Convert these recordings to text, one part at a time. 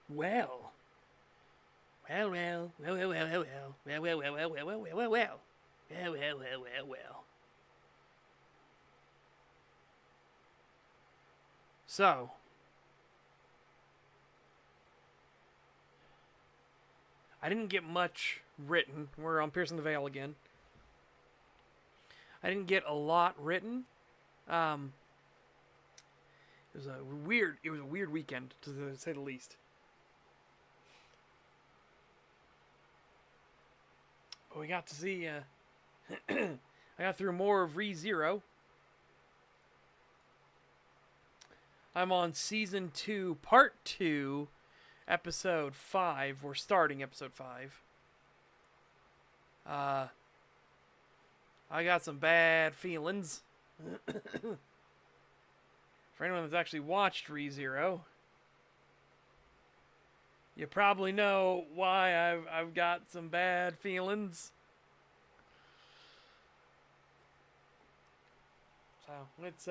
Well. Well. So, I didn't get much written. We're on Piercing the Veil again. I didn't get a lot written. Um, it was a weird weekend to say the least. But we got to see. I got through more of ReZero. I'm on season 2, part 2, episode 5. We're starting episode 5. I got some bad feelings. For anyone that's actually watched ReZero, you probably know why I've got some bad feelings. So it's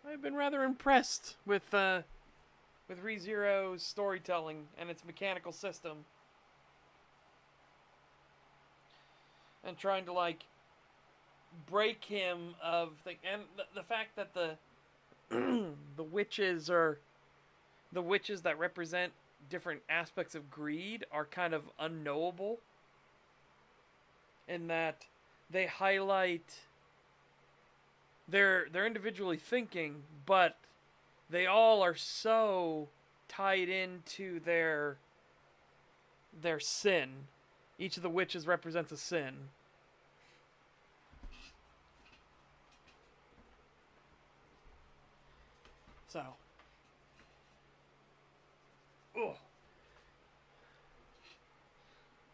I've been rather impressed with ReZero's storytelling and its mechanical system, and trying to like break him of and the fact that the the witches that represent different aspects of greed are kind of unknowable, in that they highlight they're individually thinking, but they all are so tied into their sin. Each of the witches represents a sin. So, oh,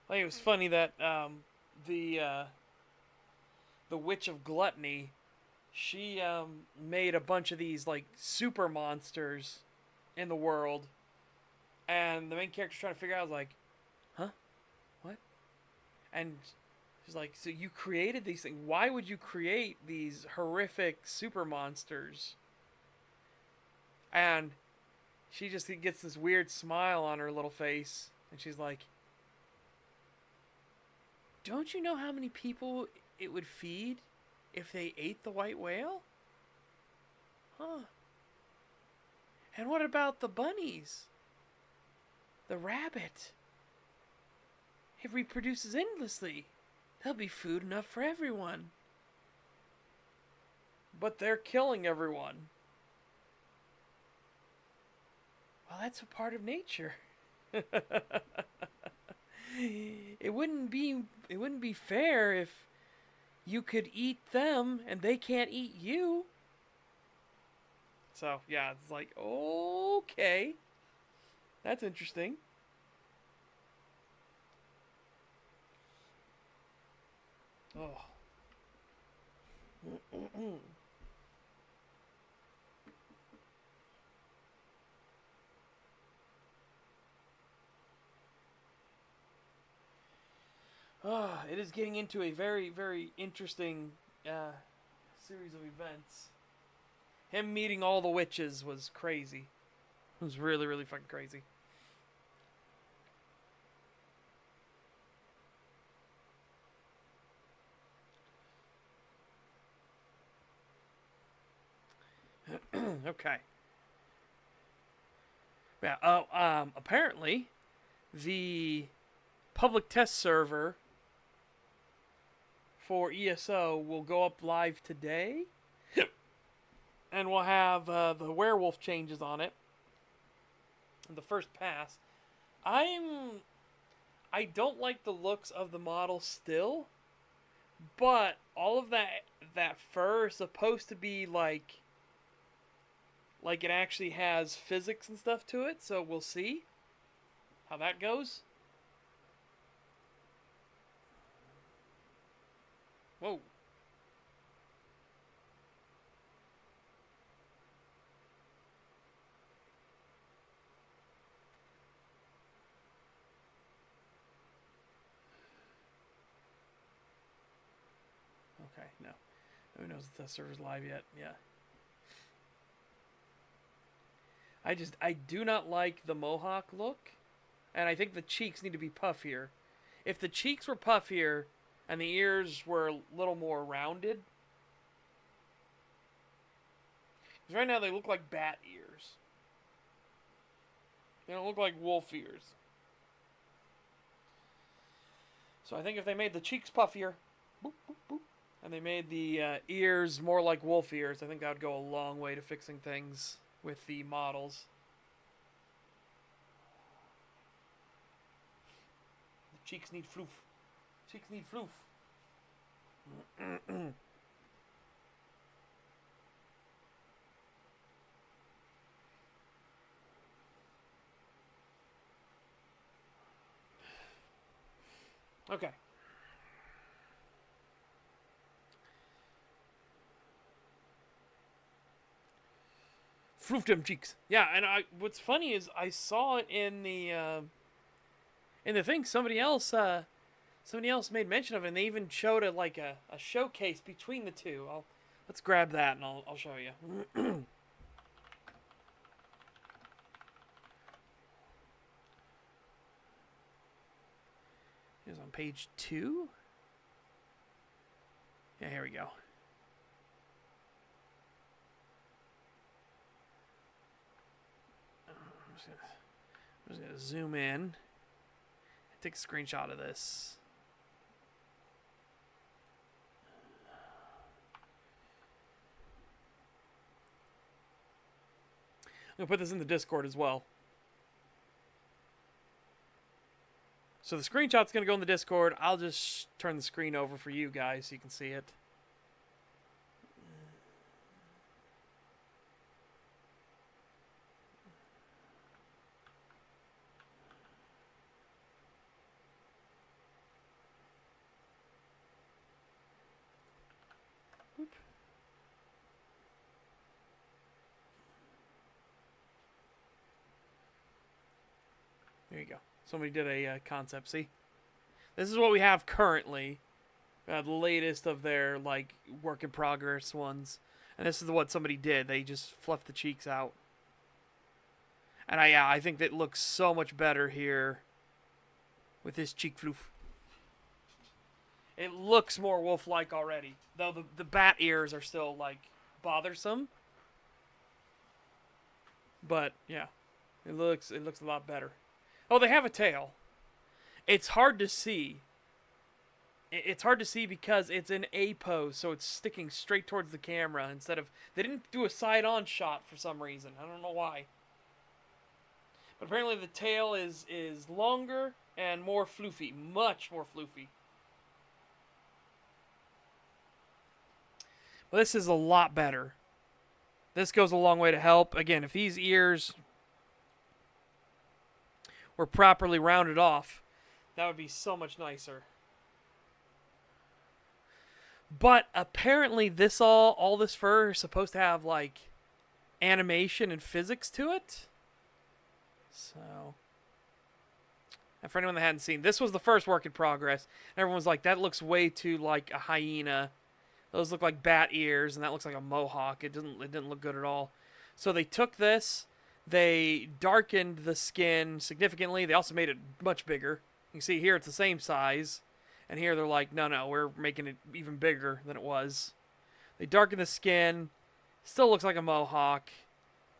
I think it was funny that the Witch of Gluttony, she made a bunch of these like super monsters in the world, and the main character's trying to figure out, I was like, huh? What? And she's like, so you created these things? Why would you create these horrific super monsters? And she just gets this weird smile on her little face, and she's like, don't you know how many people it would feed if they ate the white whale? Huh. And what about the bunnies? The rabbit? It reproduces endlessly. There'll be food enough for everyone. But they're killing everyone. Well, that's a part of nature. It wouldn't be fair if you could eat them and they can't eat you. So, yeah, it's like, okay. That's interesting. Oh. It is getting into a very, very interesting series of events. Him meeting all the witches was crazy. It was really, really fucking crazy. Okay. Yeah. Apparently, the public test server for ESO will go up live today. And we'll have the werewolf changes on it. The first pass. I don't like the looks of the model still, but all of that fur is supposed to be like it actually has physics and stuff to it, so we'll see how that goes. Whoa. Okay, no. Who knows if that server's live yet? Yeah. I do not like the mohawk look, and I think the cheeks need to be puffier. If the cheeks were puffier and the ears were a little more rounded, because right now they look like bat ears. They don't look like wolf ears. So I think if they made the cheeks puffier, boop, boop, boop, and they made the ears more like wolf ears, I think that would go a long way to fixing things with the models. The cheeks need floof. Cheeks need floof. Okay. Floof them cheeks. Yeah, and what's funny is I saw it in the thing. Somebody else made mention of it, and they even showed it like a showcase between the two. Let's grab that and I'll show you. Here's on page 2. Yeah, here we go. I'm just gonna zoom in. Take a screenshot of this. I'm gonna put this in the Discord as well. So the screenshot's gonna go in the Discord. I'll just turn the screen over for you guys so you can see it. There you go. Somebody did a concept. See? This is what we have currently. The latest of their, like, work in progress ones. And this is what somebody did. They just fluffed the cheeks out. And I think that looks so much better here with this cheek floof. It looks more wolf-like already. Though the bat ears are still, like, bothersome. But, yeah. It looks a lot better. Oh, they have a tail. It's hard to see. It's hard to see because it's in A pose, so it's sticking straight towards the camera instead of... They didn't do a side-on shot for some reason. I don't know why. But apparently the tail is longer and more floofy. Much more floofy. Well, this is a lot better. This goes a long way to help. Again, if these ears were properly rounded off, that would be so much nicer. But apparently this all this fur is supposed to have, like, animation and physics to it. So, and for anyone that hadn't seen, this was the first work in progress. Everyone was like, that looks way too like a hyena. Those look like bat ears, and that looks like a mohawk. It didn't look good at all. So they took this. They darkened the skin significantly. They also made it much bigger. You can see here it's the same size. And here they're like, no, we're making it even bigger than it was. They darkened the skin. Still looks like a mohawk.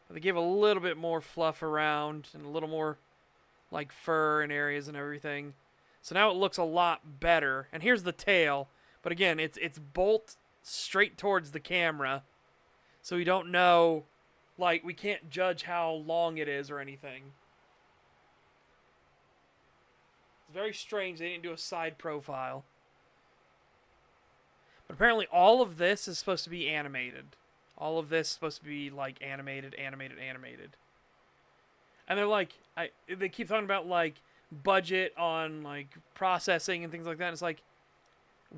But they gave a little bit more fluff around and a little more like fur in areas and everything. So now it looks a lot better. And here's the tail. But again, it's bolt straight towards the camera. So we don't know... Like, we can't judge how long it is or anything. It's very strange they didn't do a side profile. But apparently all of this is supposed to be animated. All of this is supposed to be, like, animated. And they're like, they keep talking about, like, budget on, like, processing and things like that. And it's like,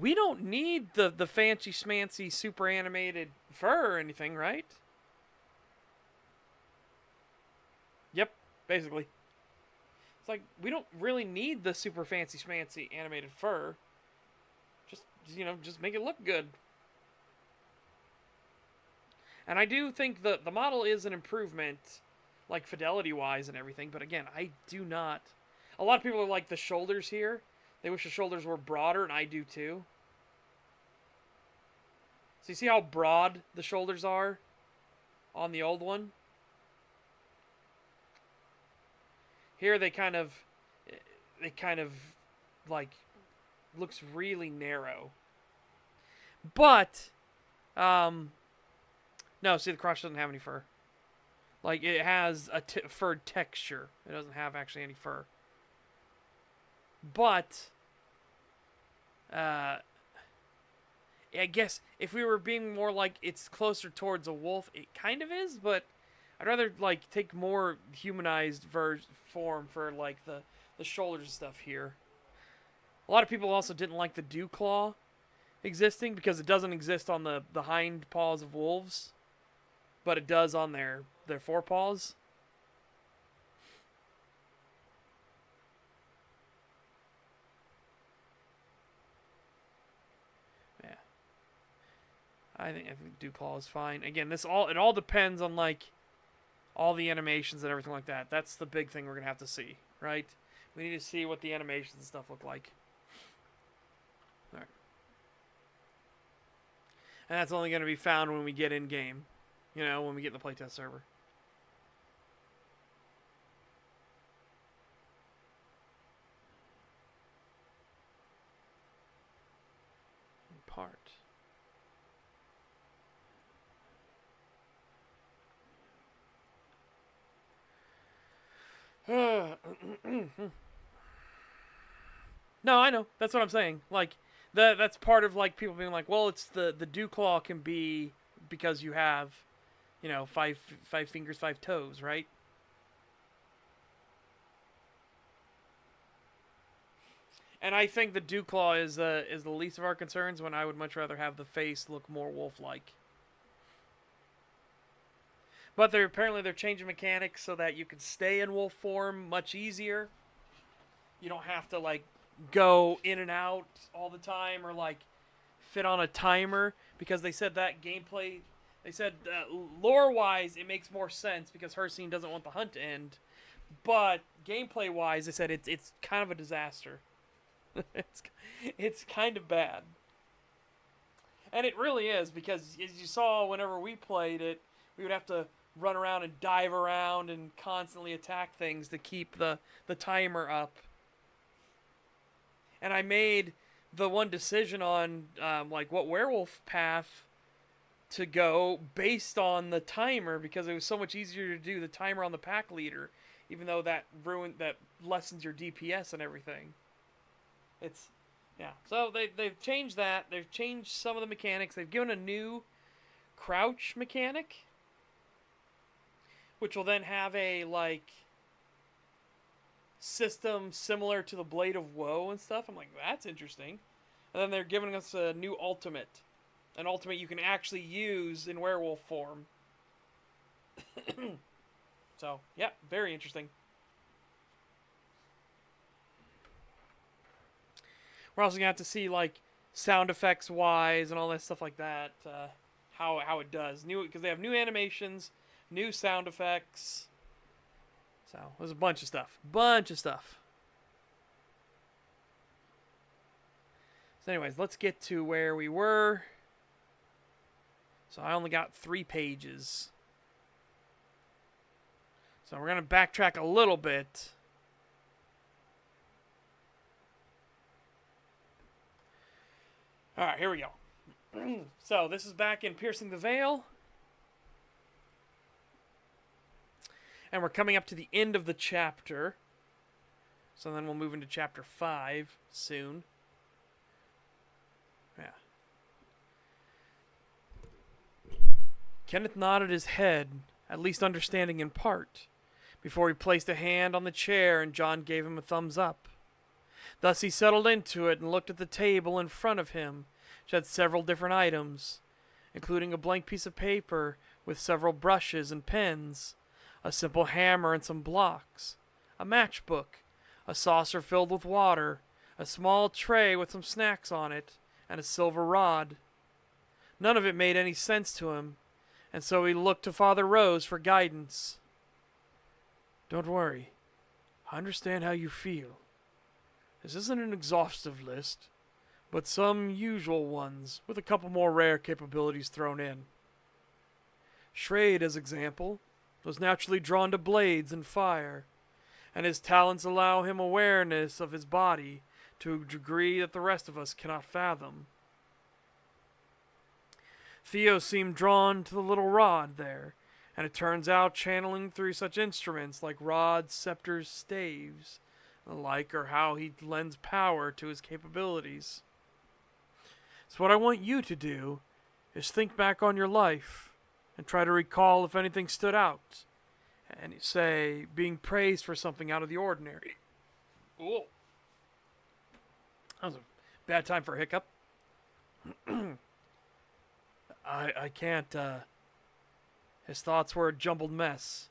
we don't need the fancy schmancy super animated fur or anything, right? Yep, basically. It's like, we don't really need the super fancy schmancy animated fur. Just make it look good. And I do think the model is an improvement, like fidelity-wise and everything. But again, I do not... A lot of people are like the shoulders here. They wish the shoulders were broader, and I do too. So you see how broad the shoulders are on the old one? Here they kind of, like, looks really narrow. But, no, see, the crotch doesn't have any fur. Like, it has a furred texture. It doesn't have actually any fur. But, I guess if we were being more like it's closer towards a wolf, it kind of is, but I'd rather, like, take more humanized form for, like, the shoulders and stuff here. A lot of people also didn't like the dew claw existing because it doesn't exist on the hind paws of wolves, but it does on their forepaws. Yeah. I think dew claw is fine. Again, it all depends on, like, all the animations and everything like that. That's the big thing we're going to have to see, right? We need to see what the animations and stuff look like. All right. And that's only going to be found when we get in-game. You know, when we get in the playtest server. Part. No, I know. That's what I'm saying. Like, that's part of, like, people being like, well, it's the dew claw can be because you have, you know, five fingers, 5 toes, right? And I think the dew claw is the least of our concerns, when I would much rather have the face look more wolf-like. But apparently they're changing mechanics so that you can stay in wolf form much easier. You don't have to, like, go in and out all the time or, like, fit on a timer, because they said that gameplay... They said lore-wise it makes more sense because Hercene doesn't want the hunt to end. But gameplay-wise, they said it's kind of a disaster. it's kind of bad. And it really is, because as you saw whenever we played it, we would have to run around and dive around and constantly attack things to keep the timer up. And I made the one decision on like what werewolf path to go based on the timer, because it was so much easier to do the timer on the pack leader, even though that lessens your DPS and everything. Yeah. So they've changed that. They've changed some of the mechanics. They've given a new crouch mechanic, which will then have a, like, system similar to the Blade of Woe and stuff. I'm like, that's interesting. And then they're giving us a new ultimate. An ultimate you can actually use in werewolf form. So, yeah, very interesting. We're also going to have to see, like, sound effects wise and all that stuff like that. How it does. Because they have new animations, new sound effects. So, there's a bunch of stuff. So anyways, let's get to where we were. So I only got 3 pages. So we're going to backtrack a little bit. Alright, here we go. So this is back in Piercing the Veil. And we're coming up to the end of the chapter. So then we'll move into chapter 5 soon. Yeah. Kenneth nodded his head, at least understanding in part, before he placed a hand on the chair and John gave him a thumbs up. Thus he settled into it and looked at the table in front of him, which had several different items, including a blank piece of paper with several brushes and pens, a simple hammer and some blocks, a matchbook, a saucer filled with water, a small tray with some snacks on it, and a silver rod. None of it made any sense to him, and so he looked to Father Rose for guidance. Don't worry. I understand how you feel. This isn't an exhaustive list, but some usual ones, with a couple more rare capabilities thrown in. Shrade, as example, was naturally drawn to blades and fire, and his talents allow him awareness of his body to a degree that the rest of us cannot fathom. Theo seemed drawn to the little rod there, and it turns out channeling through such instruments like rods, scepters, staves, and the like are how he lends power to his capabilities. So what I want you to do is think back on your life and try to recall if anything stood out, and say, being praised for something out of the ordinary. Ooh. That was a bad time for a hiccup. I can't, His thoughts were a jumbled mess.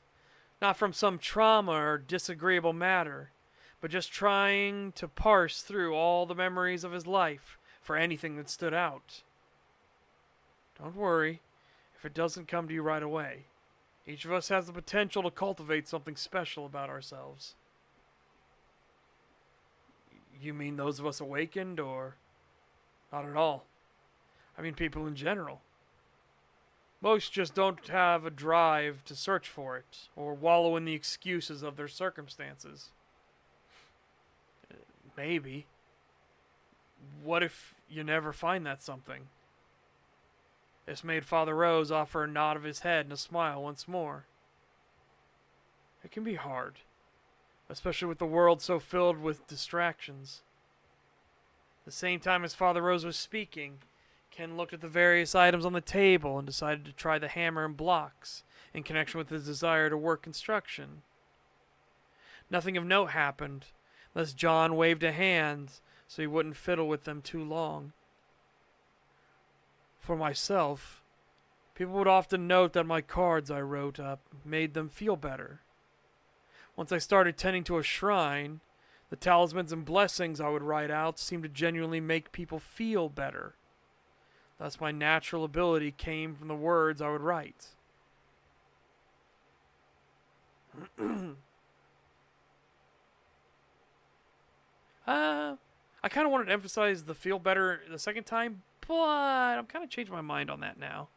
Not from some trauma or disagreeable matter, but just trying to parse through all the memories of his life for anything that stood out. Don't worry if it doesn't come to you right away. Each of us has the potential to cultivate something special about ourselves. You mean those of us awakened, or not at all? I mean people in general. Most just don't have a drive to search for it, or wallow in the excuses of their circumstances. Maybe. What if you never find that something? This made Father Rose offer a nod of his head and a smile once more. It can be hard, especially with the world so filled with distractions. At the same time as Father Rose was speaking, Ken looked at the various items on the table and decided to try the hammer and blocks in connection with his desire to work construction. Nothing of note happened, unless John waved a hand so he wouldn't fiddle with them too long. For myself, people would often note that my cards I wrote up made them feel better. Once I started tending to a shrine, the talismans and blessings I would write out seemed to genuinely make people feel better. Thus my natural ability came from the words I would write. I kind of wanted to emphasize the feel better the second time, but I'm kind of changing my mind on that now.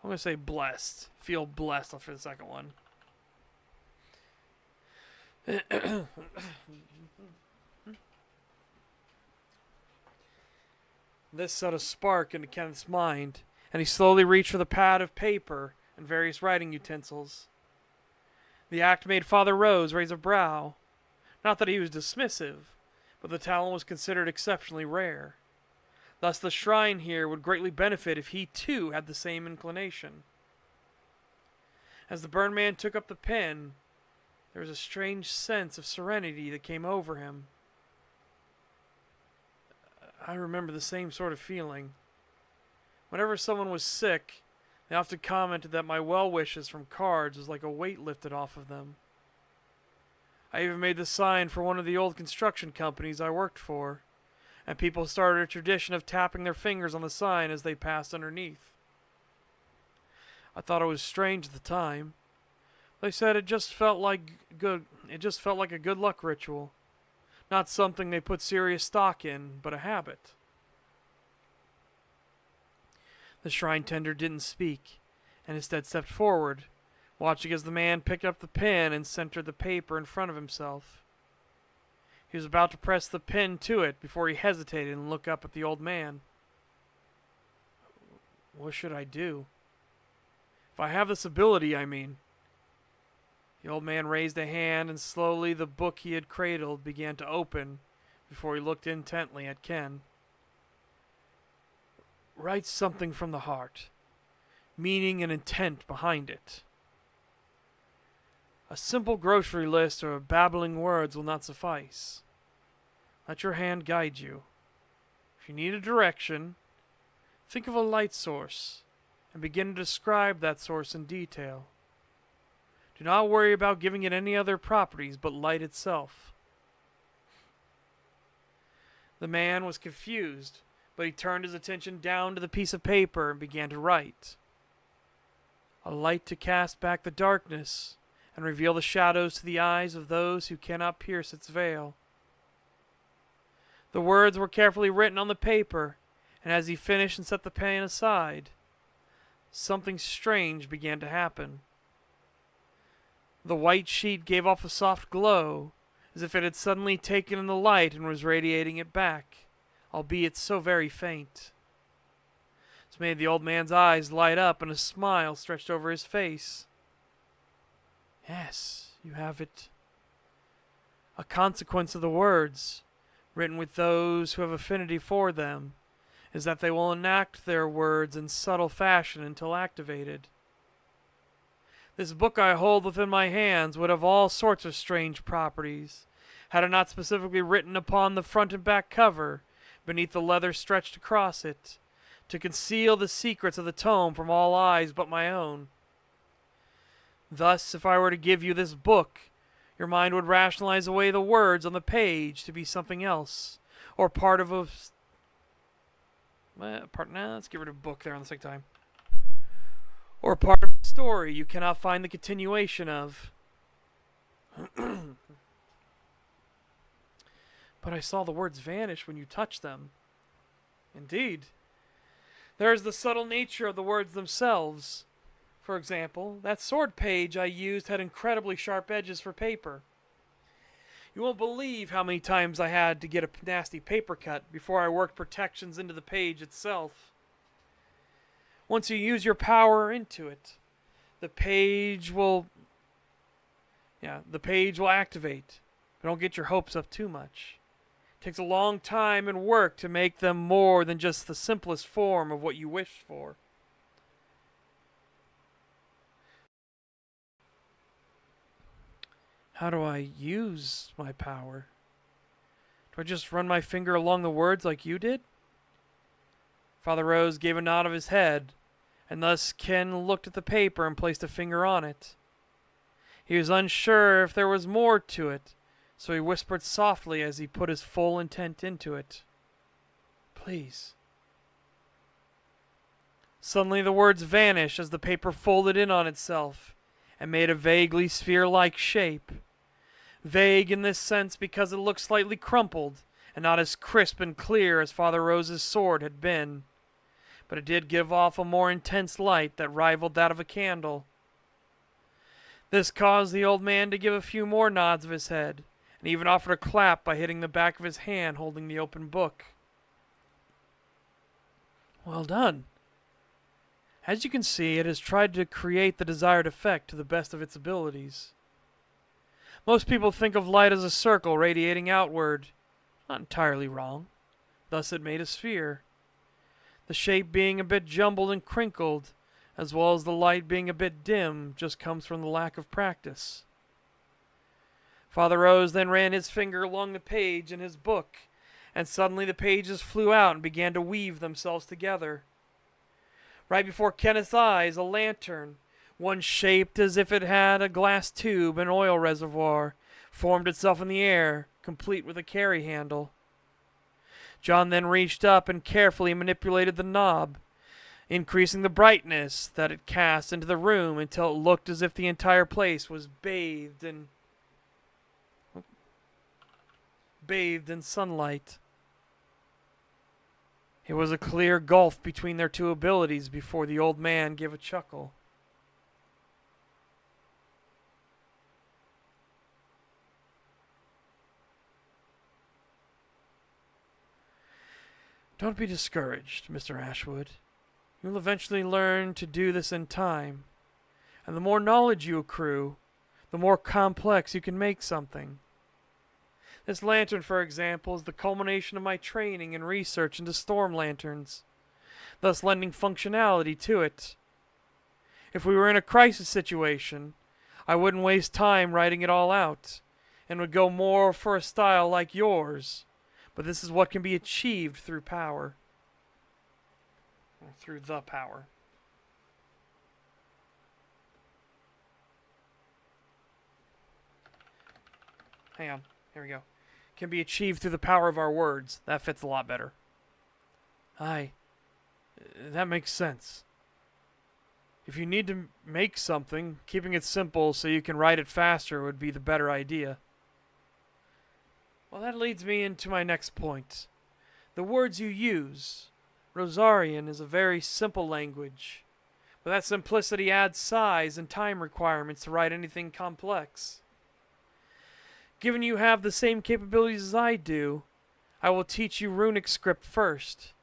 I'm going to say blessed. Feel blessed for the second one. This set a spark into Kenneth's mind, and he slowly reached for the pad of paper and various writing utensils. The act made Father Rose raise a brow. Not that he was dismissive, but the talent was considered exceptionally rare. Thus the shrine here would greatly benefit if he too had the same inclination. As the burned man took up the pen, there was a strange sense of serenity that came over him. I remember the same sort of feeling. Whenever someone was sick, they often commented that my well wishes from cards was like a weight lifted off of them. I even made the sign for one of the old construction companies I worked for, and people started a tradition of tapping their fingers on the sign as they passed underneath. I thought it was strange at the time. They said it just felt like a good luck ritual. Not something they put serious stock in, but a habit. The shrine tender didn't speak, and instead stepped forward, watching as the man picked up the pen and centered the paper in front of himself. He was about to press the pen to it before he hesitated and looked up at the old man. What should I do? If I have this ability, I mean. The old man raised a hand, and slowly the book he had cradled began to open before he looked intently at Ken. Write something from the heart, meaning and intent behind it. A simple grocery list or babbling words will not suffice. Let your hand guide you. If you need a direction, think of a light source and begin to describe that source in detail. Do not worry about giving it any other properties but light itself. The man was confused, but he turned his attention down to the piece of paper and began to write. A light to cast back the darkness and reveal the shadows to the eyes of those who cannot pierce its veil. The words were carefully written on the paper, and as he finished and set the pen aside, something strange began to happen. The white sheet gave off a soft glow, as if it had suddenly taken in the light and was radiating it back, albeit so very faint. This made the old man's eyes light up, and a smile stretched over his face. Yes, you have it. A consequence of the words, written with those who have affinity for them, is that they will enact their words in subtle fashion until activated. This book I hold within my hands would have all sorts of strange properties, had it not specifically written upon the front and back cover, beneath the leather stretched across it, to conceal the secrets of the tome from all eyes but my own. Thus, if I were to give you this book, your mind would rationalize away the words on the page to be something else, or part of a... let's get rid of book there on the second time. Or part of a story you cannot find the continuation of. But I saw the words vanish when you touched them. Indeed. There is the subtle nature of the words themselves. For example, that sword page I used had incredibly sharp edges for paper. You won't believe how many times I had to get a nasty paper cut before I worked protections into the page itself. Once you use your power into it, the page will activate. But don't get your hopes up too much. It takes a long time and work to make them more than just the simplest form of what you wished for. How do I use my power? Do I just run my finger along the words like you did? Father Rose gave a nod of his head, and thus Ken looked at the paper and placed a finger on it. He was unsure if there was more to it, so he whispered softly as he put his full intent into it. Please. Suddenly the words vanished as the paper folded in on itself and made a vaguely sphere-like shape. Vague in this sense because it looked slightly crumpled and not as crisp and clear as Father Rose's sword had been. But it did give off a more intense light that rivaled that of a candle. This caused the old man to give a few more nods of his head, and even offered a clap by hitting the back of his hand holding the open book. Well done. As you can see, it has tried to create the desired effect to the best of its abilities. Most people think of light as a circle radiating outward. Not entirely wrong. Thus it made a sphere. The shape being a bit jumbled and crinkled, as well as the light being a bit dim, just comes from the lack of practice. Father Rose then ran his finger along the page in his book, and suddenly the pages flew out and began to weave themselves together. Right before Kenneth's eyes, a lantern, one shaped as if it had a glass tube and oil reservoir, formed itself in the air, complete with a carry handle. John then reached up and carefully manipulated the knob, increasing the brightness that it cast into the room until it looked as if the entire place was bathed in sunlight. It was a clear gulf between their two abilities before the old man gave a chuckle. Don't be discouraged, Mr. Ashwood. You will eventually learn to do this in time. And the more knowledge you accrue, the more complex you can make something. This lantern, for example, is the culmination of my training and research into storm lanterns, thus lending functionality to it. If we were in a crisis situation, I wouldn't waste time writing it all out, and would go more for a style like yours. But this is what can be achieved through power. Or through the power. Hang on. Here we go. Can be achieved through the power of our words. That fits a lot better. Aye, that makes sense. If you need to make something, keeping it simple so you can write it faster would be the better idea. Well, that leads me into my next point. The words you use. Rosarian is a very simple language, but that simplicity adds size and time requirements to write anything complex. Given you have the same capabilities as I do, I will teach you runic script first.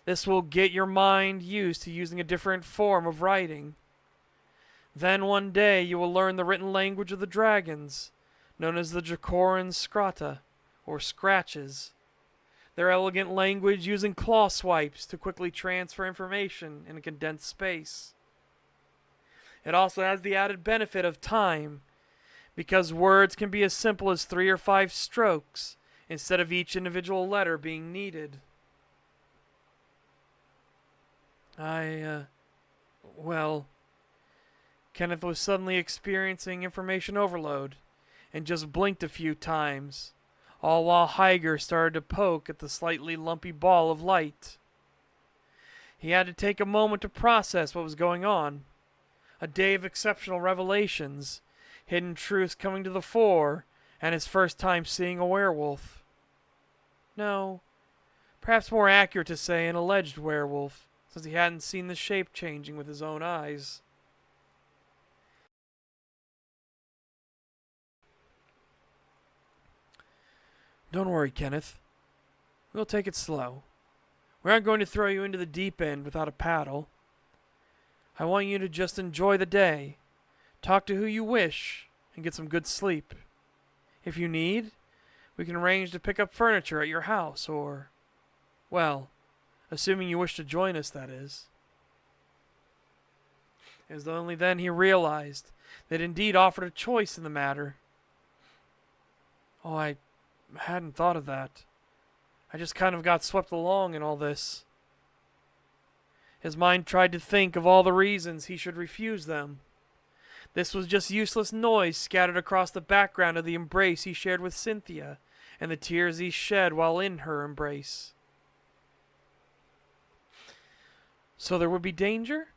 This will get your mind used to using a different form of writing. Then one day you will learn the written language of the dragons, known as the Dracoran Scrata, or Scratches. Their elegant language using claw swipes to quickly transfer information in a condensed space. It also has the added benefit of time, because words can be as simple as 3 or 5 strokes, instead of each individual letter being needed. Well, Kenneth was suddenly experiencing information overload, and just blinked a few times, all while Higer started to poke at the slightly lumpy ball of light. He had to take a moment to process what was going on. A day of exceptional revelations, hidden truths coming to the fore, and his first time seeing a werewolf. No, perhaps more accurate to say an alleged werewolf, since he hadn't seen the shape changing with his own eyes. Don't worry, Kenneth. We'll take it slow. We aren't going to throw you into the deep end without a paddle. I want you to just enjoy the day, talk to who you wish, and get some good sleep. If you need, we can arrange to pick up furniture at your house, or, well, assuming you wish to join us, that is. It was only then he realized that indeed offered a choice in the matter. Oh, I hadn't thought of that. I just kind of got swept along in all this. His mind tried to think of all the reasons he should refuse them. This was just useless noise scattered across the background of the embrace he shared with Cynthia, and the tears he shed while in her embrace. So there would be danger?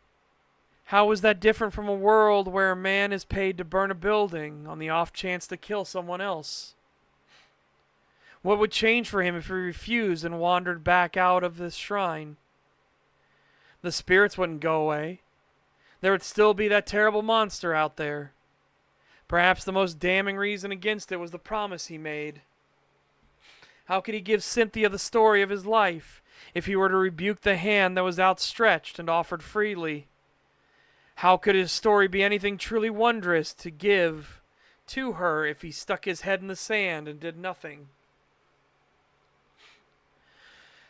How was that different from a world where a man is paid to burn a building on the off chance to kill someone else? What would change for him if he refused and wandered back out of this shrine? The spirits wouldn't go away. There would still be that terrible monster out there. Perhaps the most damning reason against it was the promise he made. How could he give Cynthia the story of his life if he were to rebuke the hand that was outstretched and offered freely? How could his story be anything truly wondrous to give to her if he stuck his head in the sand and did nothing?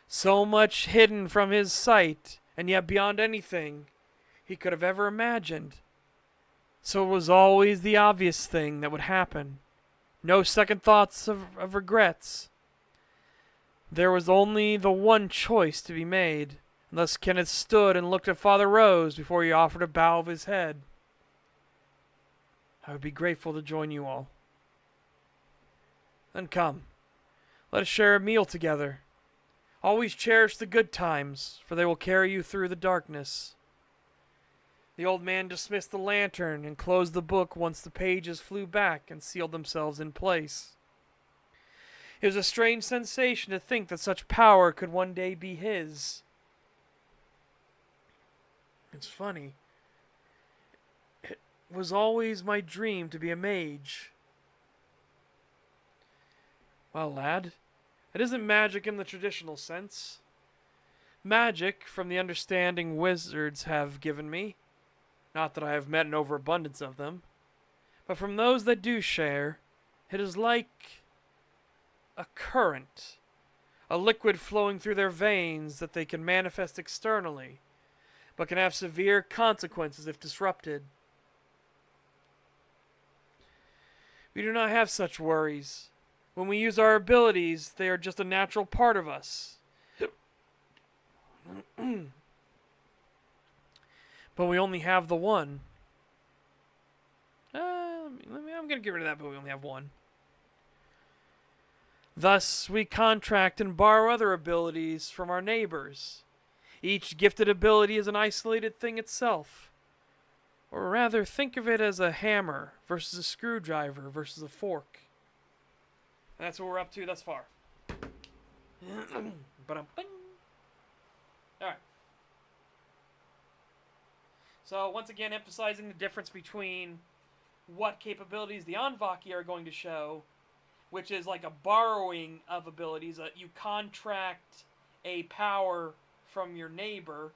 So much hidden from his sight, and yet beyond anything he could have ever imagined. So it was always the obvious thing that would happen. No second thoughts of regrets. There was only the one choice to be made, and thus Kenneth stood and looked at Father Rose before he offered a bow of his head. I would be grateful to join you all. Then come, let us share a meal together. Always cherish the good times, for they will carry you through the darkness. The old man dismissed the lantern and closed the book once the pages flew back and sealed themselves in place. It was a strange sensation to think that such power could one day be his. It's funny. It was always my dream to be a mage. Well, lad, it isn't magic in the traditional sense. Magic, from the understanding wizards have given me, not that I have met an overabundance of them, but from those that do share, it is like a current, a liquid flowing through their veins that they can manifest externally, but can have severe consequences if disrupted. We do not have such worries. When we use our abilities, they are just a natural part of us. But we only have the one. I'm going to get rid of that, but we only have one. Thus, we contract and borrow other abilities from our neighbors, Each gifted ability is an isolated thing itself. Or rather, think of it as a hammer versus a screwdriver versus a fork. And that's what we're up to thus far. Alright. So, once again, emphasizing the difference between what capabilities the Anvaki are going to show, which is like a borrowing of abilities. You contract a power from your neighbor,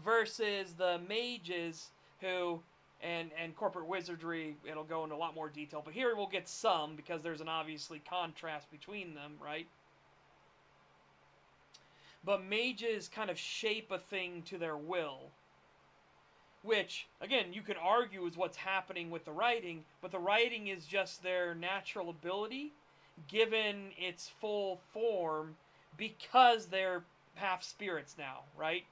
versus the mages who, and corporate wizardry, it'll go into a lot more detail, but here we'll get some, because there's an obviously contrast between them, right? But mages kind of shape a thing to their will, which, again, you can argue is what's happening with the writing, but the writing is just their natural ability given its full form, because they're half spirits now, right?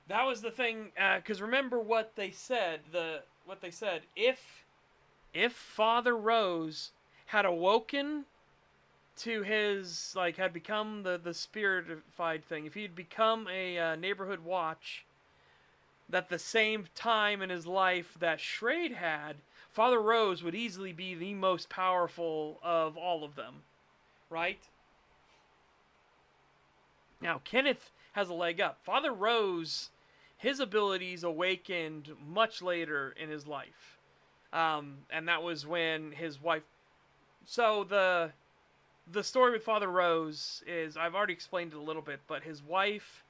That was the thing, because remember what they said. If Father Rose had awoken to his, like, had become the spiritified thing, if he'd become a neighborhood watch at the same time in his life that Shrade had, Father Rose would easily be the most powerful of all of them, right? Now, Kenneth has a leg up. Father Rose, his abilities awakened much later in his life. And that was when his wife... So, the story with Father Rose is, I've already explained it a little bit, but his wife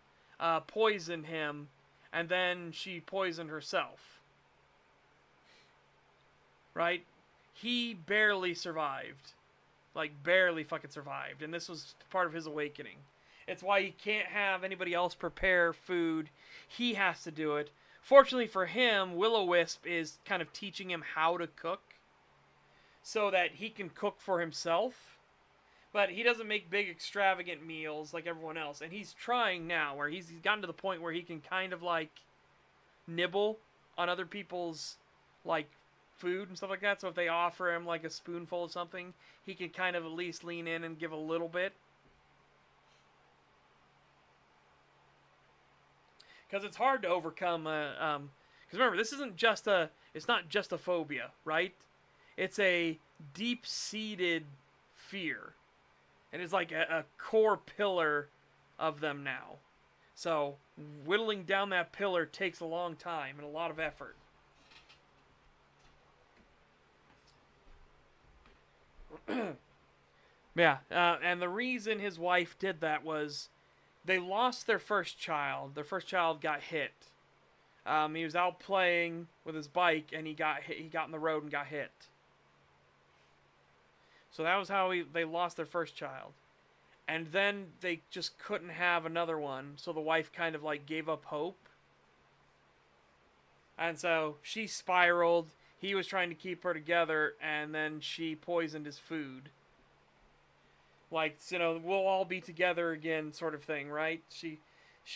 poisoned him, and then she poisoned herself. Right? He barely survived. Like, barely fucking survived. And this was part of his awakening. It's why he can't have anybody else prepare food. He has to do it. Fortunately for him, Will-O-Wisp is kind of teaching him how to cook, so that he can cook for himself. But he doesn't make big extravagant meals like everyone else. And he's trying now, where he's gotten to the point where he can kind of like nibble on other people's like food and stuff like that. So if they offer him like a spoonful of something, he can kind of at least lean in and give a little bit. Because it's hard to overcome, because remember, this isn't just it's not just a phobia, right? It's a deep-seated fear. And it's like a core pillar of them now. So, whittling down that pillar takes a long time and a lot of effort. Yeah, and the reason his wife did that was they lost their first child. Their first child got hit. He was out playing with his bike, and he got hit. He got in the road and got hit. So that was how they lost their first child. And then they just couldn't have another one, so the wife kind of like gave up hope. And so she spiraled. He was trying to keep her together, and then she poisoned his food. Like, you know, we'll all be together again sort of thing, right? She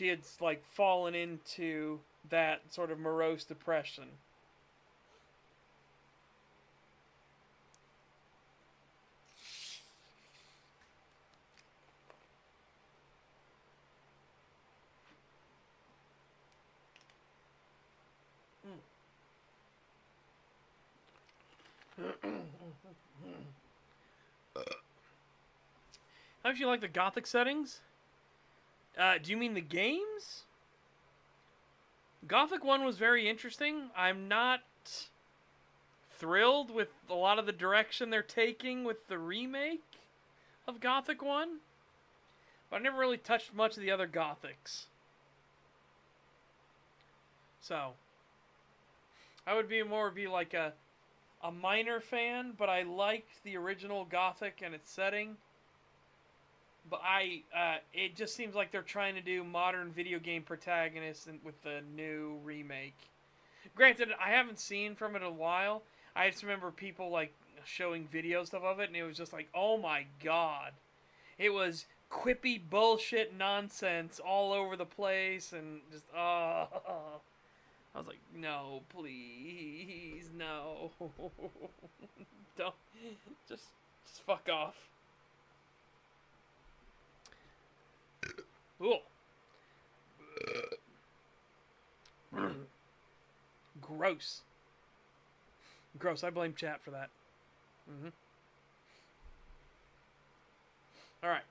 had, like, fallen into that sort of morose depression. How do you like the Gothic settings? Do you mean the games? Gothic 1 was very interesting. I'm not thrilled with a lot of the direction they're taking with the remake of Gothic 1. But I never really touched much of the other Gothics. So, I would be like a minor fan, but I liked the original Gothic and its setting. But it just seems like they're trying to do modern video game protagonists with the new remake. Granted, I haven't seen from it in a while. I just remember people like showing video stuff of it, and it was just like, oh my god. It was quippy bullshit nonsense all over the place, and just, I was like, no, please, no. Don't. Just fuck off. Ooh. Gross. Gross. I blame chat for that. Mm-hmm. All right.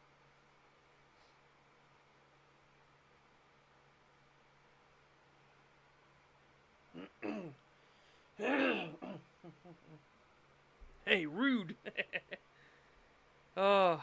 Hey, rude. Oh.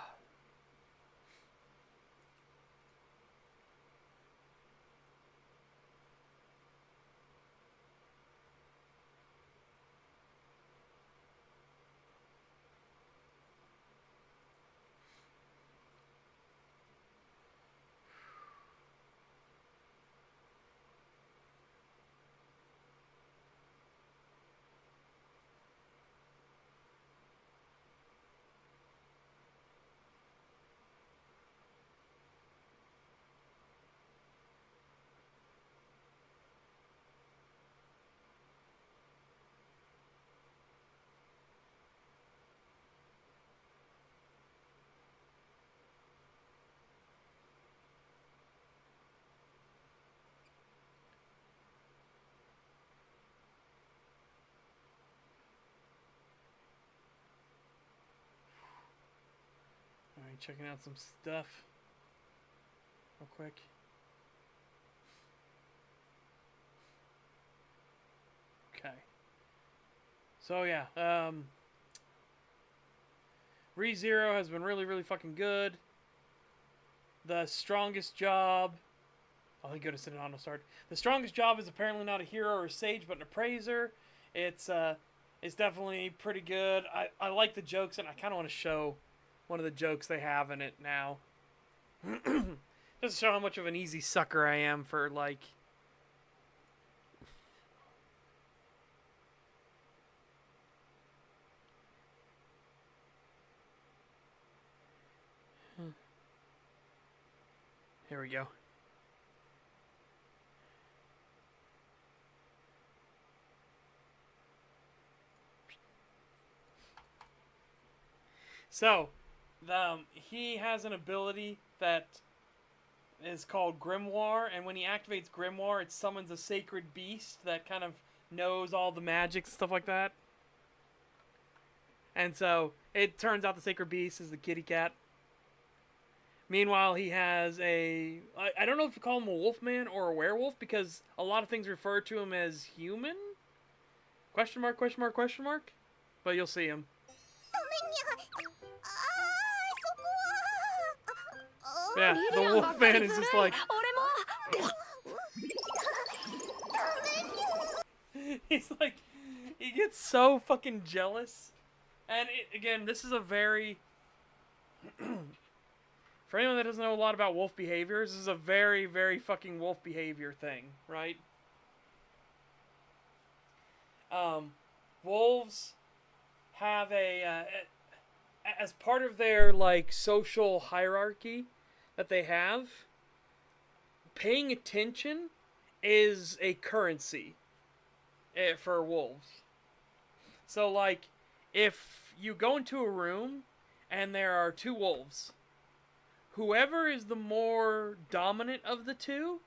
Alright, checking out some stuff real quick. Okay. So yeah, ReZero has been really, really fucking good. The strongest job... Oh, he go to Synodal start. The strongest job is apparently not a hero or a sage, but an appraiser. It's definitely pretty good. I like the jokes, and I kind of want to show one of the jokes they have in it now. Just to show how much of an easy sucker I am for, like... Here we go. So, he has an ability that is called Grimoire, and when he activates Grimoire, it summons a sacred beast that kind of knows all the magics and stuff like that. And so, it turns out the sacred beast is the kitty cat. Meanwhile, he has a... I don't know if you call him a wolfman or a werewolf, because a lot of things refer to him as human? Question mark, question mark, question mark? But you'll see him. Yeah, the wolfman is just like... He's like... He gets so fucking jealous. And again, this is a very... For anyone that doesn't know a lot about wolf behaviors, this is a very, very fucking wolf behavior thing, right? Wolves have as part of their, like, social hierarchy that they have, paying attention is a currency for wolves. So, like, if you go into a room and there are two wolves, whoever is the more dominant of the two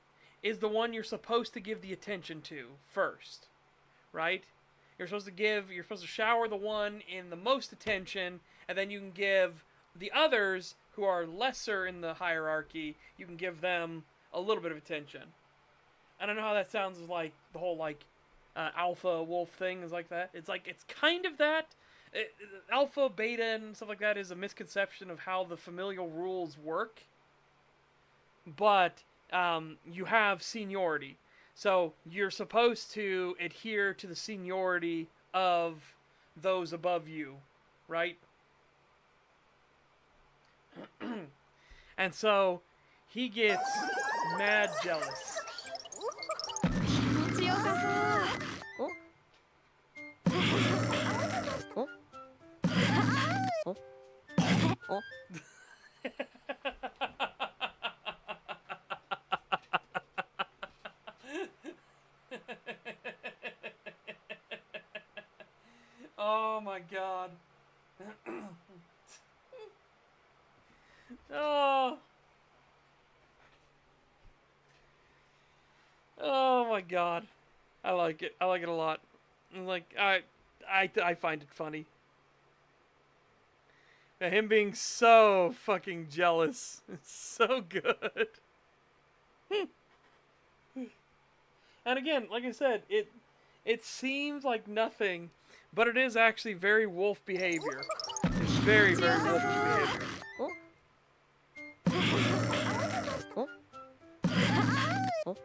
is the one you're supposed to give the attention to first, right? You're supposed to shower the one in the most attention, and then you can give the others who are lesser in the hierarchy, you can give them a little bit of attention. I don't know how that sounds, like the whole like alpha wolf thing is like that. It's kind of that. Alpha, beta, and stuff like that is a misconception of how the familial rules work. But you have seniority. So you're supposed to adhere to the seniority of those above you, right? And so he gets mad jealous. my god. Oh. Oh my god. I like it. I like it a lot. Like I find it funny. Him being so fucking jealous. It's so good. And again, like I said, it seems like nothing, but it is actually very wolf behavior. It's very, very wolfish behavior. Oh. Oh.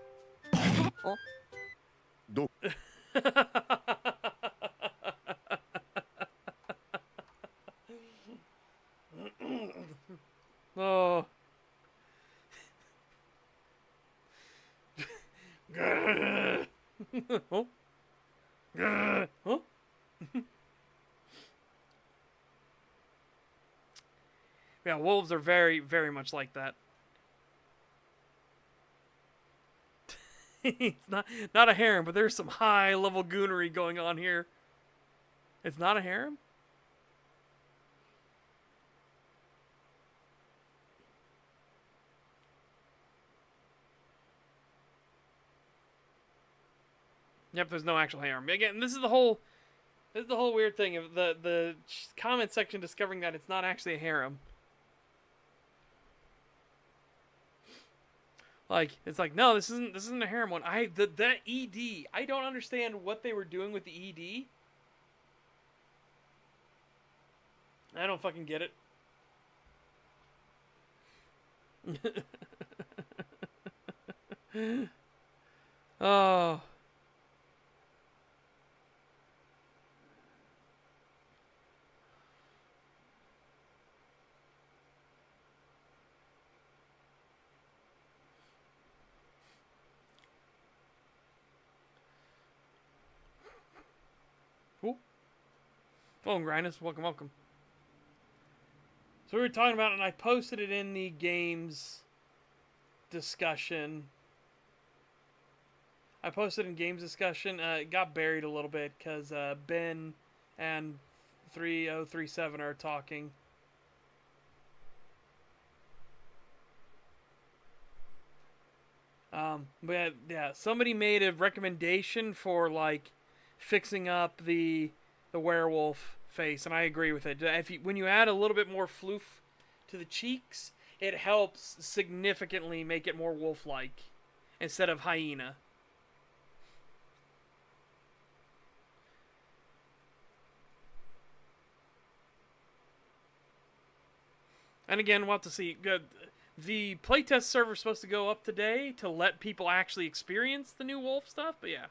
Oh. Yeah, wolves are very, very much like that. It's not a harem, but there's some high level goonery going on here. It's not a harem? Yep, there's no actual harem. Again, this is the whole weird thing of the comment section discovering that it's not actually a harem. Like, it's like, no, this isn't a harem one. The ED, I don't understand what they were doing with the ED. I don't fucking get it. Oh. Cool. Oh, Grindus, welcome, welcome. So we were talking about it, and I posted it in the games discussion. I posted in games discussion. It got buried a little bit because Ben and 3037 are talking. But yeah, somebody made a recommendation for like fixing up the werewolf face, and I agree with it. When you add a little bit more floof to the cheeks, it helps significantly make it more wolf-like instead of hyena. And again, we'll have to see. The playtest server is supposed to go up today to let people actually experience the new wolf stuff, but yeah.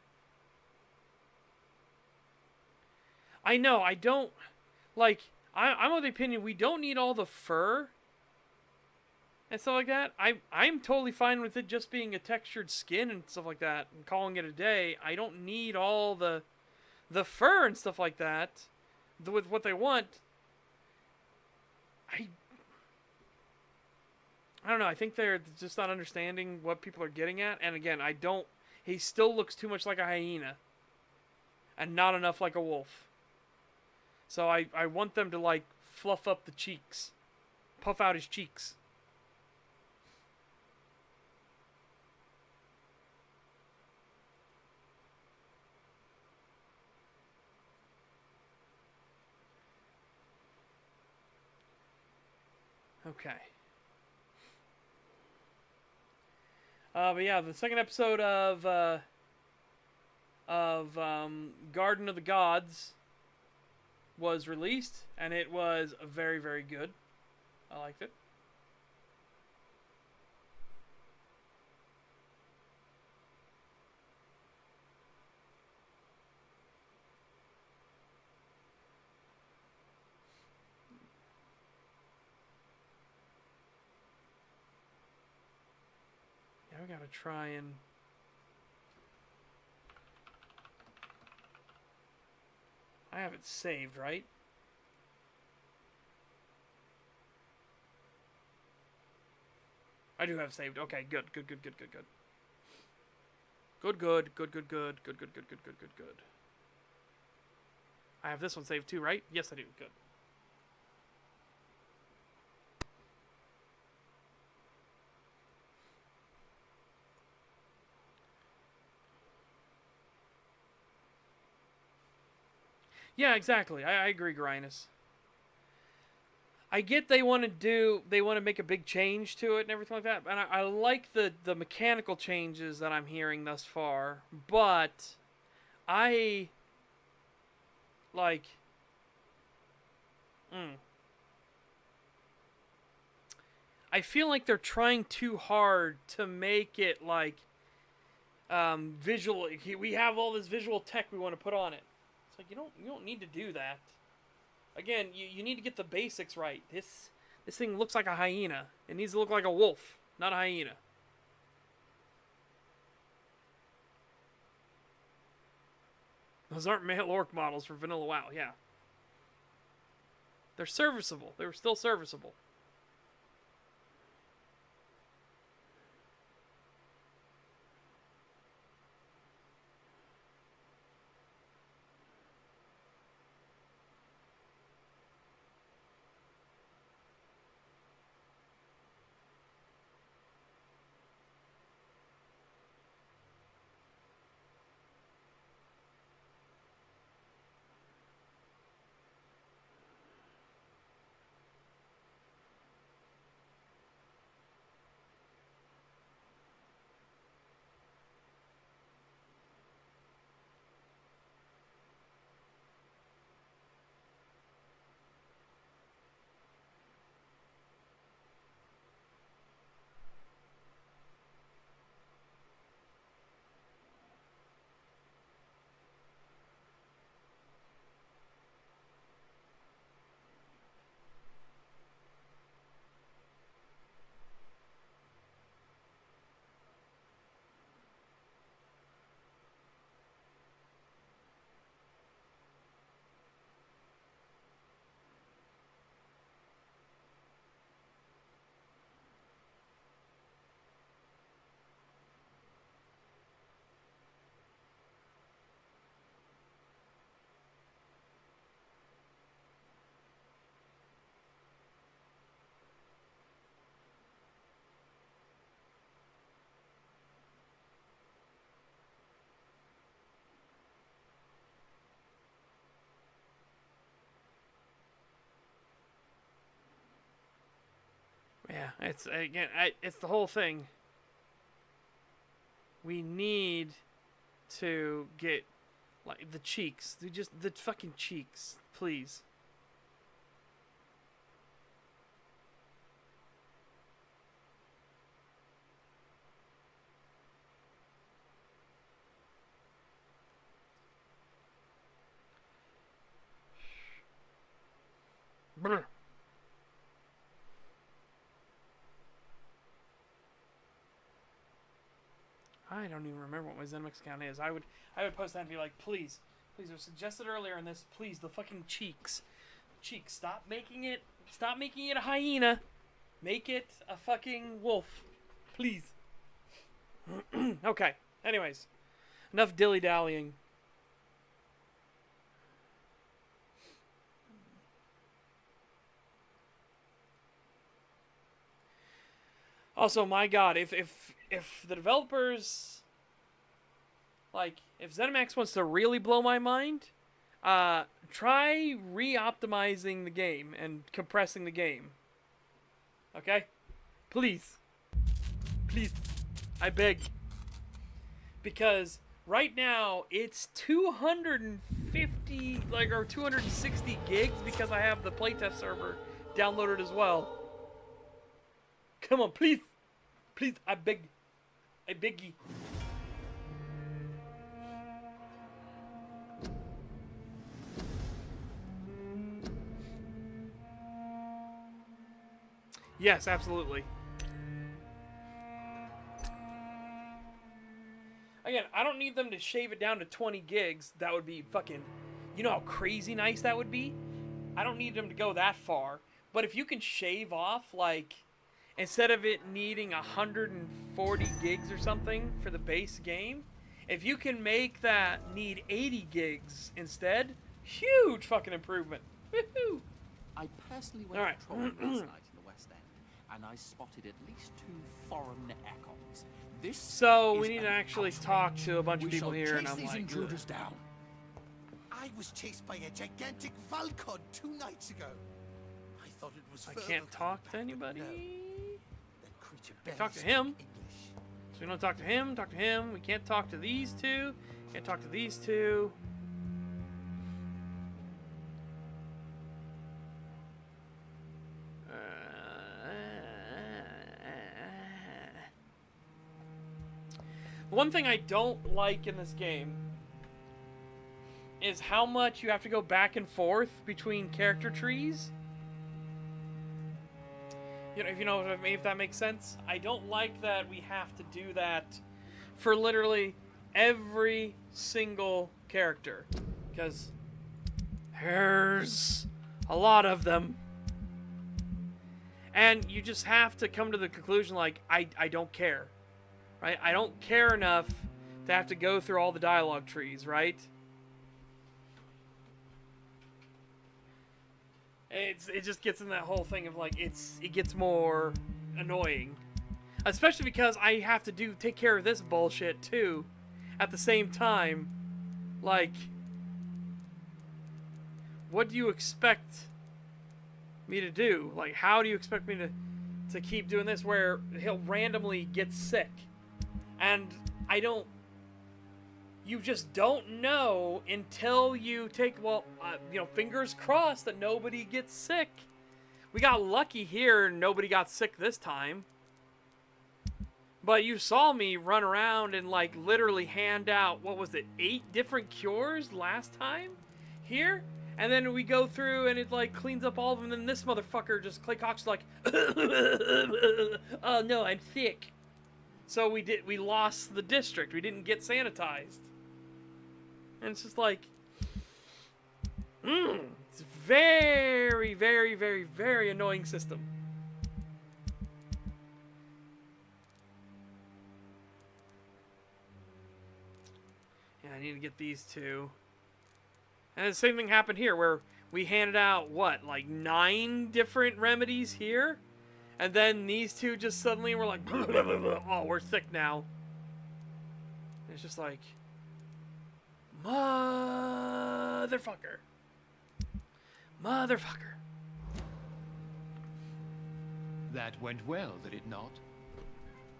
I know, I don't... Like, I'm of the opinion we don't need all the fur and stuff like that. I'm totally fine with it just being a textured skin and stuff like that and calling it a day. I don't need all the fur and stuff like that with what they want. I don't know. I think they're just not understanding what people are getting at. And again, he still looks too much like a hyena and not enough like a wolf. So I want them to, like, fluff up the cheeks. Puff out his cheeks. Okay. But yeah, the second episode of Garden of the Gods was released, and it was very, very good. I liked it. Yeah, we gotta try and... I have it saved, right? I do have saved. Okay, good. Good. I have this one saved too, right? Yes, I do. Good. Yeah, exactly. I agree, Grinus. I get they want to make a big change to it and everything like that, and I like the mechanical changes that I'm hearing thus far, but I like, mm, I feel like they're trying too hard to make it like visual. We have all this visual tech we want to put on it. It's like you don't need to do that. Again, you need to get the basics right. This thing looks like a hyena. It needs to look like a wolf, not a hyena. Those aren't male orc models for Vanilla WoW, yeah. They're serviceable. They were still serviceable. Yeah, it's again, it's the whole thing. We need to get like the cheeks, just the fucking cheeks, please. Brr. I don't even remember what my ZeniMax account is. I would post that and be like, please, it was suggested earlier in this. Please, the fucking cheeks. Stop making it a hyena. Make it a fucking wolf. Please. Okay. Anyways. Enough dilly-dallying. Also, my god, if the developers, like, if ZeniMax wants to really blow my mind, try re-optimizing the game and compressing the game. Okay? Please. Please. I beg. Because right now, it's 250, like, or 260 gigs because I have the playtest server downloaded as well. Come on, please. Please, I beg. I beg you. Yes, absolutely. Again, I don't need them to shave it down to 20 gigs. That would be fucking... You know how crazy nice that would be? I don't need them to go that far. But if you can shave off, like... Instead of it needing 140 gigs or something for the base game, if you can make that need 80 gigs instead, Huge fucking improvement. Woohoo! I personally went patrolling last night in the West End, and I spotted at least 2 foreign echoes. This So we is need to an actually outrage. talk to a bunch We of people shall here, and chase I'm these like, intruders down. I was chased by a gigantic Valcod 2 nights ago. I thought it was I Fergal can't talk to coming back, anybody. but no. That creature barely Talk to spoke him. English. So we don't talk to him. Talk to him. We can't talk to these two. Can't talk to these two. One thing I don't like in this game is how much you have to go back and forth between character trees. You know, if you know what I mean, if that makes sense. I don't like that we have to do that for literally every single character, because there's a lot of them. And you just have to come to the conclusion, like, I don't care. Right? I don't care enough to have to go through all the dialogue trees, right? It just gets in that whole thing of like it gets more annoying. Especially because I have to take care of this bullshit too at the same time. Like, what do you expect me to do? Like, how do you expect me to keep doing this where he'll randomly get sick? And you just don't know until you take, fingers crossed that nobody gets sick. We got lucky here, nobody got sick this time. But you saw me run around and, like, literally hand out, 8 different cures last time here? And then we go through and it, like, cleans up all of them, and then this motherfucker just, Clay Cox, like, oh no, I'm sick. So we lost the district. We didn't get sanitized. And it's just like, it's a very, very, very, very annoying system. Yeah, I need to get these two. And the same thing happened here, where we handed out, 9 different remedies here? And then these two just suddenly were like, oh, we're sick now. And it's just like, motherfucker. Motherfucker. That went well, did it not?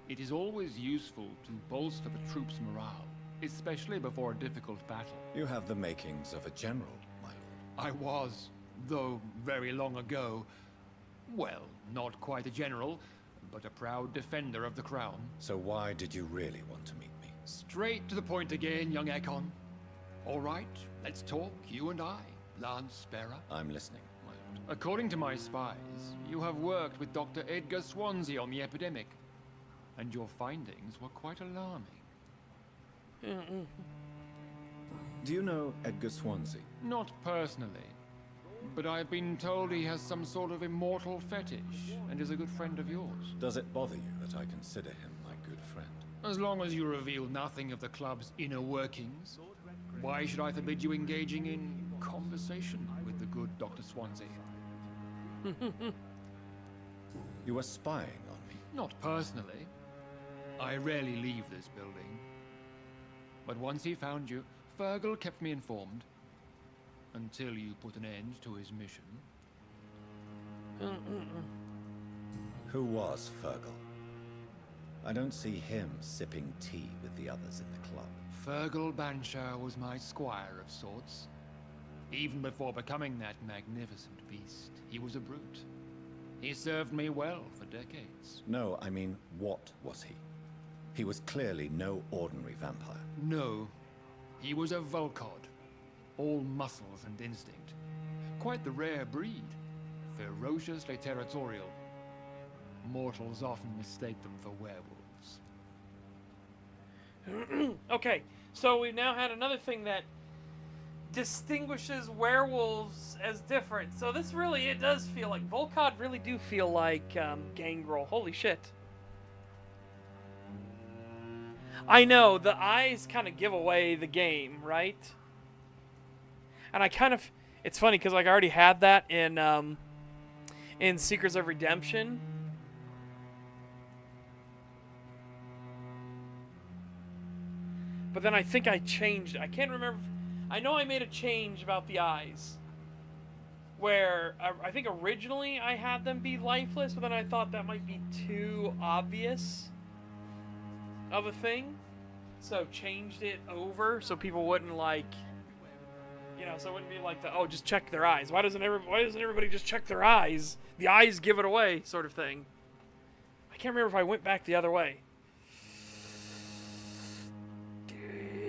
It is always useful to bolster the troops' morale, especially before a difficult battle. You have the makings of a general, my lord. I was, though very long ago, well, not quite a general, but a proud defender of the crown. So why did you really want to meet me? Straight to the point again, young Ekon. All right, let's talk, you and I, Lance Sparrow. I'm listening, my lord. According to my spies, you have worked with Dr. Edgar Swansea on the epidemic, and your findings were quite alarming. Do you know Edgar Swansea? Not personally, but I've been told he has some sort of immortal fetish, and is a good friend of yours. Does it bother you that I consider him my good friend? As long as you reveal nothing of the club's inner workings, why should I forbid you engaging in conversation with the good Dr. Swansea? You were spying on me. Not personally. I rarely leave this building. But once he found you, Fergal kept me informed. Until you put an end to his mission. Who was Fergal? I don't see him sipping tea with the others in the club. Fergal Banshire was my squire of sorts. Even before becoming that magnificent beast, he was a brute. He served me well for decades. No, I mean, what was he? He was clearly no ordinary vampire. No, he was a Volcod. All muscles and instinct. Quite the rare breed. Ferociously territorial. Mortals often mistake them for werewolves. Okay, so we've now had another thing that distinguishes werewolves as different. So this really, it does feel like, Volcod really do feel like Gangrel. Holy shit. I know, the eyes kind of give away the game, right? And I kind of, it's funny because like I already had that in Seekers of Redemption. But then I think I changed it. I can't remember. I know I made a change about the eyes. Where I think originally I had them be lifeless, but then I thought that might be too obvious of a thing. So changed it over so people wouldn't like, you know, so it wouldn't be like the, oh, just check their eyes. Why doesn't everybody just check their eyes? The eyes give it away sort of thing. I can't remember if I went back the other way.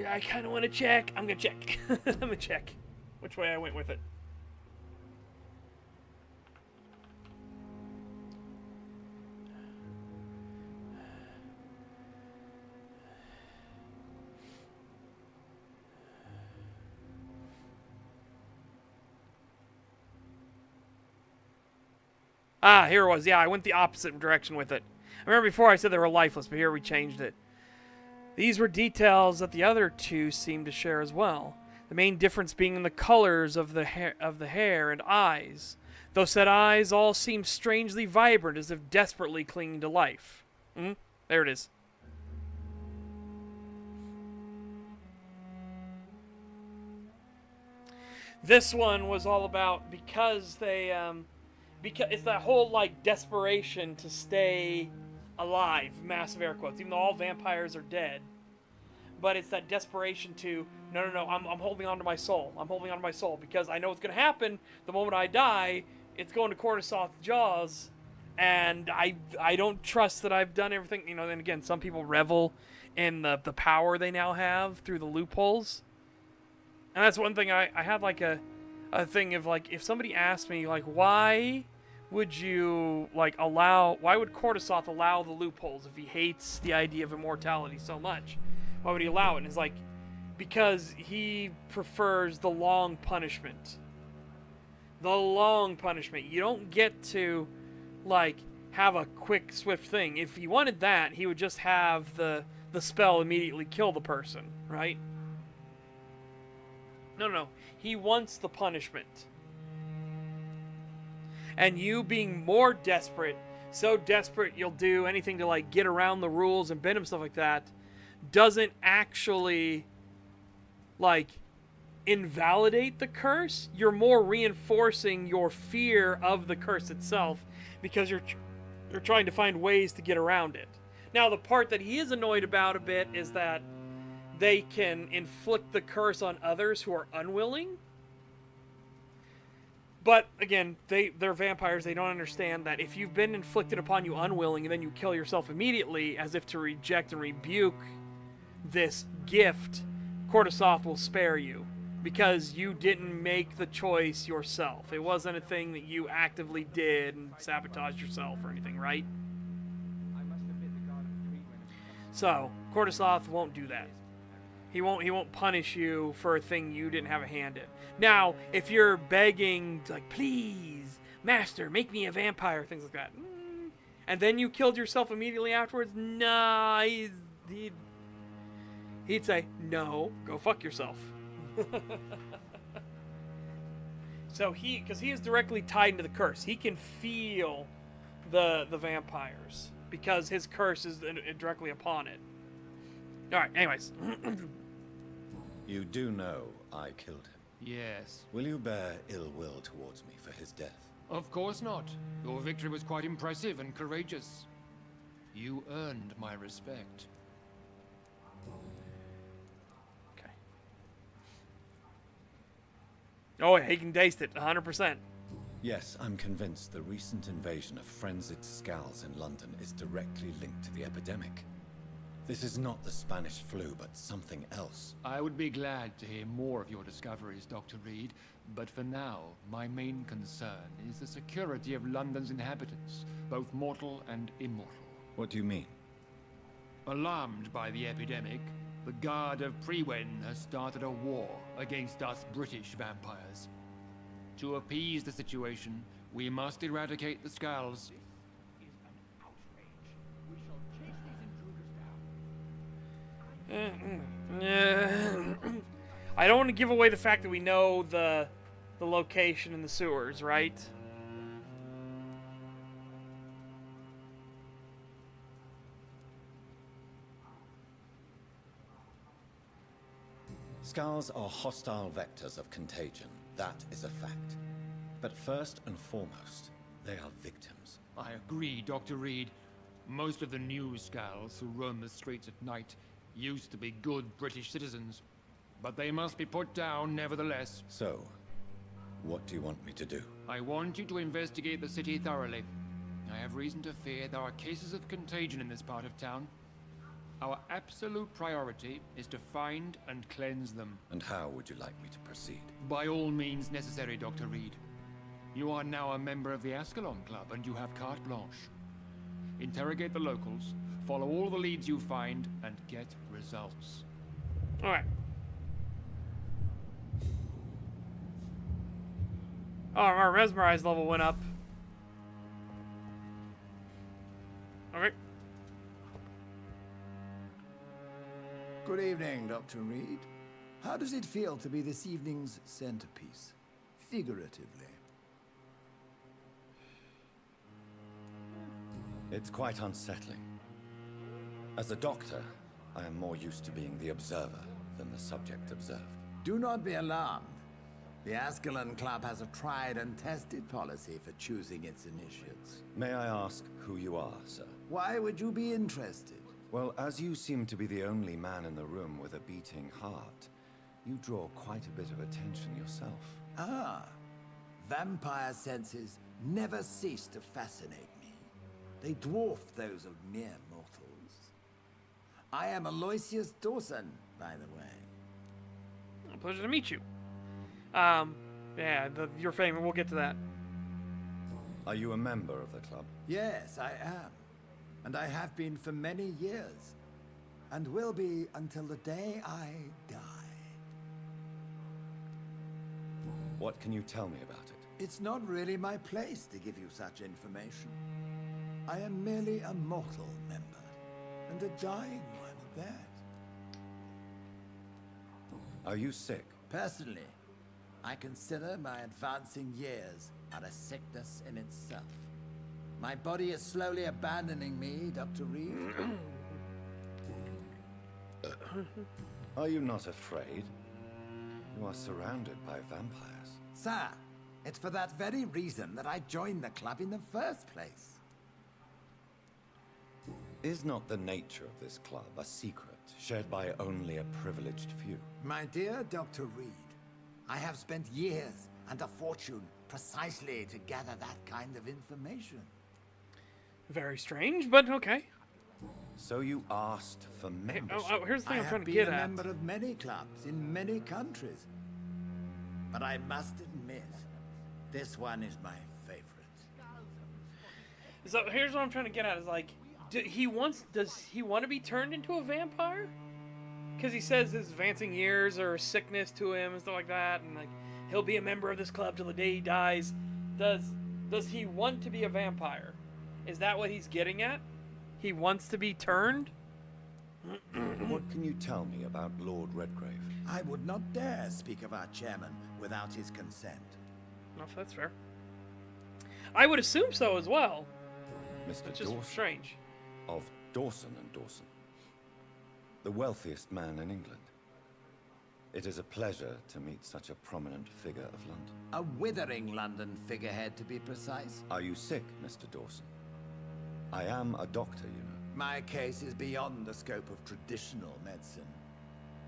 I kind of want to check. I'm going to check. I'm going to check which way I went with it. Ah, here it was. Yeah, I went the opposite direction with it. I remember before I said they were lifeless, but here we changed it. These were details that the other two seemed to share as well. The main difference being in the colors of the hair and eyes. Those said eyes all seemed strangely vibrant, as if desperately clinging to life. There it is. This one was all about because they because it's that whole like desperation to stay alive, massive air quotes, even though all vampires are dead. But it's that desperation to, no, I'm holding on to my soul. I'm holding on to my soul because I know what's going to happen the moment I die. It's going to Cordysoth's jaws, and I don't trust that I've done everything. You know, and again, some people revel in the power they now have through the loopholes. And that's one thing I had like a thing of like, if somebody asked me like, why would Cordysoth allow the loopholes if he hates the idea of immortality so much? Why would he allow it? And it's like, because he prefers the long punishment. The long punishment. You don't get to like have a quick, swift thing. If he wanted that, he would just have the spell immediately kill the person, right? No. He wants the punishment. And you being more desperate, so desperate you'll do anything to like get around the rules and bend him, stuff like that, doesn't actually like invalidate the curse. You're more reinforcing your fear of the curse itself because you're trying to find ways to get around it. Now, the part that he is annoyed about a bit is that they can inflict the curse on others who are unwilling. But, again, they're vampires. They don't understand that if you've been inflicted upon you unwilling and then you kill yourself immediately as if to reject and rebuke this gift, Cordysoth will spare you because you didn't make the choice yourself. It wasn't a thing that you actively did and sabotaged yourself or anything, right? So, Cordysoth won't do that. He won't punish you for a thing you didn't have a hand in. Now, if you're begging, like, please, master, make me a vampire, things like that, and then you killed yourself immediately afterwards, nah, he'd say, no, go fuck yourself. So because he is directly tied into the curse. He can feel the vampires because his curse is directly upon it. All right, anyways. You do know I killed him. Yes. Will you bear ill will towards me for his death? Of course not. Your victory was quite impressive and courageous. You earned my respect. Okay. Oh, he can taste it, 100%. Yes, I'm convinced the recent invasion of frenzied skulls in London is directly linked to the epidemic. This is not the Spanish flu, but something else. I would be glad to hear more of your discoveries, Dr. Reed, but for now, my main concern is the security of London's inhabitants, both mortal and immortal. What do you mean? Alarmed by the epidemic, the Guard of Prewen has started a war against us British vampires. To appease the situation, we must eradicate the skulls. I don't want to give away the fact that we know the location in the sewers, right? Skulls are hostile vectors of contagion. That is a fact. But first and foremost, they are victims. I agree, Dr. Reed. Most of the new Skulls who roam the streets at night used to be good British citizens. But they must be put down nevertheless. So, what do you want me to do? I want you to investigate the city thoroughly. I have reason to fear there are cases of contagion in this part of town. Our absolute priority is to find and cleanse them. And how would you like me to proceed? By all means necessary, Dr. Reed. You are now a member of the Ascalon Club, and you have carte blanche. Interrogate the locals, follow all the leads you find, and get results. Alright. Oh, our mesmerized level went up. Okay. Good evening, Dr. Reed. How does it feel to be this evening's centerpiece, figuratively? It's quite unsettling. As a doctor, I am more used to being the observer than the subject observed. Do not be alarmed. The Ascalon Club has a tried and tested policy for choosing its initiates. May I ask who you are, sir? Why would you be interested? Well, as you seem to be the only man in the room with a beating heart, you draw quite a bit of attention yourself. Ah, vampire senses never cease to fascinate me. They dwarf those of mere mortals. I am Aloysius Dawson, by the way. A pleasure to meet you. Yeah, your fame, we'll get to that. Are you a member of the club? Yes, I am. And I have been for many years. And will be until the day I die. What can you tell me about it? It's not really my place to give you such information. I am merely a mortal member, and a dying one at that. Are you sick? Personally, I consider my advancing years are a sickness in itself. My body is slowly abandoning me, Dr. Reed. Are you not afraid? You are surrounded by vampires. Sir, it's for that very reason that I joined the club in the first place. Is not the nature of this club a secret, shared by only a privileged few? My dear Dr. Reed, I have spent years and a fortune precisely to gather that kind of information. Very strange, but okay. So you asked for membership? Here's the thing I I'm trying have to been get a at. member of many clubs in many countries. But I must admit, this one is my favorite. So here's what I'm trying to get at: is like, does he want to be turned into a vampire? Because he says his advancing years or sickness to him and stuff like that, and like he'll be a member of this club till the day he dies. Does he want to be a vampire? Is that what he's getting at? He wants to be turned? What can you tell me about Lord Redgrave? I would not dare speak of our chairman without his consent. No, that's fair. I would assume so as well. Mr. It's just Dawson strange. of Dawson and Dawson, the wealthiest man in England. It is a pleasure to meet such a prominent figure of London. A withering London figurehead, to be precise. Are you sick, Mr. Dawson? I am a doctor, you know. My case is beyond the scope of traditional medicine.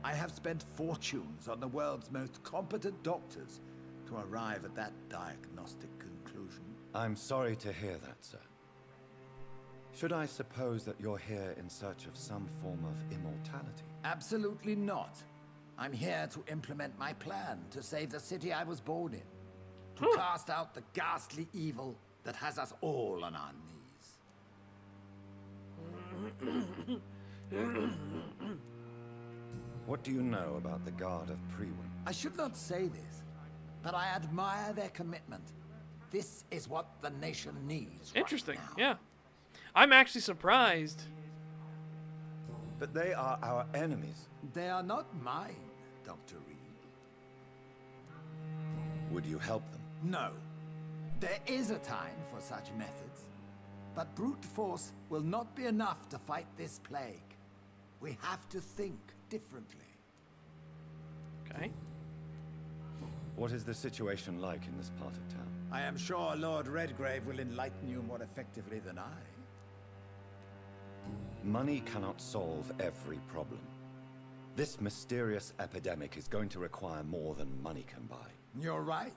I have spent fortunes on the world's most competent doctors to arrive at that diagnostic conclusion. I'm sorry to hear that, sir. Should I suppose that you're here in search of some form of immortality? Absolutely not. I'm here to implement my plan to save the city I was born in. To cast out the ghastly evil that has us all on our knees. What do you know about the Guard of Prewin? I should not say this, but I admire their commitment. This is what the nation needs right Interesting, now. yeah. I'm actually surprised. But they are our enemies. They are not mine, Dr. Reed. Would you help them? No. There is a time for such methods. But brute force will not be enough to fight this plague. We have to think differently. Okay. What is the situation like in this part of town? I am sure Lord Redgrave will enlighten you more effectively than I. Money cannot solve every problem. This mysterious epidemic is going to require more than money can buy. You're right.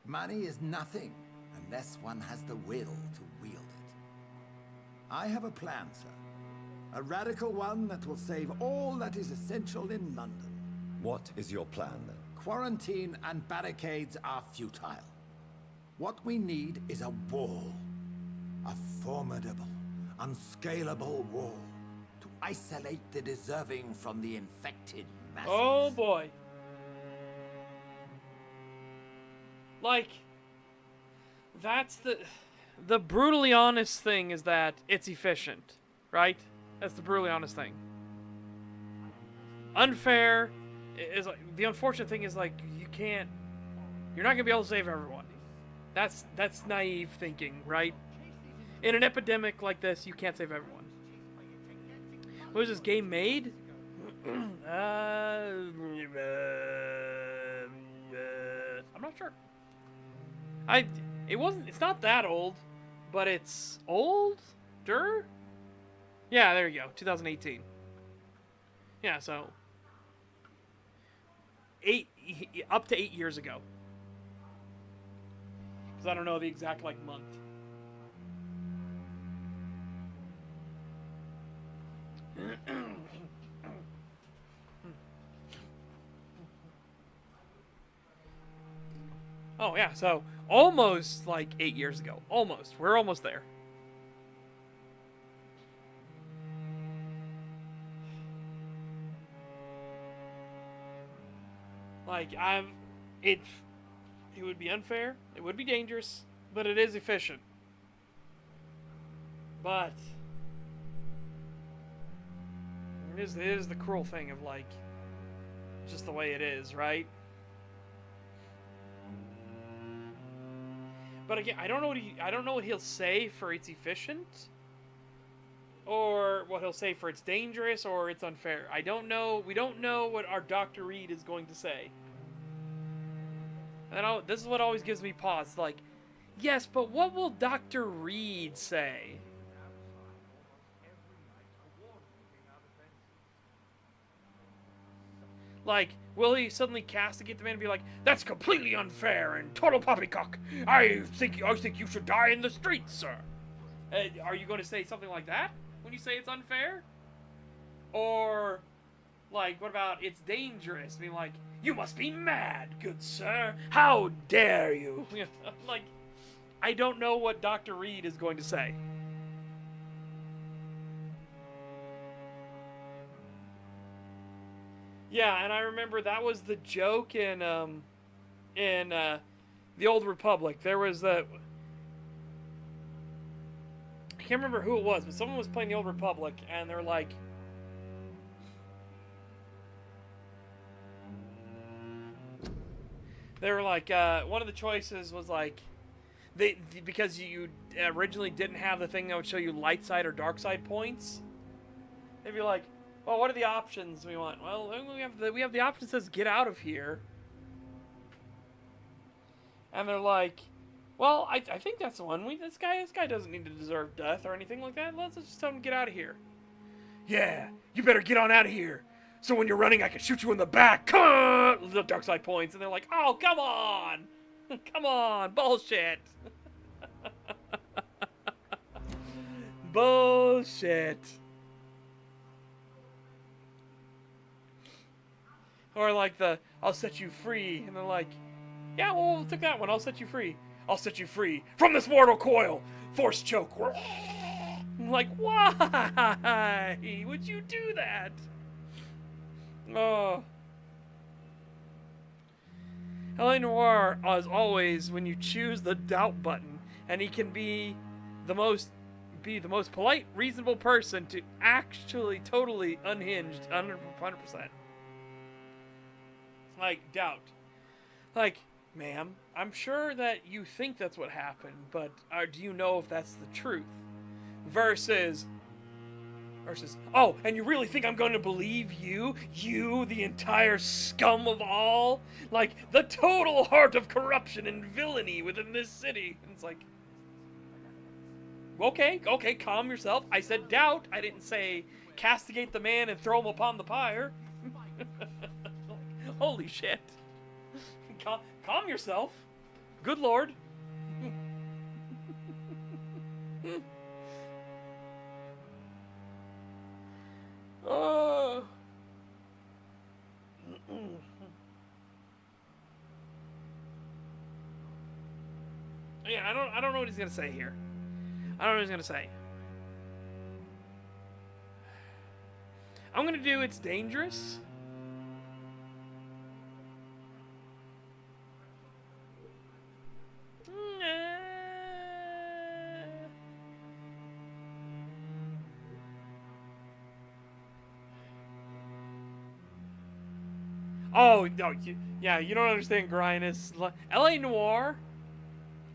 Money is nothing unless one has the will to wield it. I have a plan, sir. A radical one that will save all that is essential in London. What is your plan, then? Quarantine and barricades are futile. What we need is a wall. A formidable, unscalable wall to isolate the deserving from the infected masses. Oh boy. Like, that's the brutally honest thing is that it's efficient, right? That's the brutally honest thing. Unfair is like, the unfortunate thing is like you're not gonna be able to save everyone. That's naive thinking, right? In an epidemic like this, you can't save everyone. What was this game made? I'm not sure. It's not that old, but it's older? Yeah, there you go. 2018. Yeah, so up to 8 years ago. Because I don't know the exact month. Oh yeah, so almost 8 years ago. Almost. We're almost there. It would be unfair, it would be dangerous, but it is efficient. But it is the cruel thing of just the way it is, right? But again, I don't know what he'll say for it's efficient, or what he'll say for it's dangerous or it's unfair. I don't know. We don't know what our Dr. Reed is going to say. And this is what always gives me pause. Yes, but what will Dr. Reed say? Will he suddenly castigate the man and be like, "That's completely unfair and total poppycock. I think you should die in the streets, sir." Are you going to say something like that when you say it's unfair? Or, what about it's dangerous? Being like, "You must be mad, good sir. How dare you?" I don't know what Dr. Reed is going to say. Yeah, and I remember that was the joke in the Old Republic. There was I can't remember who it was, but someone was playing the Old Republic, and they're like, one of the choices was because you originally didn't have the thing that would show you light side or dark side points. They'd be like, "Well, what are the options we want?" "Well, we have the option that says get out of here." And they're like, "Well, I think that's the one. This guy doesn't need to deserve death or anything like that. Let's just tell him to get out of here." "Yeah, you better get on out of here. So when you're running, I can shoot you in the back." Come on! The dark side points, and they're like, "Oh, come on, come on, bullshit." Bullshit. Or "I'll set you free," and they're like, "Yeah, well, we'll take that one. I'll set you free. I'll set you free from this mortal coil. Force choke." I'm like, why would you do that? Oh. L.A. Noire, as always, when you choose the doubt button, and he can be the most polite, reasonable person to actually totally unhinged, 100%. Doubt. Ma'am, I'm sure that you think that's what happened, but do you know if that's the truth? Versus, oh, and you really think I'm going to believe you? You, the entire scum of all? Like, the total heart of corruption and villainy within this city. And it's like, okay, calm yourself. I said doubt. I didn't say castigate the man and throw him upon the pyre. Holy shit. Calm yourself. Good lord. Oh. Yeah, I don't know what he's gonna say here. I don't know what he's gonna say. I'm gonna do it's dangerous. Oh, no, yeah, you don't understand, Grynus. L.A. Noire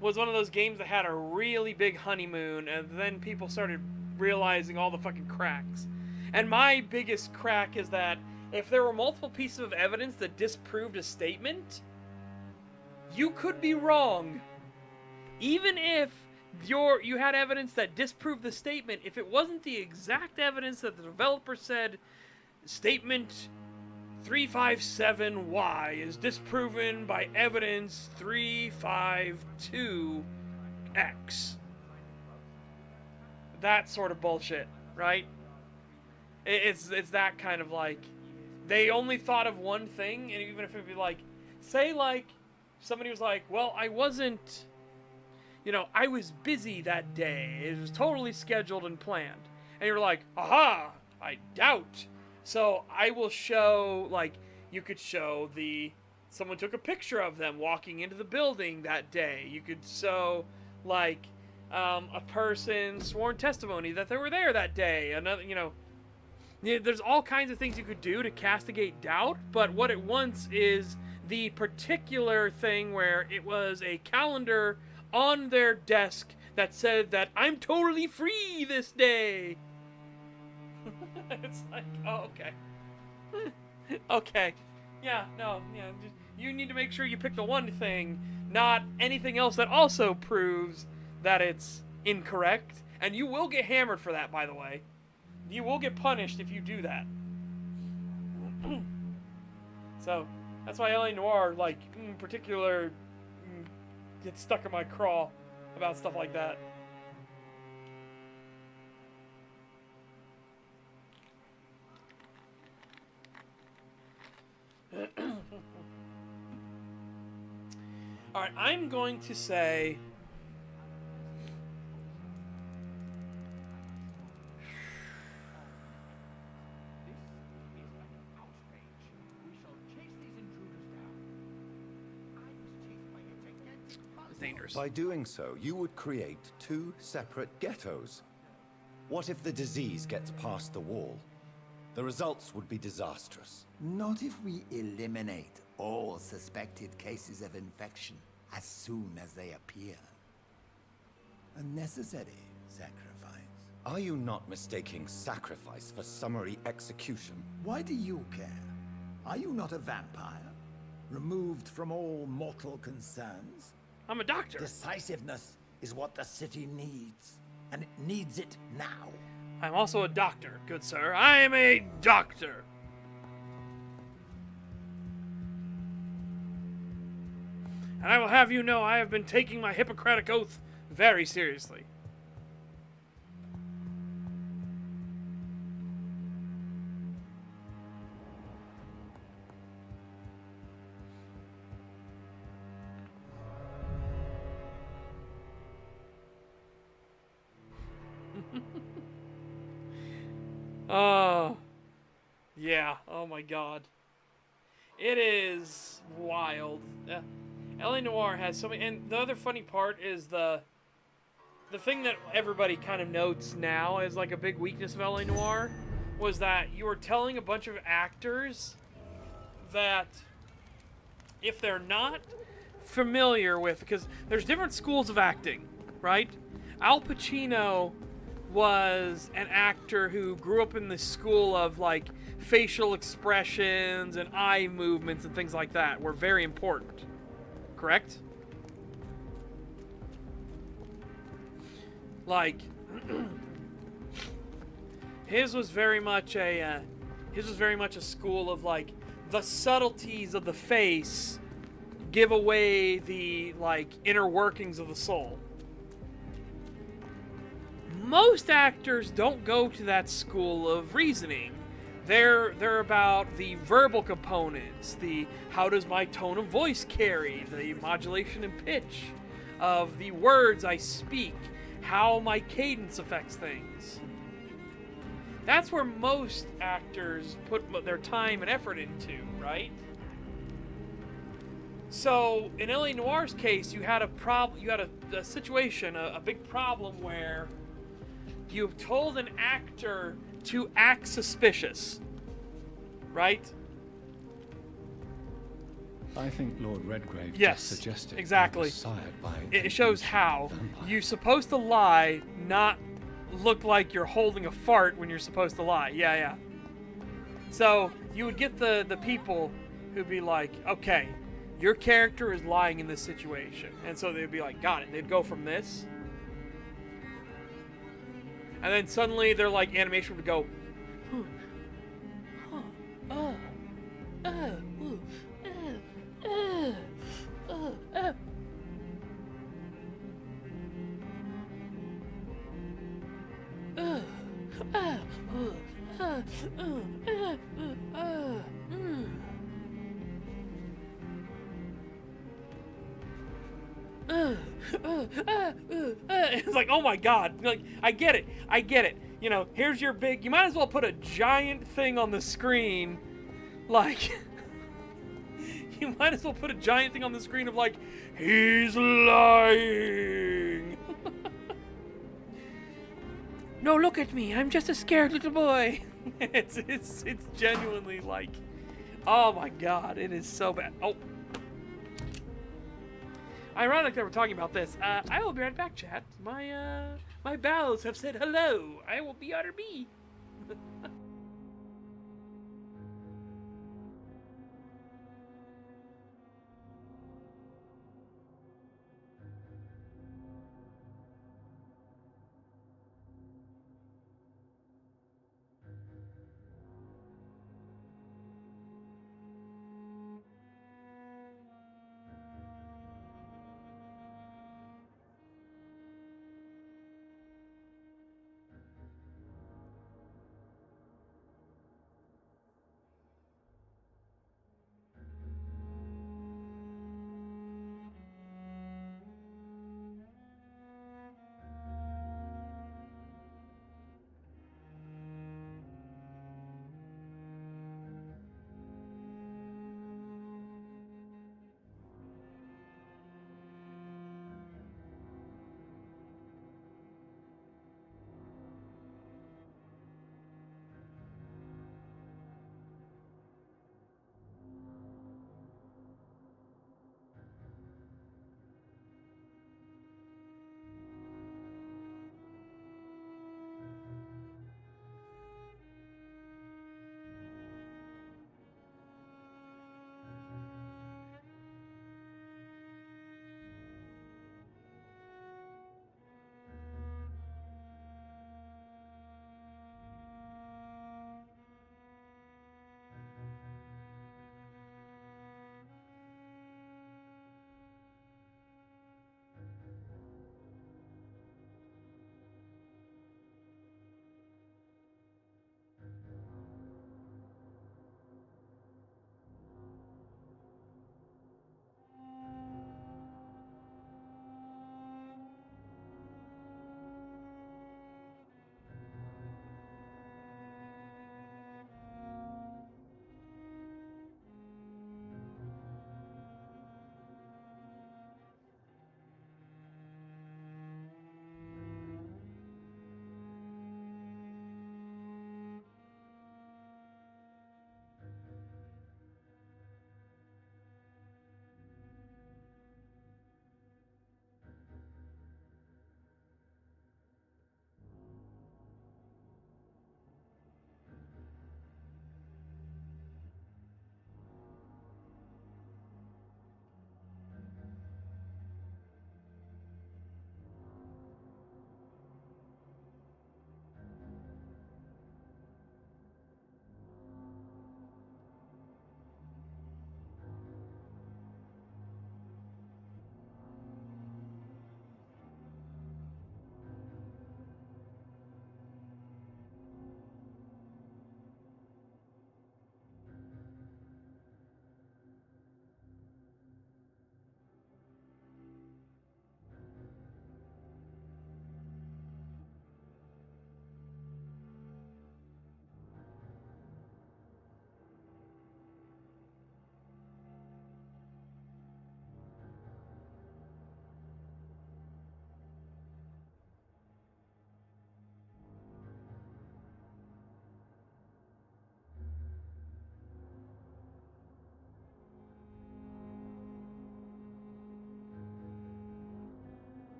was one of those games that had a really big honeymoon, and then people started realizing all the fucking cracks. And my biggest crack is that if there were multiple pieces of evidence that disproved a statement, you could be wrong. Even if you had evidence that disproved the statement, if it wasn't the exact evidence that the developer said, statement 357Y is disproven by evidence 352X. That sort of bullshit, right? It's that kind of like, they only thought of one thing, and even if it be like, say like, somebody was like, well, I wasn't, I was busy that day. It was totally scheduled and planned. And you're like, aha, I doubt. So I will show, like, you could show someone took a picture of them walking into the building that day. You could show, like, a person's sworn testimony that they were there that day. Another, there's all kinds of things you could do to castigate doubt, but what it wants is the particular thing where it was a calendar on their desk that said that I'm totally free this day. It's like, oh, okay. Okay. Yeah, no, yeah. You need to make sure you pick the one thing, not anything else that also proves that it's incorrect. And you will get hammered for that, by the way. You will get punished if you do that. So, that's why L.A. Noire, like, in particular, gets stuck in my craw about stuff like that. Alright, I'm going to say... It's dangerous. By doing so, you would create two separate ghettos. What if the disease gets past the wall? The results would be disastrous. Not if we eliminate all suspected cases of infection as soon as they appear. A necessary sacrifice. Are you not mistaking sacrifice for summary execution? Why do you care? Are you not a vampire? Removed from all mortal concerns? I'm a doctor. Decisiveness is what the city needs, and it needs it now. I'm also a doctor, good sir. I am a doctor. And I will have you know I have been taking my Hippocratic oath very seriously. Oh, yeah. Oh my god. It is wild. L.A. Noire has so many, and the other funny part is the thing that everybody kind of notes now as like a big weakness of L.A. Noire was that you were telling a bunch of actors that if they're not familiar with, because there's different schools of acting, right? Al Pacino was an actor who grew up in the school of like facial expressions and eye movements and things like that were very important. Correct? Like his was very much a school of like the subtleties of the face give away the like inner workings of the soul. Most actors don't go to that school of reasoning. They're about the verbal components, the how does my tone of voice carry, the modulation and pitch of the words I speak, how my cadence affects things. That's where most actors put their time and effort into, right? So in L.A. Noir's case, you had a problem. You had a situation, a big problem where you've told an actor to act suspicious, right? I think Lord Redgrave Yes, just suggested exactly. he was sired by It shows how vampire. you're supposed to lie, not look like you're holding a fart when you're supposed to lie. Yeah. So you would get the people who'd be like, okay, your character is lying in this situation. And so they'd be like, got it. They'd go from this. And then suddenly their like animation would go, it's like, oh my god, like, I get it. You know, here's your big, you might as well put a giant thing on the screen, like, you might as well put a giant thing on the screen of like, he's lying. No, look at me, I'm just a scared little boy. It's genuinely like, oh my god, it is so bad. Oh. Ironic that we're talking about this. I will be right back, chat. My bowels have said hello. I will be RB.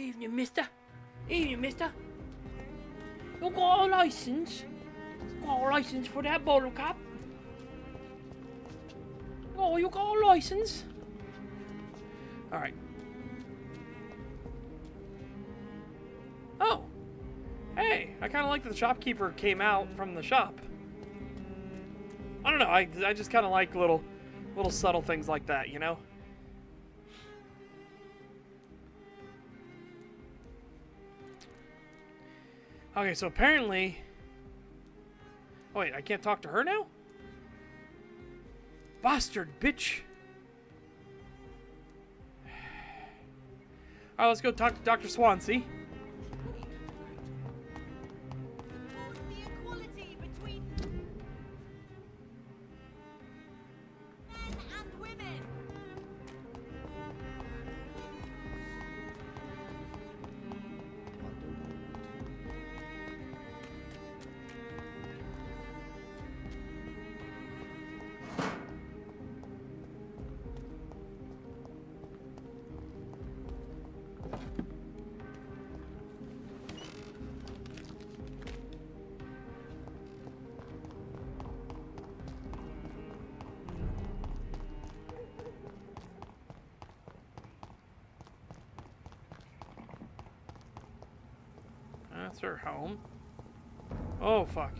Evening, mister. Evening, mister. You got a license? Got a license for that bottle cap? Oh, you got a license? Alright. Oh. Hey, I kind of like that the shopkeeper came out from the shop. I don't know, I just kind of like little subtle things like that, you know? Okay, so apparently... Oh wait, I can't talk to her now? Bastard, bitch! Alright, let's go talk to Dr. Swansea. The equality between men and women. That's her home. Oh, fuck.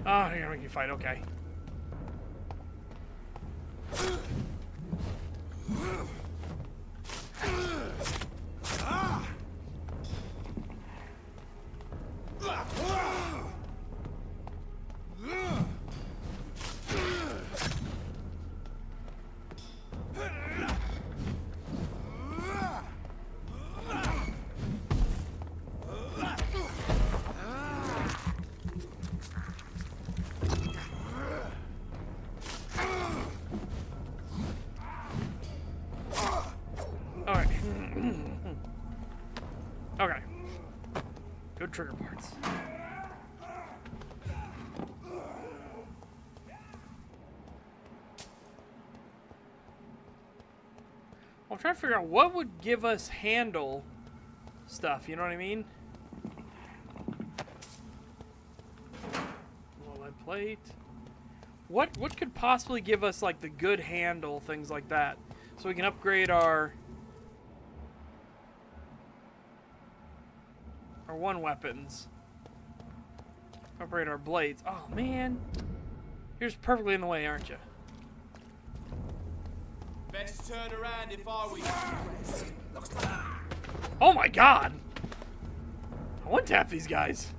Oh, they're gonna make you fight, okay. Okay. Good trigger parts. I'm trying to figure out what would give us handle stuff, you know what I mean? Well, lead plate. What could possibly give us like the good handle, things like that, so we can upgrade our one weapons. Upgrade our blades. Oh man, you're just perfectly in the way, aren't you? Best turn around if I were you. Oh my god! I one-tap these guys.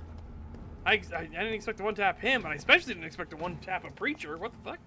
I didn't expect to one-tap him, and I especially didn't expect to one-tap a preacher. What the fuck?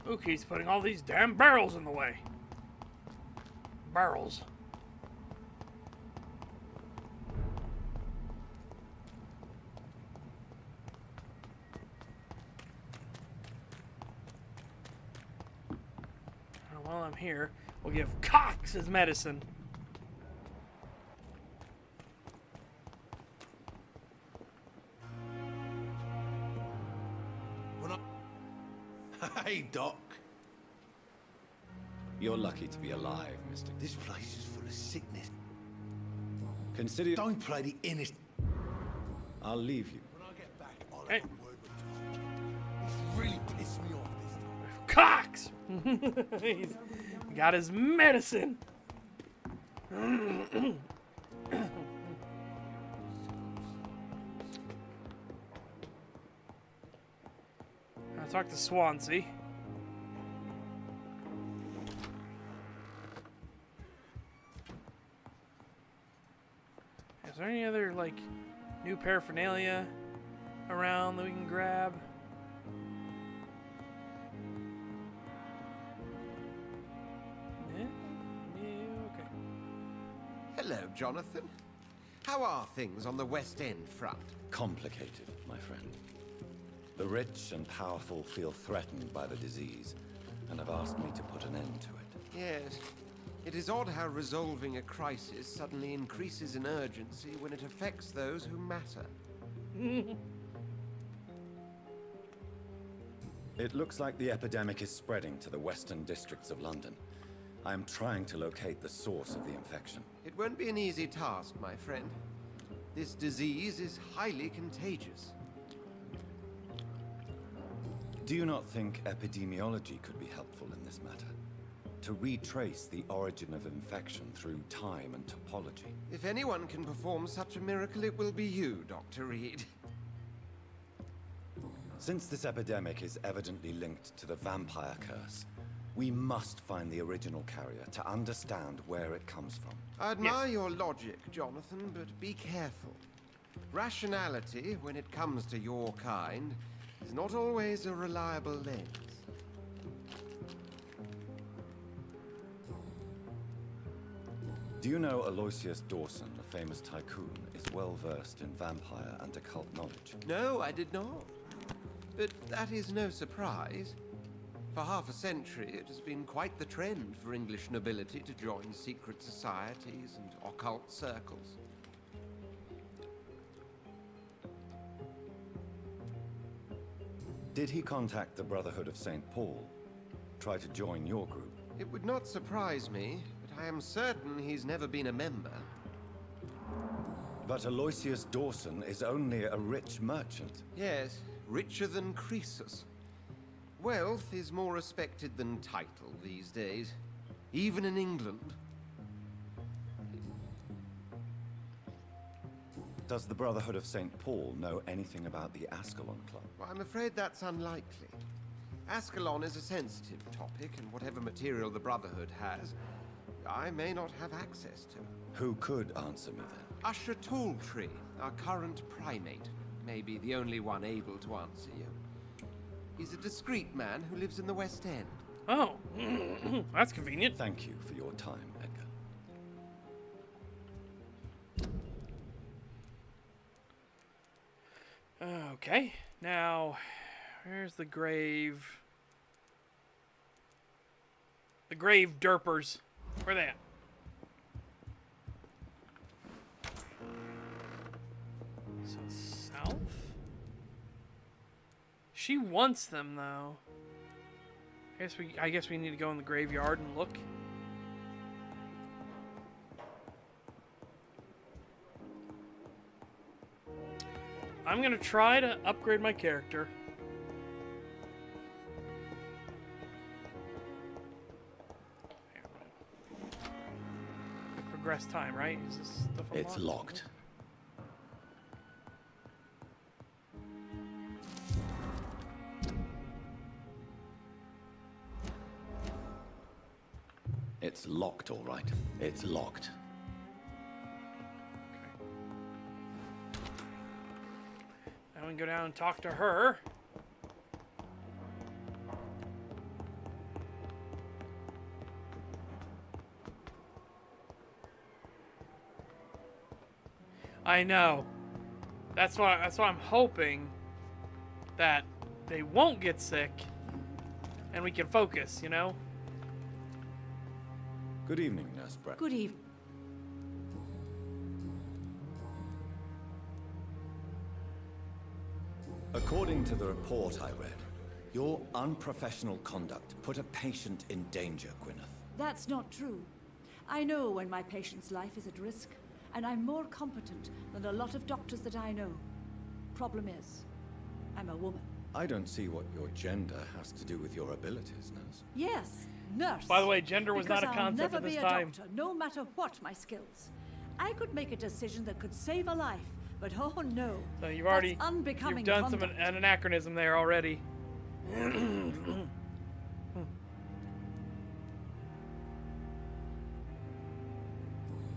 Look, he's putting all these damn barrels in the way. Barrels. While I'm here, we'll give Cox his medicine. Hey, Doc. You're lucky to be alive, Mr. This place is full of sickness. Consider... Don't play the innocent. I'll leave you. When I get back, I'll Hey. have a word with Tom. He's really pissed me off this time. Cox! He's got his medicine. I'll talk to Swansea. Is there any other, like, new paraphernalia around that we can grab? Okay. Hello, Jonathan. How are things on the West End front? Complicated, my friend. The rich and powerful feel threatened by the disease, and have asked me to put an end to it. Yes. It is odd how resolving a crisis suddenly increases in urgency when it affects those who matter. It looks like the epidemic is spreading to the western districts of London. I am trying to locate the source of the infection. It won't be an easy task, my friend. This disease is highly contagious. Do you not think epidemiology could be helpful in this matter? To retrace the origin of infection through time and topology? If anyone can perform such a miracle, it will be you, Dr. Reed. Since this epidemic is evidently linked to the vampire curse, we must find the original carrier to understand where it comes from. I admire your logic, Jonathan, but be careful. Rationality, when it comes to your kind, is not always a reliable lens. Do you know Aloysius Dawson, a famous tycoon, is well versed in vampire and occult knowledge? No, I did not. But that is no surprise. For half a century, it has been quite the trend for English nobility to join secret societies and occult circles. Did he contact the Brotherhood of St. Paul? Try to join your group? It would not surprise me, but I am certain he's never been a member. But Aloysius Dawson is only a rich merchant. Yes, richer than Croesus. Wealth is more respected than title these days, even in England. Does the Brotherhood of St. Paul know anything about the Ascalon Club? Well, I'm afraid that's unlikely. Ascalon is a sensitive topic, and whatever material the Brotherhood has, I may not have access to. Who could answer me then? Usher Talltree, our current primate, may be the only one able to answer you. He's a discreet man who lives in the West End. Oh, that's convenient. Thank you for your time, Edgar. Okay, now, where's the grave? The grave derpers. Where are they at? So south? She wants them though. I guess we need to go in the graveyard and look. I'm gonna try to upgrade my character. Progress time, right? Is this stuff unlocked? It's locked. It's locked, all right. It's locked. Now we can go down and talk to her. I know. That's why I'm hoping that they won't get sick and we can focus, you know? Good evening, Nurse Brett. Good evening. According to the report I read, your unprofessional conduct put a patient in danger, Gwyneth. That's not true. I know when my patient's life is at risk, and I'm more competent than a lot of doctors that I know. Problem is, I'm a woman. I don't see what your gender has to do with your abilities, nurse. Yes, nurse. By the way, gender was not a Because concept I'll at never this be a time. doctor, no matter what my skills. I could make a decision that could save a life, but oh no. So you've that's already unbecoming you've done conduct. an anachronism there already.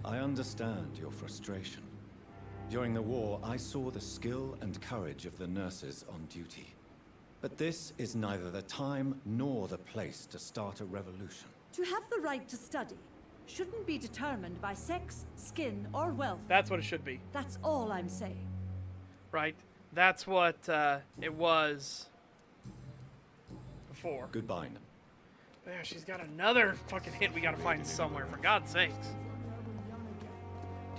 I understand your frustration. During the war, I saw the skill and courage of the nurses on duty. But this is neither the time nor the place to start a revolution. To have the right to study shouldn't be determined by sex, skin, or wealth. That's what it should be. That's all I'm saying. Right? That's what it was before. Goodbye. There, she's got another fucking hint we gotta find somewhere, for God's sakes.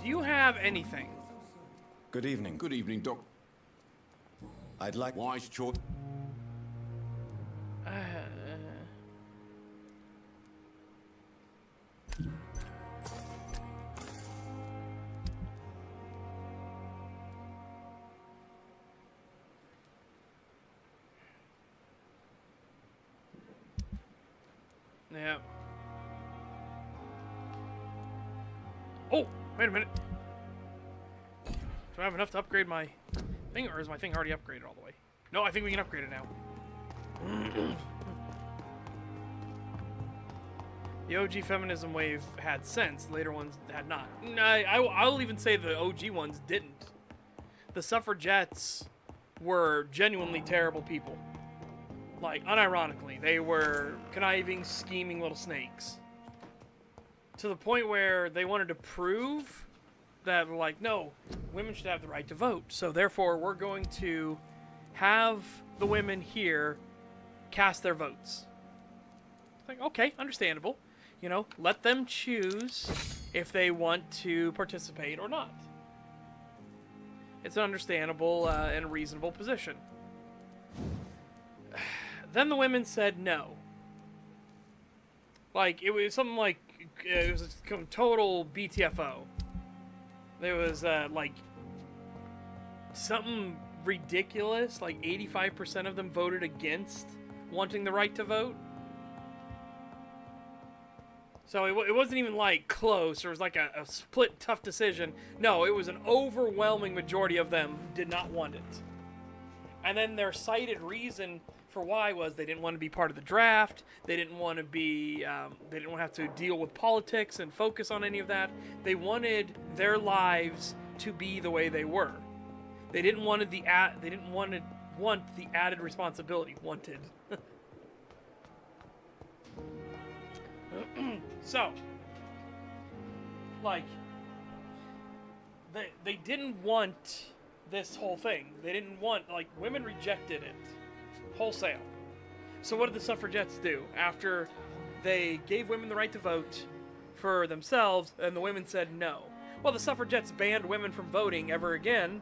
Do you have anything? Good evening. Good evening, Doc. I'd like... Wise choice. Yeah. Oh, wait a minute. Do I have enough to upgrade my thing, or is my thing already upgraded all the way? No, I think we can upgrade it now. The OG feminism wave had sense. Later ones had not. I'll even say the OG ones didn't. The suffragettes were genuinely terrible people. Like, unironically, they were conniving, scheming little snakes. To the point where they wanted to prove that, like, no, women should have the right to vote. So therefore, we're going to have the women here cast their votes. It's like, okay, understandable. You know, let them choose if they want to participate or not. It's an understandable and a reasonable position. Then the women said no. Like, it was something like, it was a total BTFO. There was, like, something ridiculous, like 85% of them voted against wanting the right to vote. So it wasn't even, like, close, or it was like a split, tough decision. No, it was an overwhelming majority of them did not want it. And then their cited reason for why was they didn't want to be part of the draft. They didn't want to be. They didn't want to have to deal with politics and focus on any of that. They wanted their lives to be the way they were. They didn't want the They didn't want the added responsibility. Wanted. So, like, they didn't want this whole thing. They didn't want, like, women rejected it wholesale. So what did the suffragettes do after they gave women the right to vote for themselves and the women said no? Well, the suffragettes banned women from voting ever again,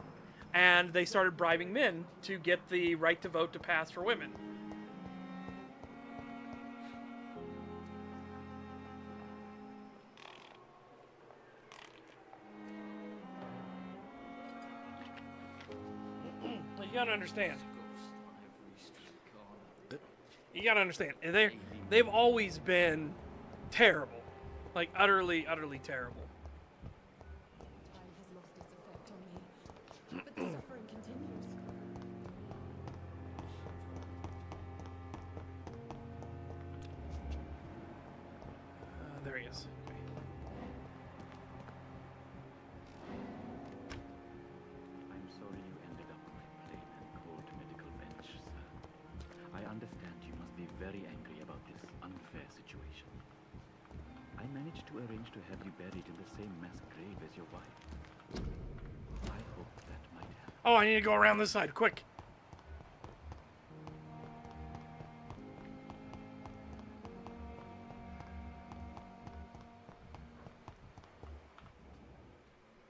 and they started bribing men to get the right to vote to pass for women. You gotta understand. You gotta understand. They've always been terrible. Like, utterly, utterly terrible. Time has lost its effect on me, but the suffering continues. There he is. Okay. I'm sorry you ended up on a plain and cold medical bench, sir. I understand you must be very angry about this unfair situation. I managed to arrange to have you buried in the same mass grave as your wife. I hope that might help. Oh, I need to go around this side, quick.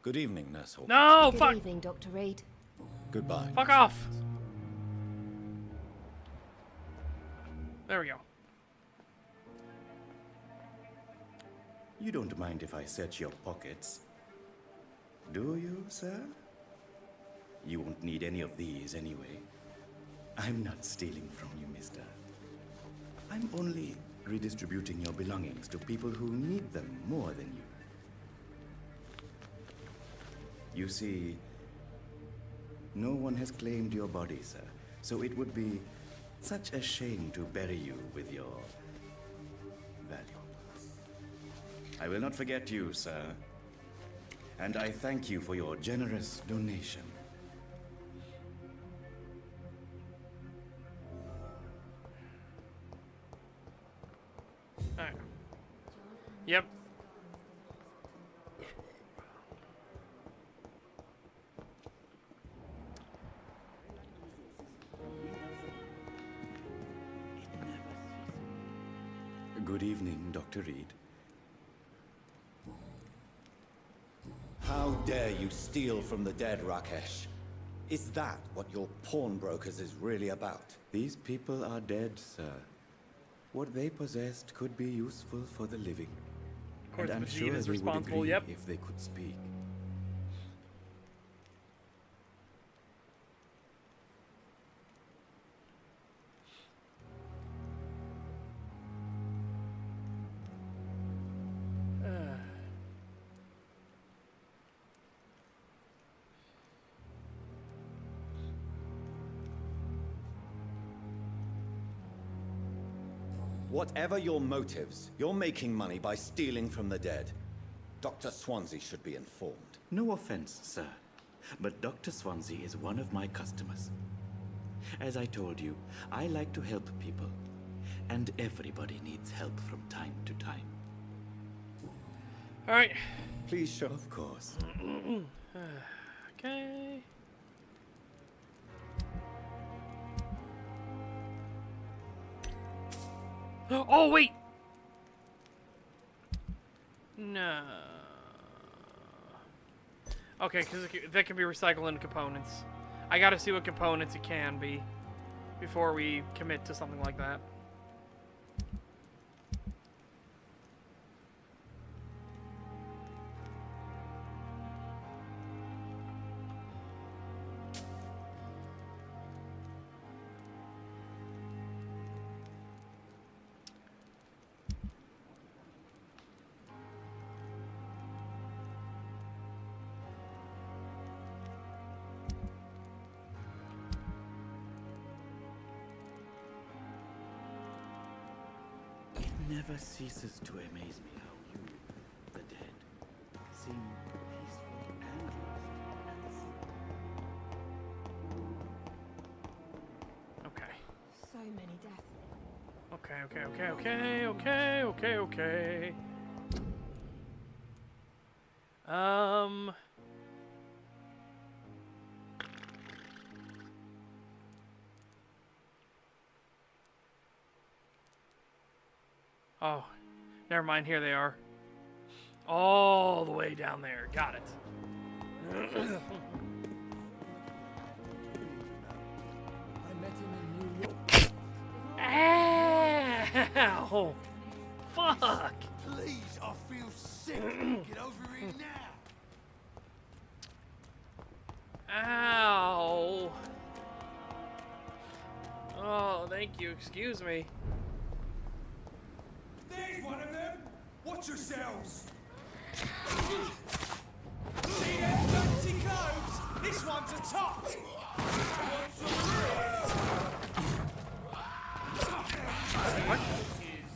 Good evening, Nurse Hawkins. No, Good fuck. evening, Dr. Reed. Goodbye. Fuck off. There we go. You don't mind if I search your pockets, do you, sir? You won't need any of these anyway. I'm not stealing from you, mister. I'm only redistributing your belongings to people who need them more than you. You see, no one has claimed your body, sir, so it would be such a shame to bury you with your valuables. I will not forget you, sir, and I thank you for your generous donation. Alright. Yep. Good evening, Dr. Reed. How dare you steal from the dead, Rakesh? Is that what your pawnbrokers is really about? These people are dead, sir. What they possessed could be useful for the living. Of course, And I'm Vegeta's sure they would responsible, agree yep. if they could speak. Whatever your motives, you're making money by stealing from the dead. Dr. Swansea should be informed. No offense, sir, but Dr. Swansea is one of my customers. As I told you, I like to help people, and everybody needs help from time to time. All right. Please show. Of course. Okay. Oh, wait! No. Okay, because that can be recycled into components. I gotta see what components it can be before we commit to something like that. It never ceases to amaze me how you, the dead, seem peaceful and lost at the same time. Okay. So many deaths. Okay. Oh, never mind. Here they are. All the way down there. Got it. I met him in New York. Ow! Fuck! Please, I feel sick. Get over it now. Ow! Oh, thank you. Excuse me. There's one of them! Watch yourselves! See them fancy clothes? This one's a top! What?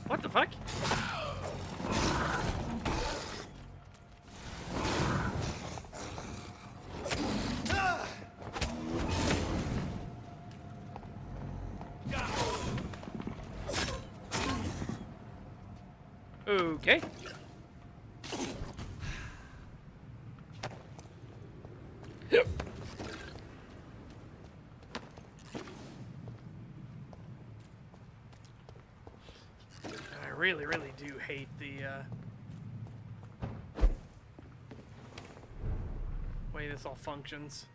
What the fuck? Okay. I really, really do hate the way this all functions.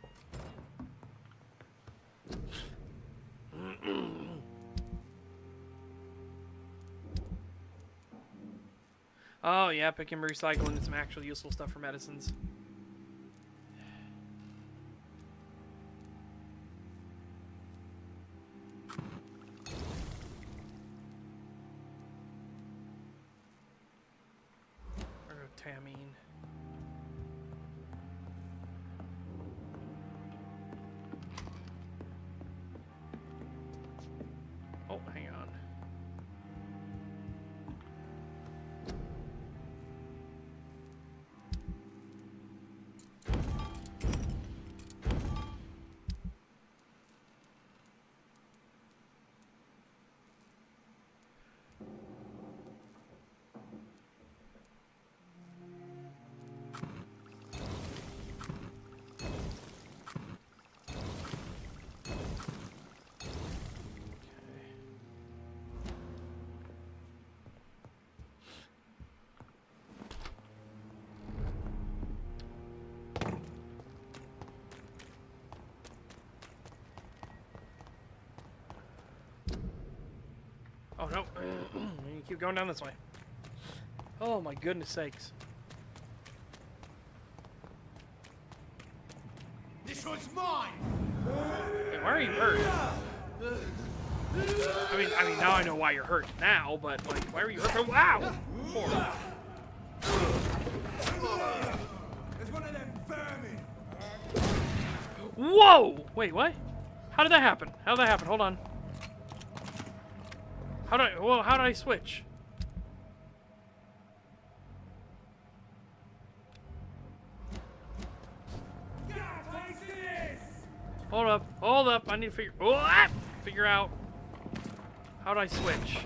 Oh, yeah, pick and recycle into some actual useful stuff for medicines. famine. Oh, hang on. Oh no, you keep going down this way. Oh my goodness sakes. This one's mine! Wait, why are you hurt? I mean, now I know why you're hurt now, but like, why are you hurt? Wow! Poor. There's one of them vermin! Whoa! Wait, what? How did that happen? How did that happen? Hold on. How did I switch? Hold up, I need to figure out how do I switch.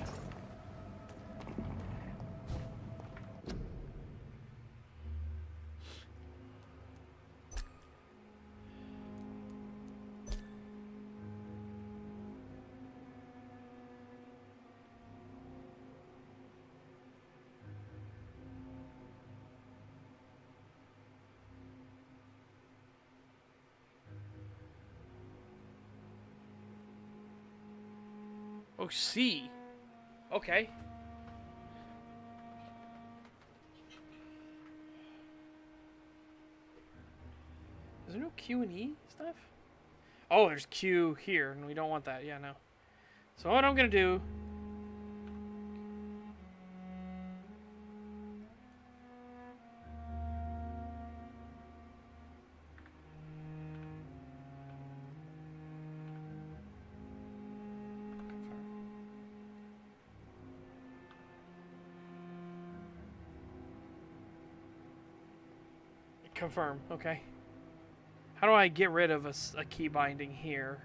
Oh, C. Okay. Is there no Q and E stuff? Oh, there's Q here, and we don't want that. Yeah, no. So what I'm gonna do... Confirm, okay. How do I get rid of a key binding here?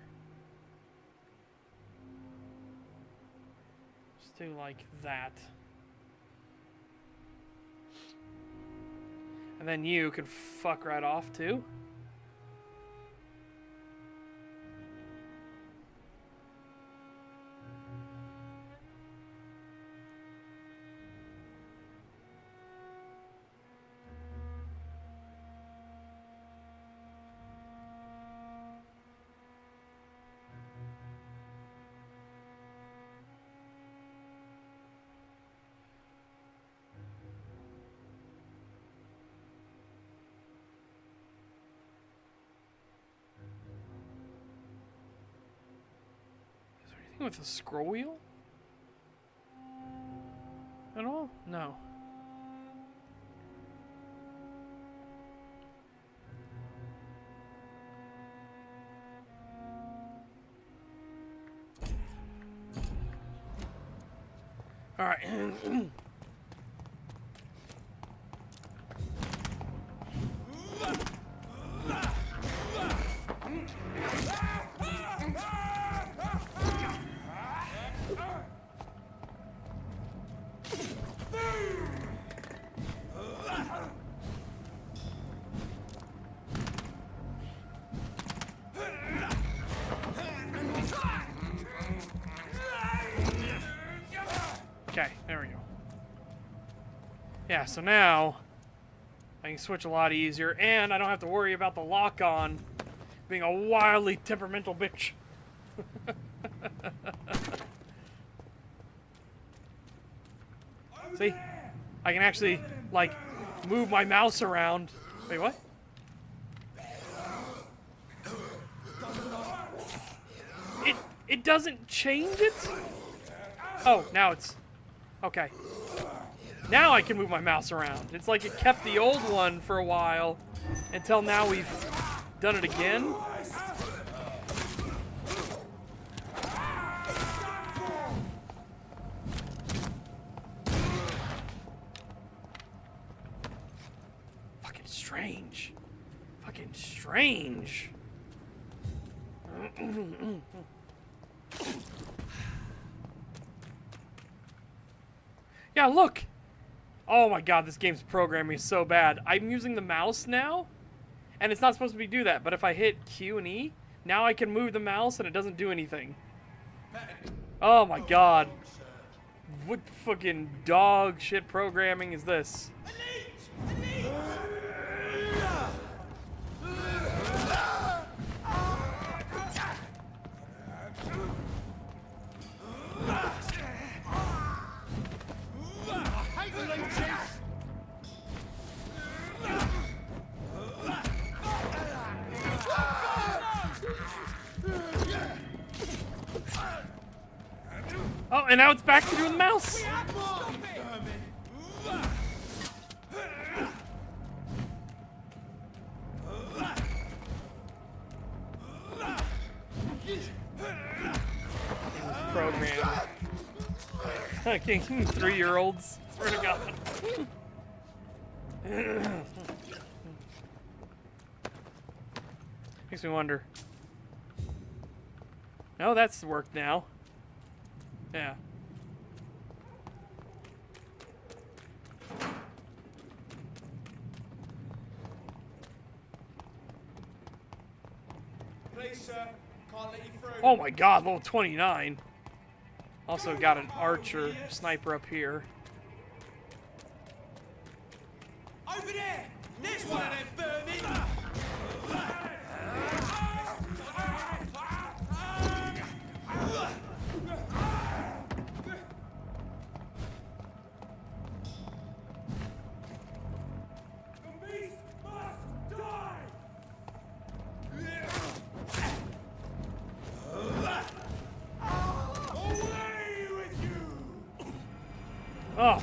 Just do like that. And then you can fuck right off too. With a scroll wheel? At all? No. All right. Okay, there we go. Yeah, so now I can switch a lot easier, and I don't have to worry about the lock-on being a wildly temperamental bitch. See? I can actually, like, move my mouse around. Wait, what? It doesn't change it? Oh, now it's... Okay. Now I can move my mouse around. It's like it kept the old one for a while until now we've done it again. Fucking strange. Fucking strange. Yeah, look! Oh my god, this game's programming is so bad. I'm using the mouse now, and it's not supposed to do that, but if I hit Q and E, now I can move the mouse and it doesn't do anything. Oh my god. What fucking dog shit programming is this? Oh, and now it's back to doing the mouse. Program. Fucking 3-year-olds. Swear to God. Makes me wonder. No, that's worked now. Yeah. Please, sir. Can't let you through. Oh my god, level 29. Also got an archer sniper up here. Over there! There's one of them vermin! The beast must die! Away with you! Oh.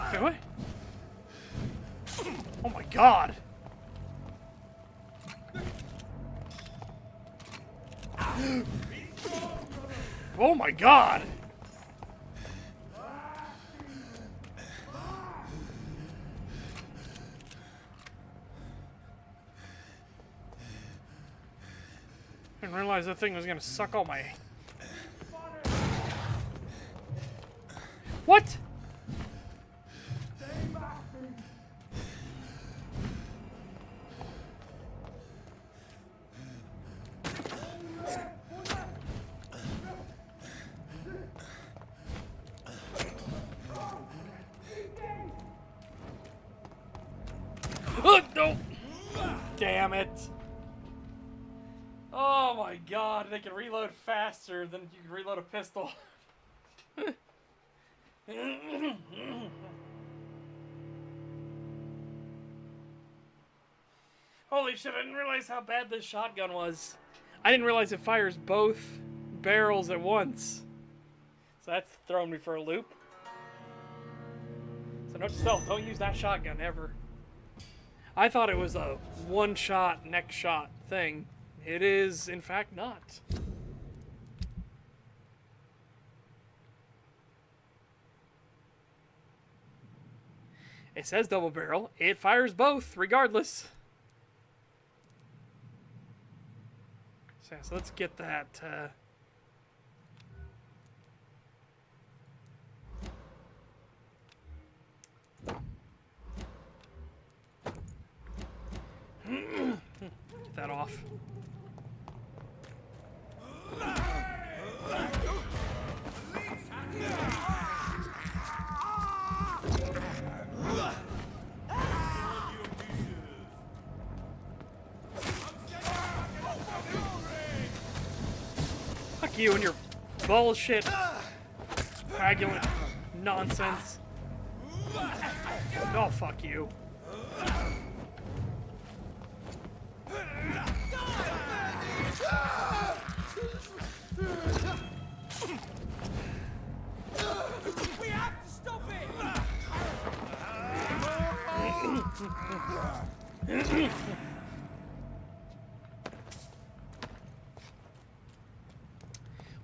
Okay, what? Oh my god. Oh my god. I didn't realize that thing was gonna suck all my... What? Oh, no! Damn it. Oh my god, they can reload faster than you can reload a pistol. Holy shit, I didn't realize how bad this shotgun was. I didn't realize it fires both barrels at once. So that's thrown me for a loop. So note to self, don't use that shotgun ever. I thought it was a one-shot, next shot thing. It is, in fact, not. It says double barrel. It fires both, regardless. So let's get that... Get that off. Fuck you and your bullshit, coagulant nonsense. Oh, fuck you.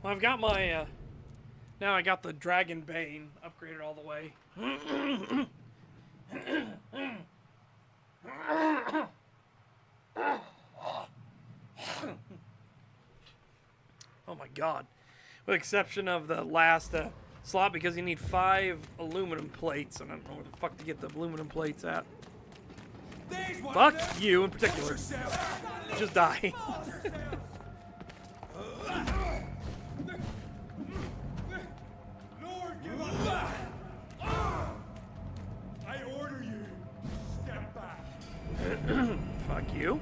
Well, I've got my, now I got the Dragon Bane upgraded all the way. Oh my god. With the exception of the last slot, because you need 5 aluminum plates, and I don't know where the fuck to get the aluminum plates at. Fuck you in particular. Just die. I order you. Step back. Fuck you.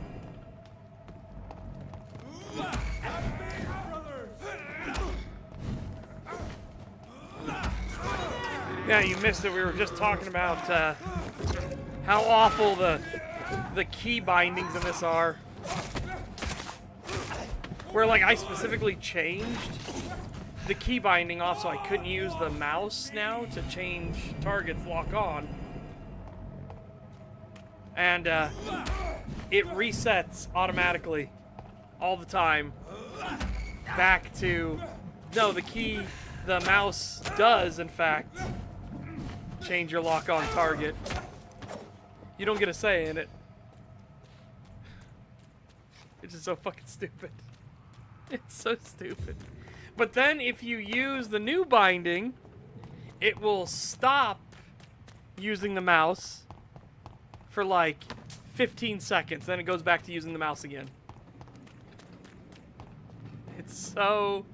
Yeah, you missed it. We were just talking about how awful the key bindings in this are. Where, like, I specifically changed the key binding off so I couldn't use the mouse now to change targets lock on. And it resets automatically all the time back to, no, the mouse does, in fact, change your lock on target. You don't get a say in it. It's just so fucking stupid. It's so stupid. But then if you use the new binding, it will stop using the mouse for like 15 seconds. Then it goes back to using the mouse again. It's so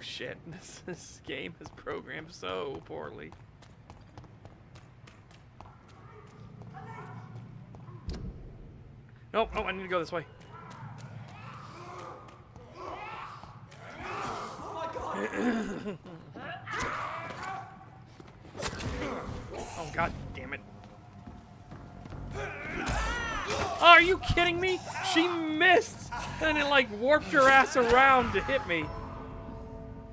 shit. This game is programmed so poorly. Nope, I need to go this way. Oh, god damn it. Oh, are you kidding me? She missed! And it like warped her ass around to hit me.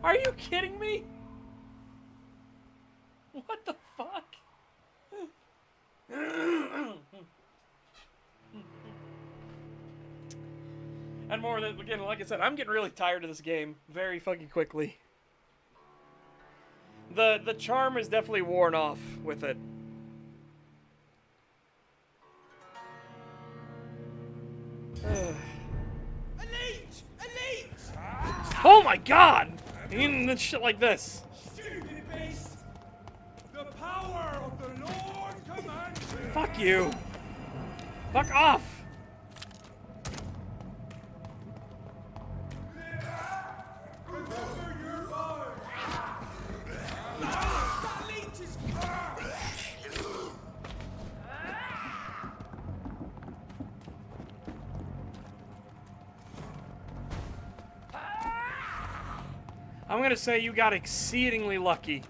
Are you kidding me? What the fuck? And more than, again, like I said, I'm getting really tired of this game very fucking quickly. The charm is definitely worn off with it. Elite! Elite! Oh my god! Even shit like this. Stupid beast! The power of the Lord commands me! Fuck you. Fuck off. Remember your vows! That leech is cursed! I'm gonna say you got exceedingly lucky.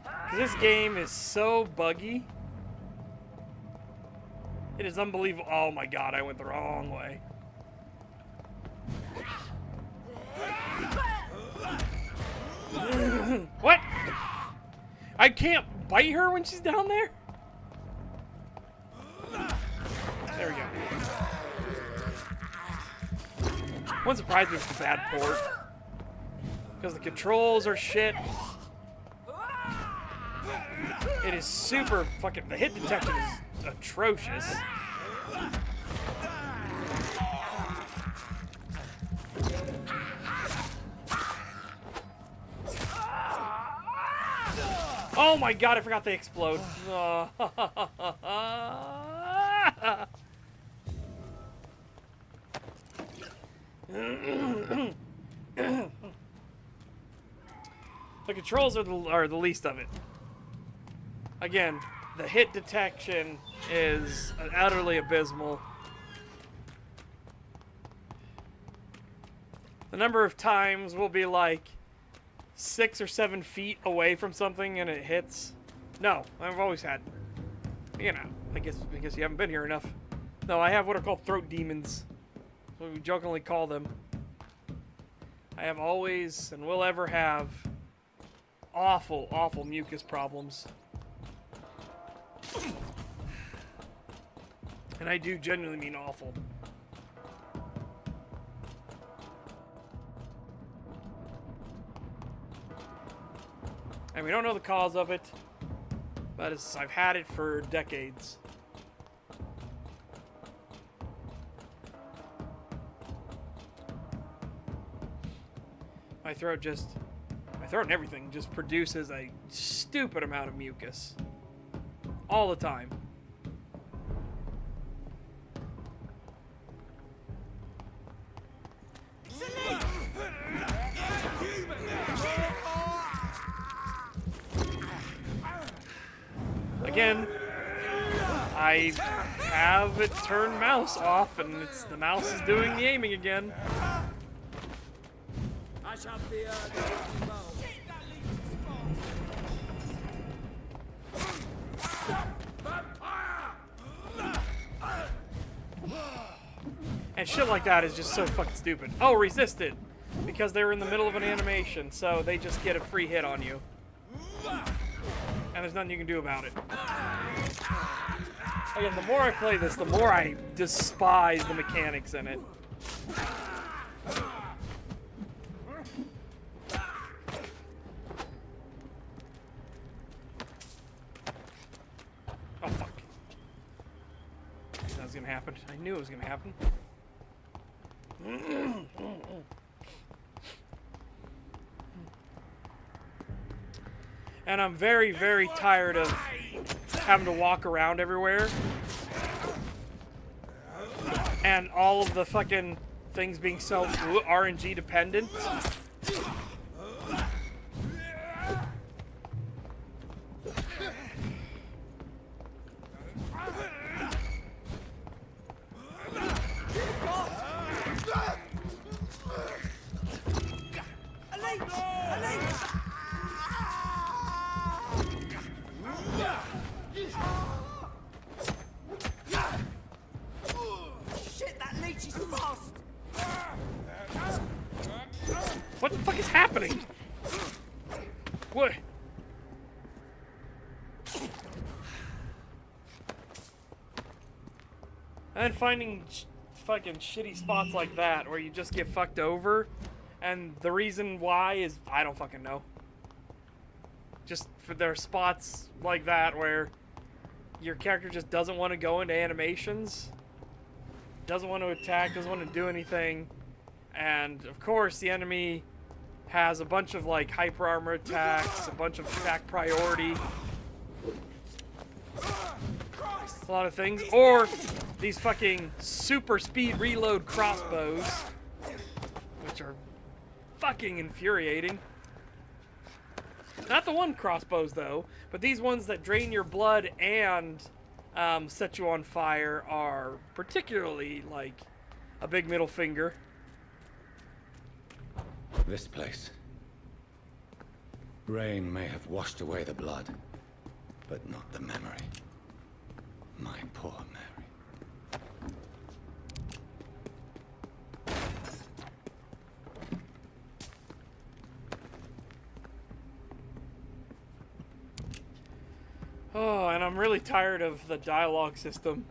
'Cause this game is so buggy. It is unbelievable. Oh my god, I went the wrong way. What? I can't bite her when she's down there? There we go. Wouldn't surprise me if it's a bad port. Because the controls are shit. It is super fucking... The hit detection is atrocious. Oh my god, I forgot they explode. The controls are the least of it. Again, the hit detection is utterly abysmal. The number of times we'll be like 6 or 7 feet away from something and it hits. No, I've always had. You know, I guess you haven't been here enough. No, I have what are called throat demons. That's what we jokingly call them. I have always and will ever have awful, awful mucus problems. And I do genuinely mean awful. And we don't know the cause of it, but I've had it for decades. My throat and everything just produces a stupid amount of mucus. All the time. Again, I have it turned mouse off, and the mouse is doing the aiming again. I shall fear And shit like that is just so fucking stupid. Oh, resisted! Because they were in the middle of an animation, so they just get a free hit on you. And there's nothing you can do about it. Again, the more I play this, the more I despise the mechanics in it. Oh, fuck. That was gonna happen. I knew it was gonna happen. And I'm very, very tired of having to walk around everywhere. And all of the fucking things being so RNG dependent. Shit, that leech is fast! What the fuck is happening? What? And finding fucking shitty spots like that where you just get fucked over, and the reason why is I don't fucking know. Just for there are spots like that where your character just doesn't want to go into animations, doesn't want to attack, doesn't want to do anything, and of course the enemy has a bunch of like hyper armor attacks, a bunch of attack priority, a lot of things, or these fucking super speed reload crossbows, which are fucking infuriating. Not the one crossbows though, but these ones that drain your blood and set you on fire are particularly like a big middle finger. This place. Rain may have washed away the blood, but not the memory. My poor Mary. Oh, and I'm really tired of the dialogue system.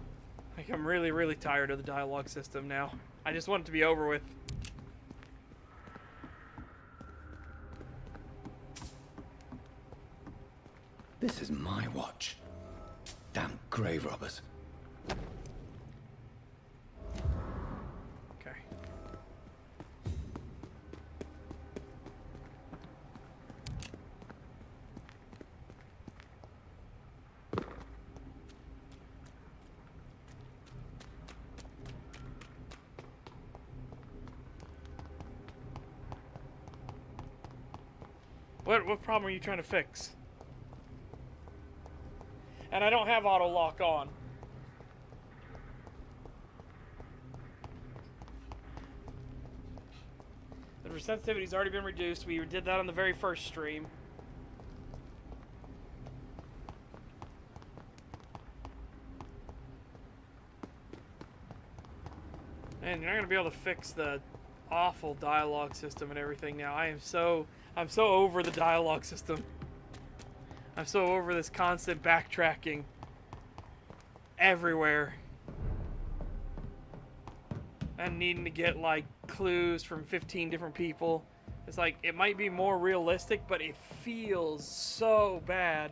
Like, I'm really, really tired of the dialogue system now. I just want it to be over with. This is my watch. Damn grave robbers. Okay. What problem are you trying to fix? And I don't have auto lock on. The sensitivity's already been reduced. We did that on the very first stream. And you're not gonna be able to fix the awful dialogue system and everything now. I'm so over the dialogue system. I'm so over this constant backtracking everywhere. And needing to get like clues from 15 different people It's like, it might be more realistic, but it feels so bad.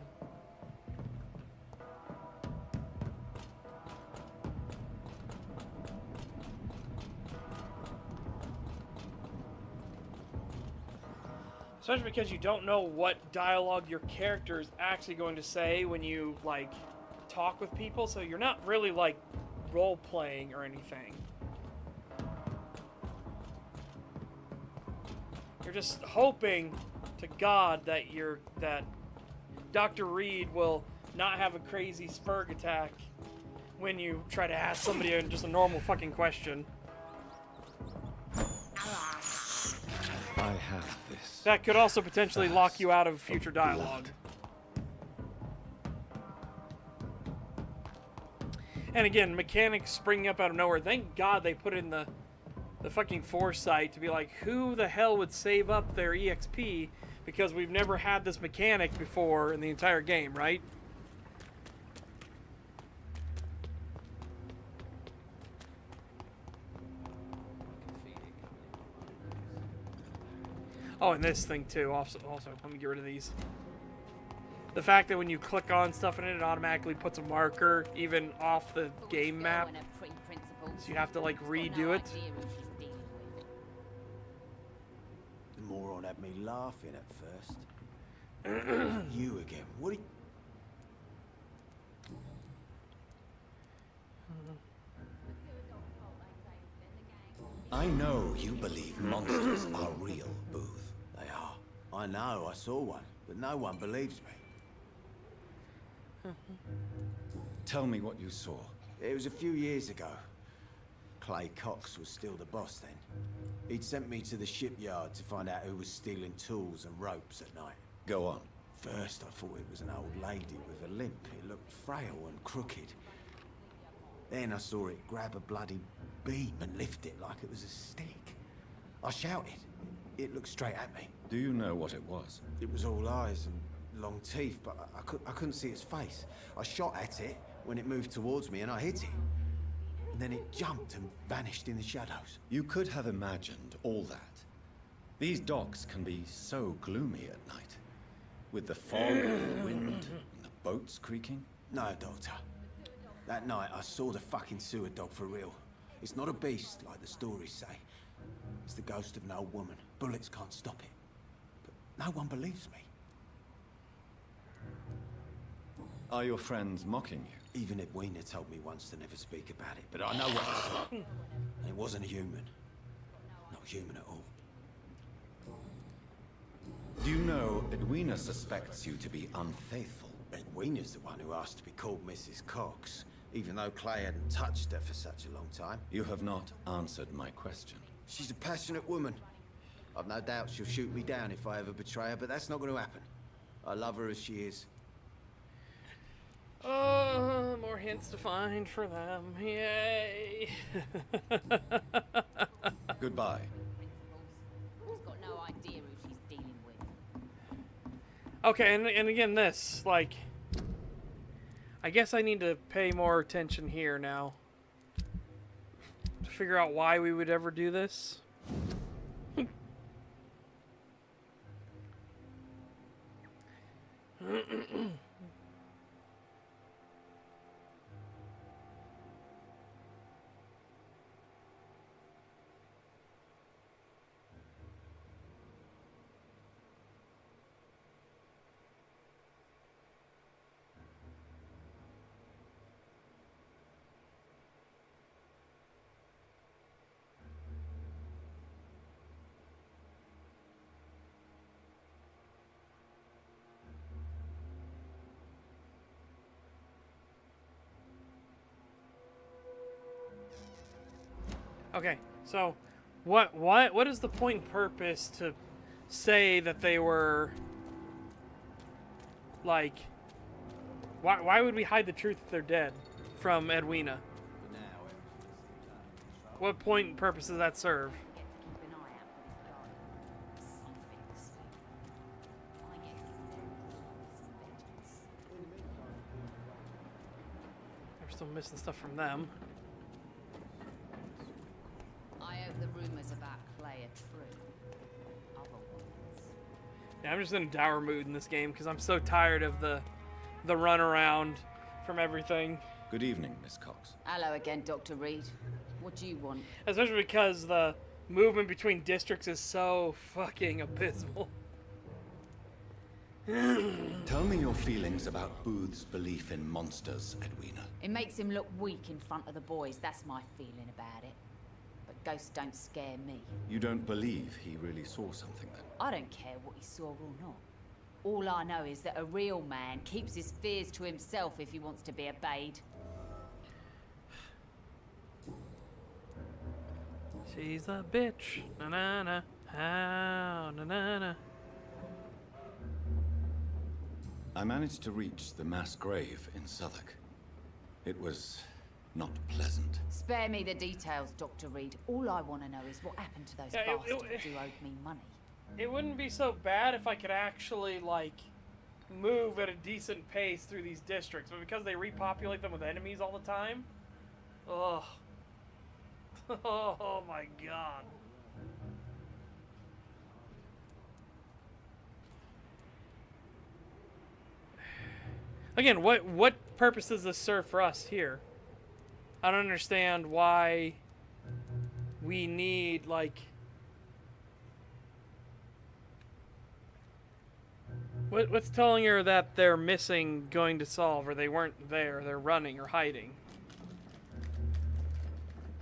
Especially because you don't know what dialogue your character is actually going to say when you, like, talk with people, so you're not really, like, role-playing or anything. You're just hoping to God that that Dr. Reed will not have a crazy spurg attack when you try to ask somebody just a normal fucking question. I have this. That could also potentially lock you out of future dialogue. And again, mechanics springing up out of nowhere. Thank God they put in the fucking foresight to be like, who the hell would save up their EXP? Because we've never had this mechanic before in the entire game, right? Oh, and this thing too. Also, let me get rid of these. The fact that when you click on stuff in it, it automatically puts a marker even off the game map. So you have to like redo it. The moron had me laughing at first. You again. What are you... I know you believe monsters are real, Booth. They are. I know, I saw one, but no one believes me. Tell me what you saw. It was a few years ago. Clay Cox was still the boss then. He'd sent me to the shipyard to find out who was stealing tools and ropes at night. Go on. First, I thought it was an old lady with a limp. It looked frail and crooked. Then I saw it grab a bloody beam and lift it like it was a stick. I shouted. It looked straight at me. Do you know what it was? It was all eyes and long teeth, but I couldn't see its face. I shot at it when it moved towards me and I hit it. And then it jumped and vanished in the shadows. You could have imagined all that. These docks can be so gloomy at night. With the fog and the wind and the boats creaking. No, Doctor. That night I saw the fucking sewer dog for real. It's not a beast like the stories say. It's the ghost of an old woman. Bullets can't stop it. But no one believes me. Are your friends mocking you? Even Edwina told me once to never speak about it, but I know what I saw. And it wasn't a human. Not human at all. Do you know Edwina suspects you to be unfaithful? Edwina's the one who asked to be called Mrs. Cox, even though Clay hadn't touched her for such a long time. You have not answered my question. She's a passionate woman. I've no doubt she'll shoot me down if I ever betray her, but that's not going to happen. I love her as she is. More hints to find for them. Yay! Goodbye. She's got no idea who she's dealing with. Okay, and again, this, like... I guess I need to pay more attention here now. To figure out why we would ever do this. Okay, so what is the point and purpose to say that they were like why would we hide the truth if they're dead from Edwina? What point and purpose does that serve? We're still missing stuff from them. I hope the rumors about Clay are true. other ones. Yeah, I'm just in a dour mood in this game because I'm so tired of the runaround from everything. Good evening, Miss Cox. Hello again, Dr. Reed. What do you want? Especially because the movement between districts is so fucking abysmal. Tell me your feelings about Booth's belief in monsters, Edwina. It makes him look weak in front of the boys. That's my feeling about it. But ghosts don't scare me. You don't believe he really saw something then? I don't care what he saw or not. All I know is that a real man keeps his fears to himself if he wants to be obeyed. She's a bitch. Na na na. How na na na. I managed to reach the mass grave in Southwark. It was not pleasant. Spare me the details, Dr. Reed. All I want to know is what happened to those bastards who owed me money. It wouldn't be so bad if I could actually, like, move at a decent pace through these districts, but because they repopulate them with enemies all the time, ugh. Oh my god. Again, what purpose does this serve for us here? I don't understand why we need, like... What's telling her that they're missing going to solve, or they weren't there, they're running or hiding?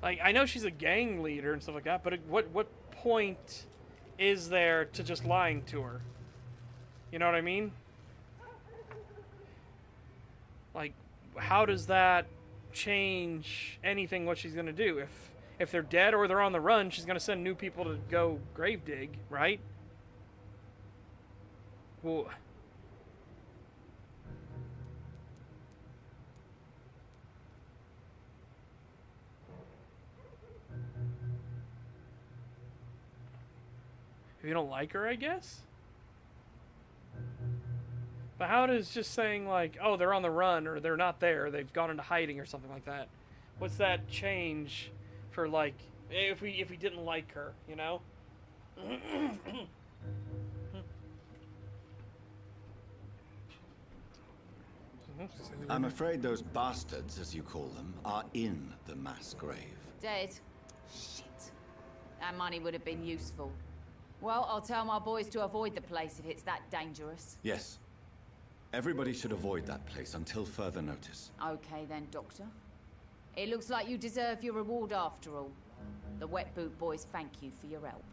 Like, I know she's a gang leader and stuff like that, but what point is there to just lying to her? You know what I mean? Like, how does that change anything what she's gonna do? If they're dead or they're on the run, she's gonna send new people to go grave dig, right? Well, if you don't like her, I guess? But how does just saying, like, oh, they're on the run, or they're not there, they've gone into hiding, or something like that, what's that change for, like, if we didn't like her, you know? I'm afraid those bastards, as you call them, are in the mass grave. Dead? Shit. That money would have been useful. Well, I'll tell my boys to avoid the place if it's that dangerous. Yes. Everybody should avoid that place until further notice. Okay then, Doctor. It looks like you deserve your reward after all. The Wet Boot boys thank you for your help.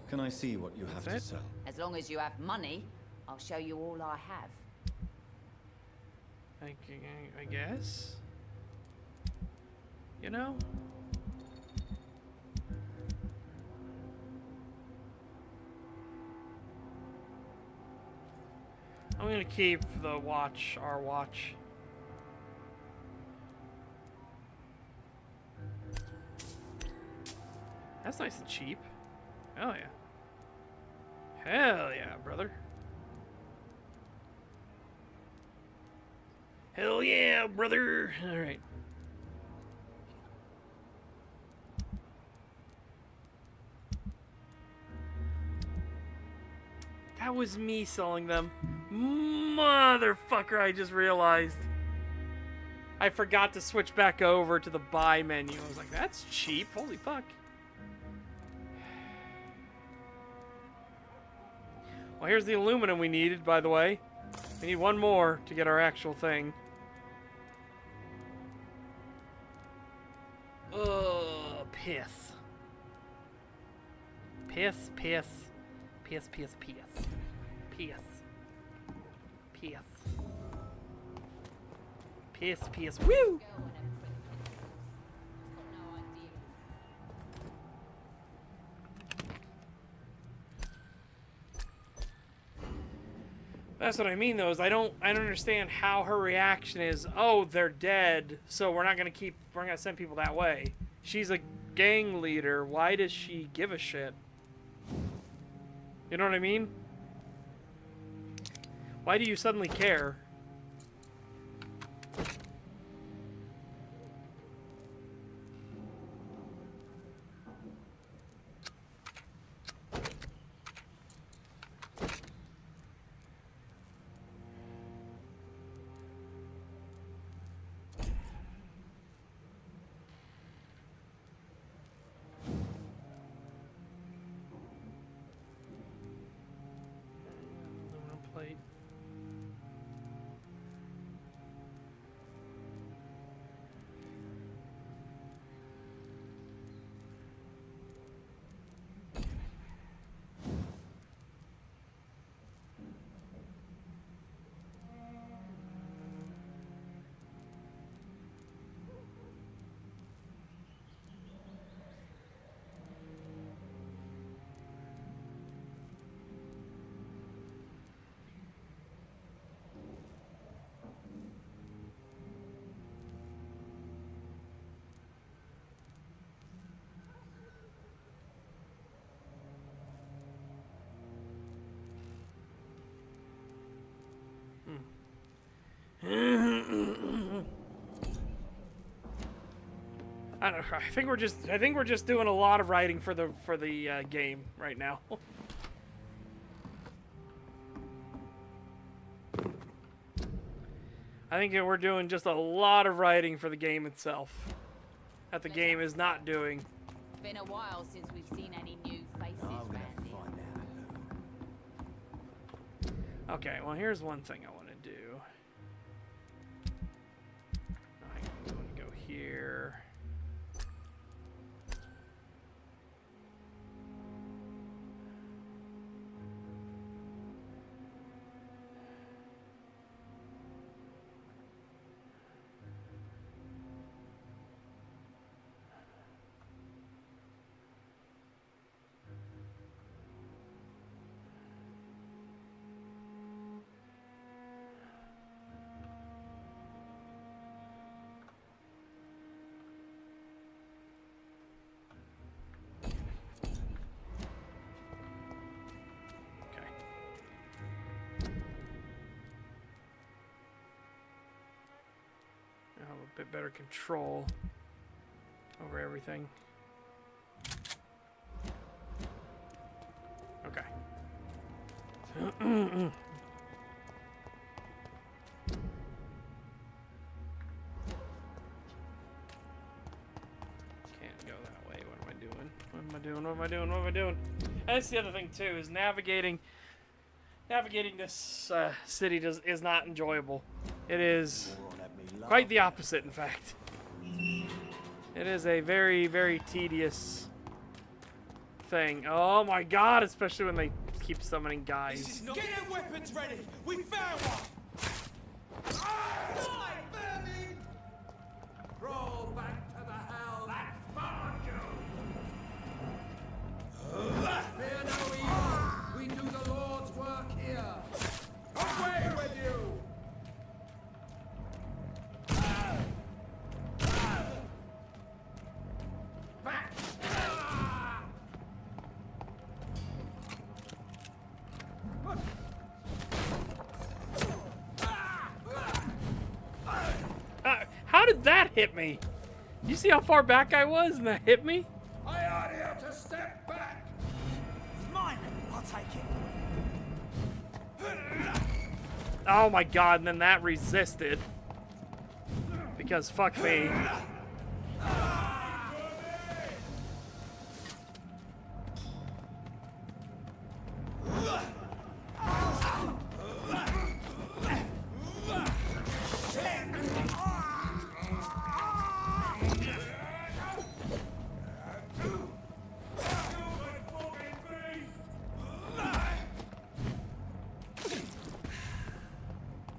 Can I see what you have to sell? As long as you have money, I'll show you all I have. I guess? You know? I'm gonna keep the watch, our watch. That's nice and cheap. Hell yeah. Hell yeah, brother. Hell yeah, brother. Alright. That was me selling them. Motherfucker, I just realized. I forgot to switch back over to the buy menu. I was like, that's cheap. Holy fuck. Well, here's the aluminum we needed, by the way. We need one more to get our actual thing. Ugh, piss. Piss, piss. Piss, piss, piss. Piss. Piss. Piss, piss. Woo! That's what I mean, though, is I don't understand how her reaction is, oh, they're dead, so we're not gonna send people that way. She's a gang leader. Why does she give a shit? You know what I mean? Why do you suddenly care? I don't know. I think we're just doing a lot of writing for the game right now. I think that we're doing just a lot of writing for the game itself. That the game is not doing. Been a while since we've seen any new faces around here. Okay, well here's one thing I want to do. I'm going to go here. Bit better control over everything. Okay. Can't go that way. What am I doing? What am I doing? What am I doing? What am I doing? And that's the other thing too, is navigating this city is not enjoyable. It is quite the opposite, in fact. It is a very, very tedious thing. Oh my god, especially when they keep summoning guys. Get your weapons ready! We found one! Die, vermin! Roll back to the hell that spawned you! Fear no evil! We do the Lord's work here! Away with you! Back! How did that hit me? You see how far back I was and that hit me? I order you to step back! It's mine! I'll take it! Oh my god, and then that resisted. Because fuck me.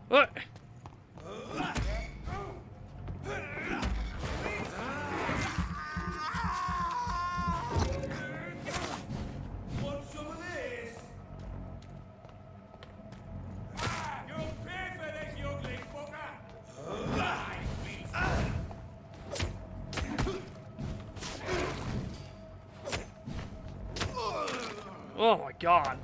What? Want some of this? You'll pay for this, you ugly fucker! Oh my god.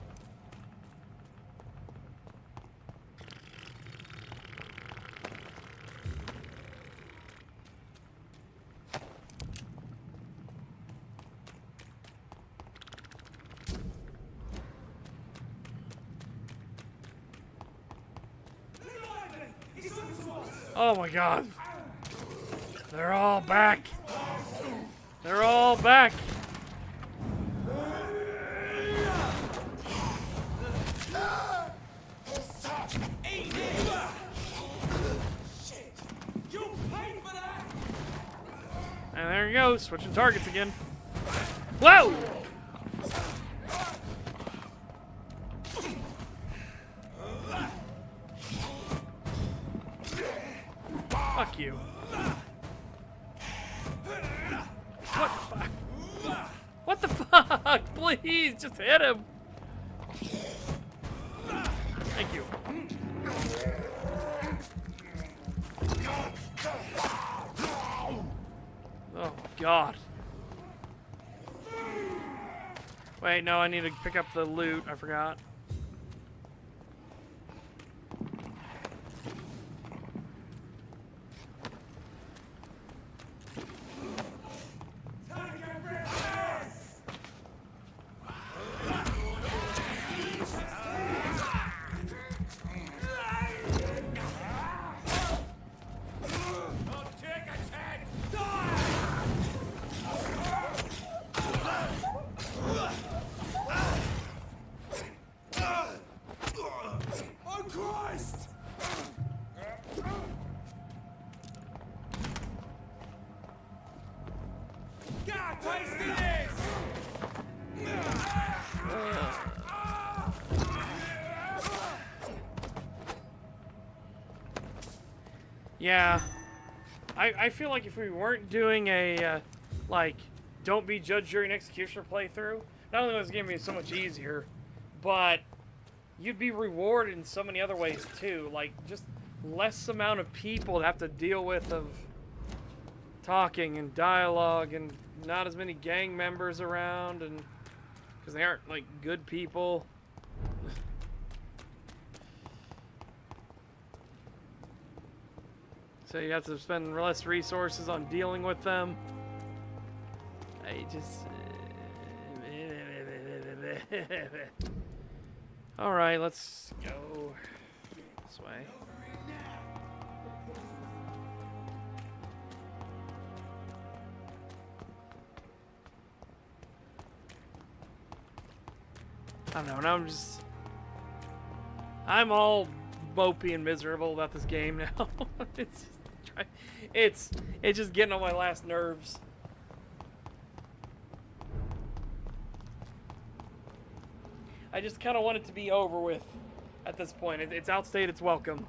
Oh my god. They're all back. They're all back. And there he goes, switching targets again. Whoa! Fuck you. What the fuck? What the fuck? Please, just hit him. Thank you. Oh, God. Wait, no, I need to pick up the loot. I forgot. taste of this! Yeah. I feel like if we weren't doing a, like, don't be judge, jury, and executioner playthrough, not only was the game be so much easier, but you'd be rewarded in so many other ways too. Like, just less amount of people to have to deal with of talking and dialogue, and not as many gang members around, and because they aren't, like, good people. So you have to spend less resources on dealing with them. I just... Alright, let's go this way. I don't know, now I'm all mopey and miserable about this game now. It's just getting on my last nerves. I just kind of want it to be over with at this point. It's outstayed its welcome.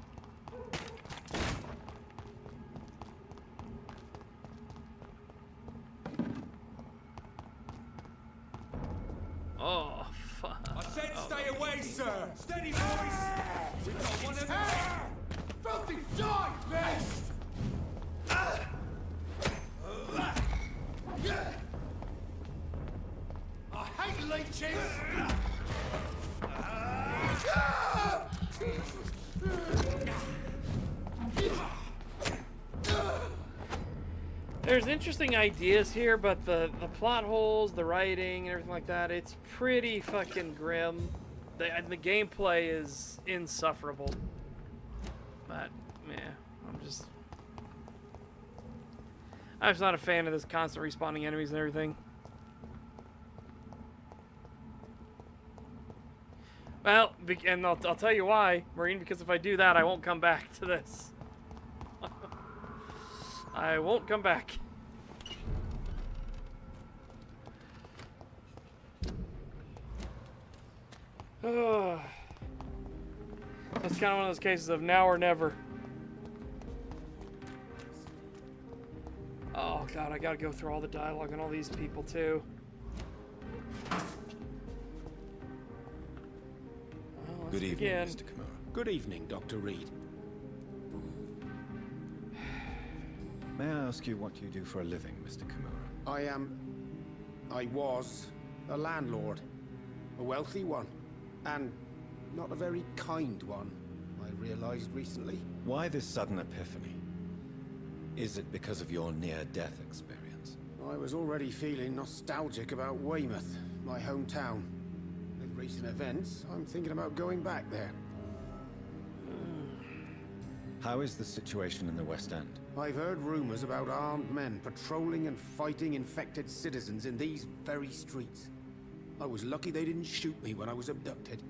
Oh, fuck. I said stay away, sir! Steady, boys! We got one of them! Filthy die, best! I hate leeches! There's interesting ideas here, but the plot holes, the writing, and everything like that, it's pretty fucking grim. The gameplay is insufferable. But, yeah, I'm just not a fan of this constant respawning enemies and everything. Well, and I'll tell you why, Marine, because if I do that, I won't come back to this. I won't come back. That's kind of one of those cases of now or never. Oh god, I gotta go through all the dialogue on all these people too. Well, Good evening, begin. Mr. Kimura. Good evening, Dr. Reed. May I ask you what you do for a living, Mr. Kimura? I was a landlord. A wealthy one. And not a very kind one, I realized recently. Why this sudden epiphany? Is it because of your near-death experience? I was already feeling nostalgic about Weymouth, my hometown. With recent events, I'm thinking about going back there. How is the situation in the West End? I've heard rumors about armed men patrolling and fighting infected citizens in these very streets. I was lucky they didn't shoot me when I was abducted.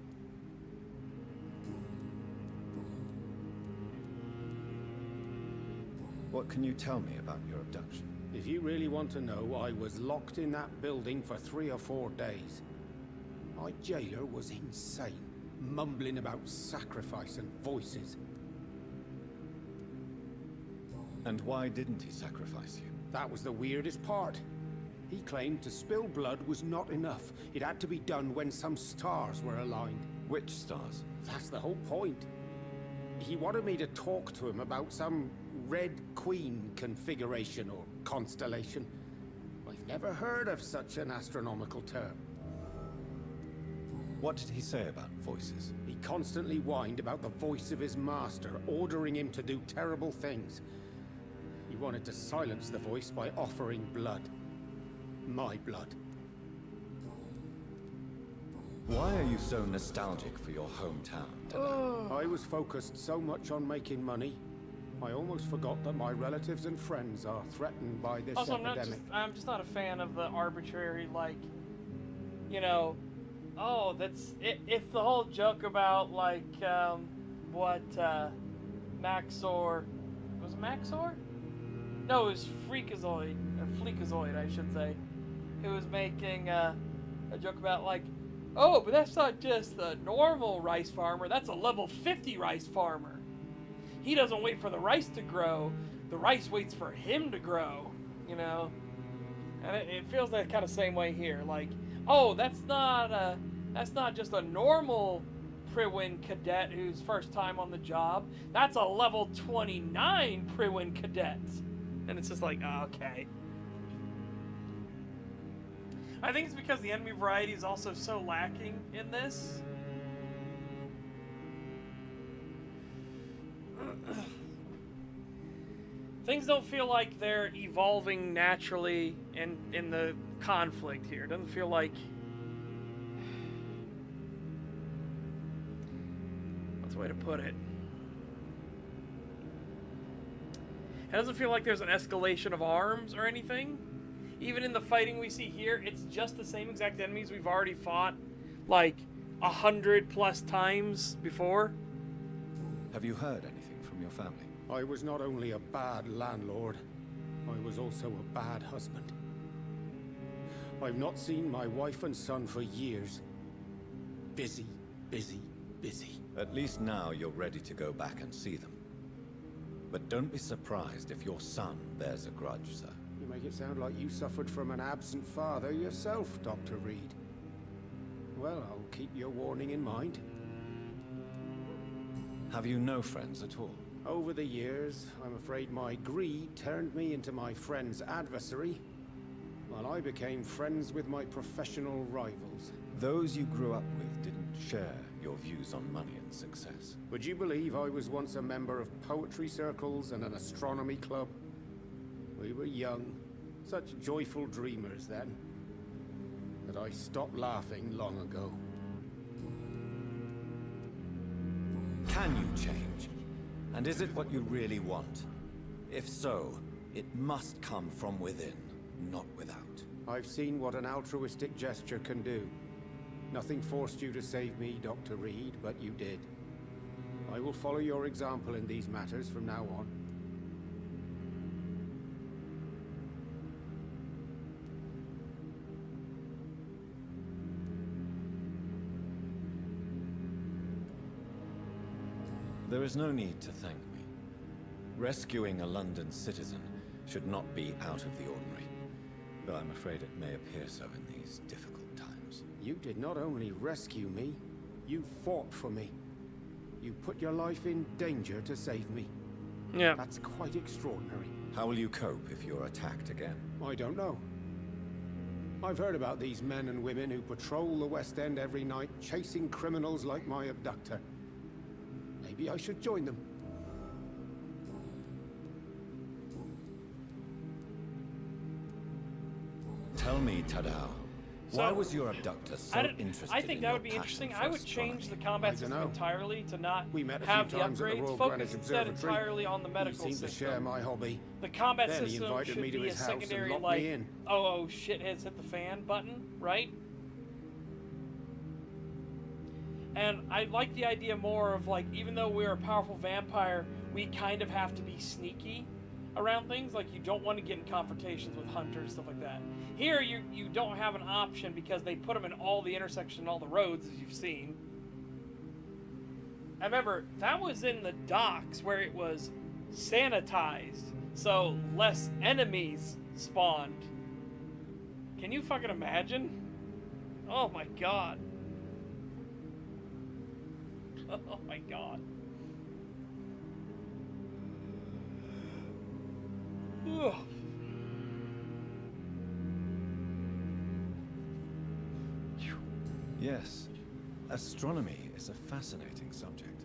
What can you tell me about your abduction? If you really want to know, I was locked in that building for 3 or 4 days. My jailer was insane, mumbling about sacrifice and voices. And why didn't he sacrifice you? That was the weirdest part. He claimed to spill blood was not enough. It had to be done when some stars were aligned. Which stars? That's the whole point. He wanted me to talk to him about some Red Queen configuration or constellation. I've never heard of such an astronomical term. What did he say about voices? He constantly whined about the voice of his master, ordering him to do terrible things. He wanted to silence the voice by offering blood. My blood. Why are you so nostalgic for your hometown today? I was focused so much on making money, I almost forgot that my relatives and friends are threatened by this Also, epidemic. I'm just not a fan of the arbitrary, like, you know, oh, that's it. It's the whole joke about, like, what Maxor, was it Maxor? No, it was Freakazoid, or Fleekazoid, I should say. who was making a joke about like, oh, but that's not just a normal rice farmer. That's a level 50 rice farmer. He doesn't wait for the rice to grow. The rice waits for him to grow, you know? And it feels that kind of same way here. Like, oh, that's not just a normal Priwin cadet who's first time on the job. That's a level 29 Priwin cadet. And it's just like, oh, okay. I think it's because the enemy variety is also so lacking in this. Things don't feel like they're evolving naturally in the conflict here. It doesn't feel like... What's the way to put it? It doesn't feel like there's an escalation of arms or anything. Even in the fighting we see here, it's just the same exact enemies we've already fought like 100+ times before. Have you heard anything from your family? I was not only a bad landlord, I was also a bad husband. I've not seen my wife and son for years. Busy, busy, busy. At least now you're ready to go back and see them. But don't be surprised if your son bears a grudge, sir. You make it sound like you suffered from an absent father yourself, Dr. Reed. Well, I'll keep your warning in mind. Have you no friends at all? Over the years, I'm afraid my greed turned me into my friend's adversary, while I became friends with my professional rivals. Those you grew up with didn't share your views on money and success. Would you believe I was once a member of poetry circles and an astronomy club? We were young, such joyful dreamers then, that I stopped laughing long ago. Can you change? And is it what you really want? If so, it must come from within, not without. I've seen what an altruistic gesture can do. Nothing forced you to save me, Dr. Reed, but you did. I will follow your example in these matters from now on. There is no need to thank me. Rescuing a London citizen should not be out of the ordinary, though I'm afraid it may appear so in these difficult times. You did not only rescue me, you fought for me. You put your life in danger to save me. Yeah. That's quite extraordinary. How will you cope if you're attacked again? I don't know. I've heard about these men and women who patrol the West End every night, chasing criminals like my abductor. Maybe I should join them. Tell me, Tadao, why was your abductor so interested I think in that your would be passion interesting. for I would astronomy? change the combat system entirely to not We met a have few the times at the upgrades. Royal Focus Greenwich instead Observatory. entirely on the medical He seemed to system. share my hobby. The combat Then he system invited should me to be a his house and secondary, locked like, me in. oh, shitheads hit the fan button, right? And I like the idea more of, like, even though we're a powerful vampire, we kind of have to be sneaky around things. Like, you don't want to get in confrontations with hunters and stuff like that. Here, you don't have an option because they put them in all the intersections and all the roads, as you've seen. I remember, that was in the docks where it was sanitized, so less enemies spawned. Can you fucking imagine? Oh my god. Oh my god. Ugh. Yes, astronomy is a fascinating subject.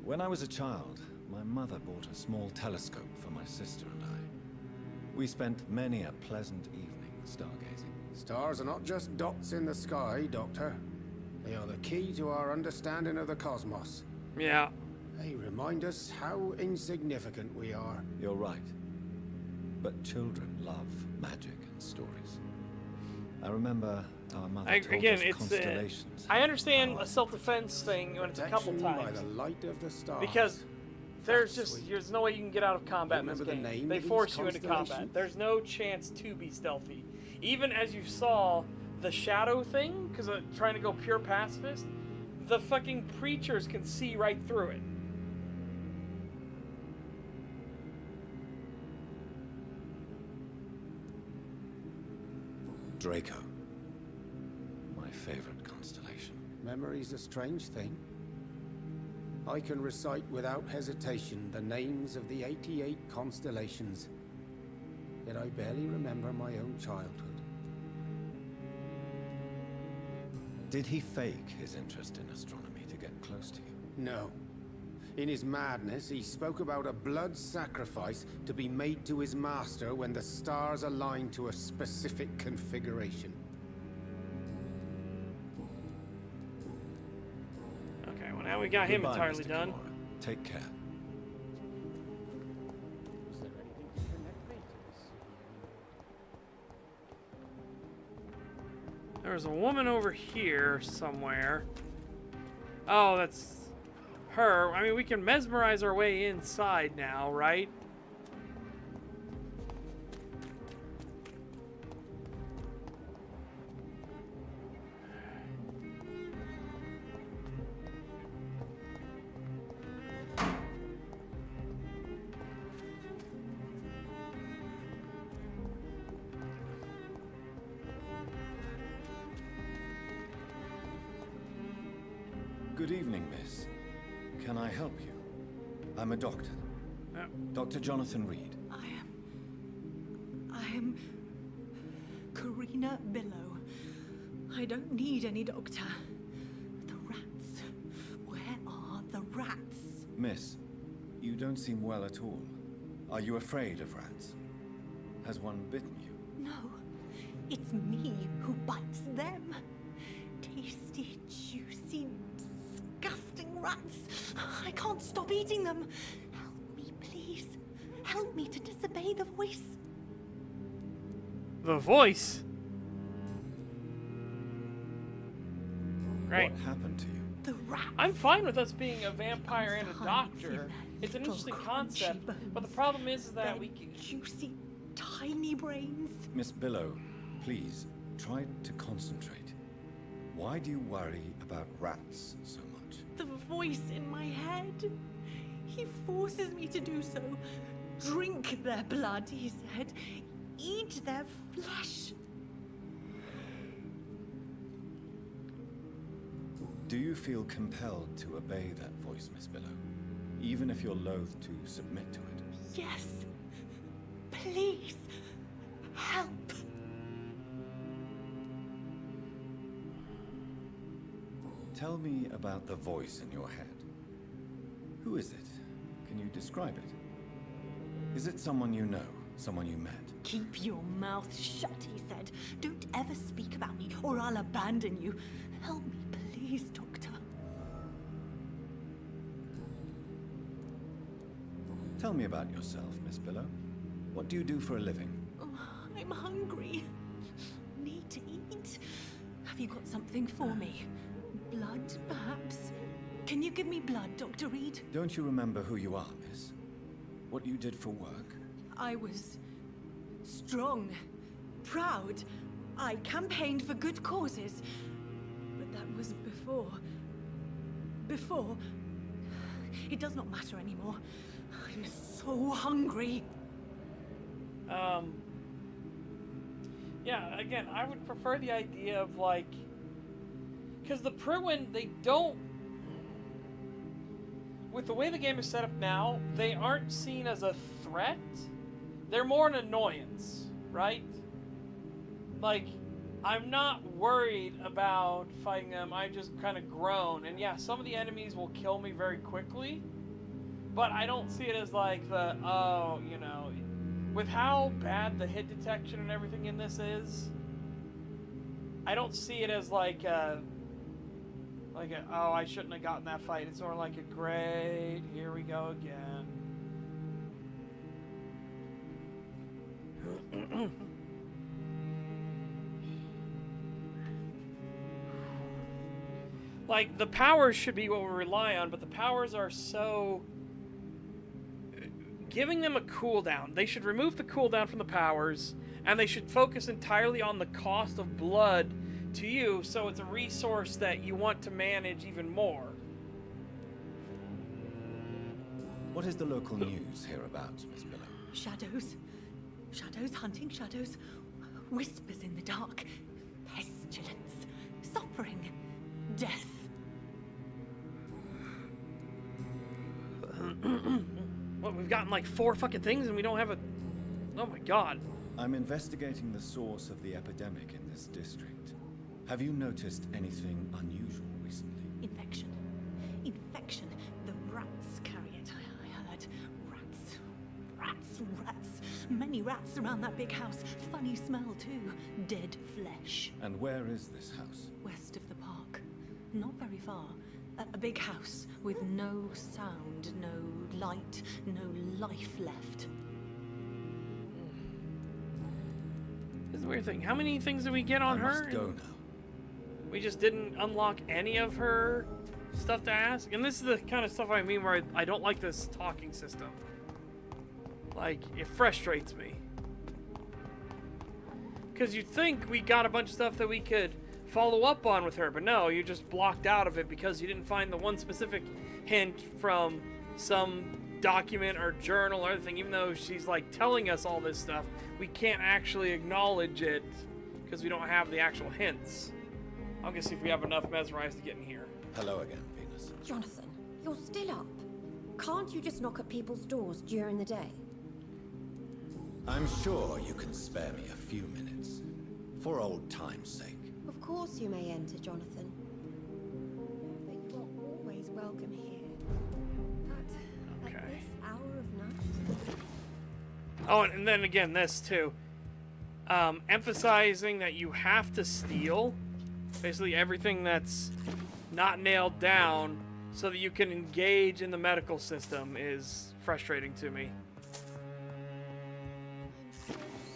When I was a child, my mother bought a small telescope for my sister and I. We spent many a pleasant evening stargazing. Stars are not just dots in the sky, Doctor. They are the key to our understanding of the cosmos. Yeah. They remind us how insignificant we are. You're right. But children love magic and stories. I remember our mother told us constellations. I understand a self-defense thing when it's a couple Protection times. by the light of the stars. Because there's no way you can get out of combat in this Remember the game. name They of these force you into combat. constellations? There's no chance to be stealthy. Even as you saw the shadow thing, because trying to go pure pacifist, the fucking preachers can see right through it. Draco. My favorite constellation. Memory's a strange thing. I can recite without hesitation the names of the 88 constellations, yet I barely remember my own childhood. Did he fake his interest in astronomy to get close to you? No. In his madness, he spoke about a blood sacrifice to be made to his master when the stars align to a specific configuration. Okay, well now we got him Goodbye, entirely Mr. done. Kimura. Take care. Was there anything to connect me to this? There's a woman over here somewhere. Oh, that's her. I mean, we can mesmerize our way inside now, right? Good evening, miss. Can I help you? I'm a doctor. Dr. Jonathan Reed. I am Karina Billow. I don't need any doctor. The rats. Where are the rats? Miss, you don't seem well at all. Are you afraid of rats? Has one bitten you? No, it's me who bites them. Tasty, juicy, disgusting rats. I can't stop eating them. Help me, please. Help me to disobey the voice. The voice? Right. What happened to you? The rats. I'm fine with us being a vampire and a doctor. It's an interesting concept, but the problem is that we can... Juicy, tiny brains. Miss Billow, please, try to concentrate. Why do you worry about rats so much? The voice in my head. He forces me to do so. Drink their blood, he said. Eat their flesh. Do you feel compelled to obey that voice, Miss Billow? Even if you're loath to submit to it? Yes. Please. Help. Tell me about the voice in your head. Who is it? Can you describe it? Is it someone you know? Someone you met? Keep your mouth shut, he said. Don't ever speak about me, or I'll abandon you. Help me, please, Doctor. Tell me about yourself, Miss Billow. What do you do for a living? Oh, I'm hungry. Need to eat. Have you got something for me? Blood, perhaps? Can you give me blood, Dr. Reed? Don't you remember who you are, miss? What you did for work? I was strong, proud. I campaigned for good causes. But that was before. Before. It does not matter anymore. I'm so hungry. Yeah, again, I would prefer the idea of, like... Because the Priwen, they don't... With the way the game is set up now, they aren't seen as a threat. They're more an annoyance, right? Like, I'm not worried about fighting them. I just kind of groan. And yeah, some of the enemies will kill me very quickly. But I don't see it as like the, oh, you know... With how bad the hit detection and everything in this is, I don't see it as like a, oh, I shouldn't have gotten that fight. It's more like a great, here we go again. Like, the powers should be what we rely on, but the powers are so giving them a cooldown. They should remove the cooldown from the powers, and they should focus entirely on the cost of blood to you, so it's a resource that you want to manage even more. What is the local news hereabouts, Miss Billow? Shadows. Shadows hunting shadows. Whispers in the dark. Pestilence. Suffering. Death. What, we've gotten like 4 fucking things and we don't have a... Oh my god. I'm investigating the source of the epidemic in this district. Have you noticed anything unusual recently? Infection. Infection. The rats carry it, I heard. Rats. Rats. Rats. Many rats around that big house. Funny smell too. Dead flesh. And where is this house? West of the park. Not very far. A big house with no sound, no light, no life left. This is the weird thing. How many things did we get on her? Must go now. We just didn't unlock any of her stuff to ask. And this is the kind of stuff I mean where I don't like this talking system. Like, it frustrates me. Because you'd think we got a bunch of stuff that we could follow up on with her, but no, you just blocked out of it because you didn't find the one specific hint from some document or journal or anything. Even though she's like telling us all this stuff, we can't actually acknowledge it because we don't have the actual hints. I'm gonna see if we have enough mesmerized to get in here. Hello again, Venus. Jonathan, you're still up. Can't you just knock at people's doors during the day? I'm sure you can spare me a few minutes. For old time's sake. Of course you may enter, Jonathan. But you are always welcome here. But at this hour of night... Oh, and then again, this too. Emphasizing that you have to steal basically everything that's not nailed down so that you can engage in the medical system is frustrating to me.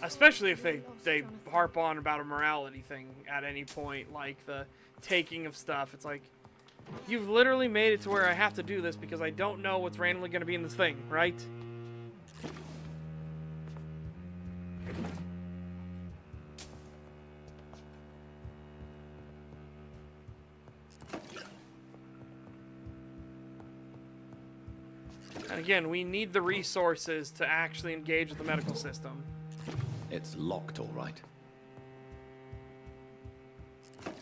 Especially if they harp on about a morality thing at any point, like the taking of stuff. It's like, you've literally made it to where I have to do this because I don't know what's randomly going to be in this thing, right? And again, we need the resources to actually engage with the medical system. It's locked, all right. That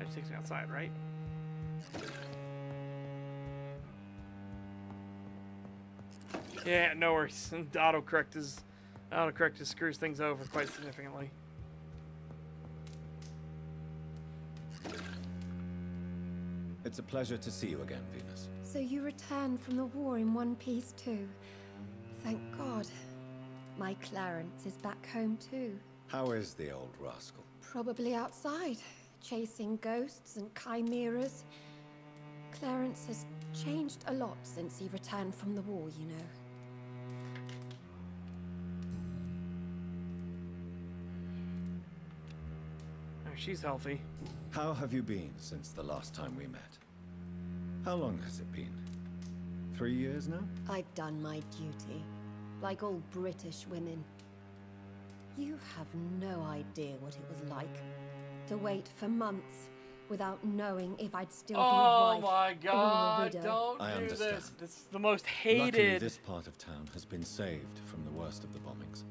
just takes me outside, right? Yeah, no worries. Autocorrect just screws things over quite significantly. It's a pleasure to see you again, Venus. So you returned from the war in one piece too. Thank God. My Clarence is back home too. How is the old rascal? Probably outside, chasing ghosts and chimeras. Clarence has changed a lot since he returned from the war, you know. Oh, she's healthy. How have you been since the last time we met? How long has it been? 3 years now? I've done my duty, like all British women. You have no idea what it was like to wait for months without knowing if I'd still be a wife. Oh my God! Or a widow. Don't I do understand. this. This is the most hated. Luckily, this part of town has been saved from the worst of the bombings,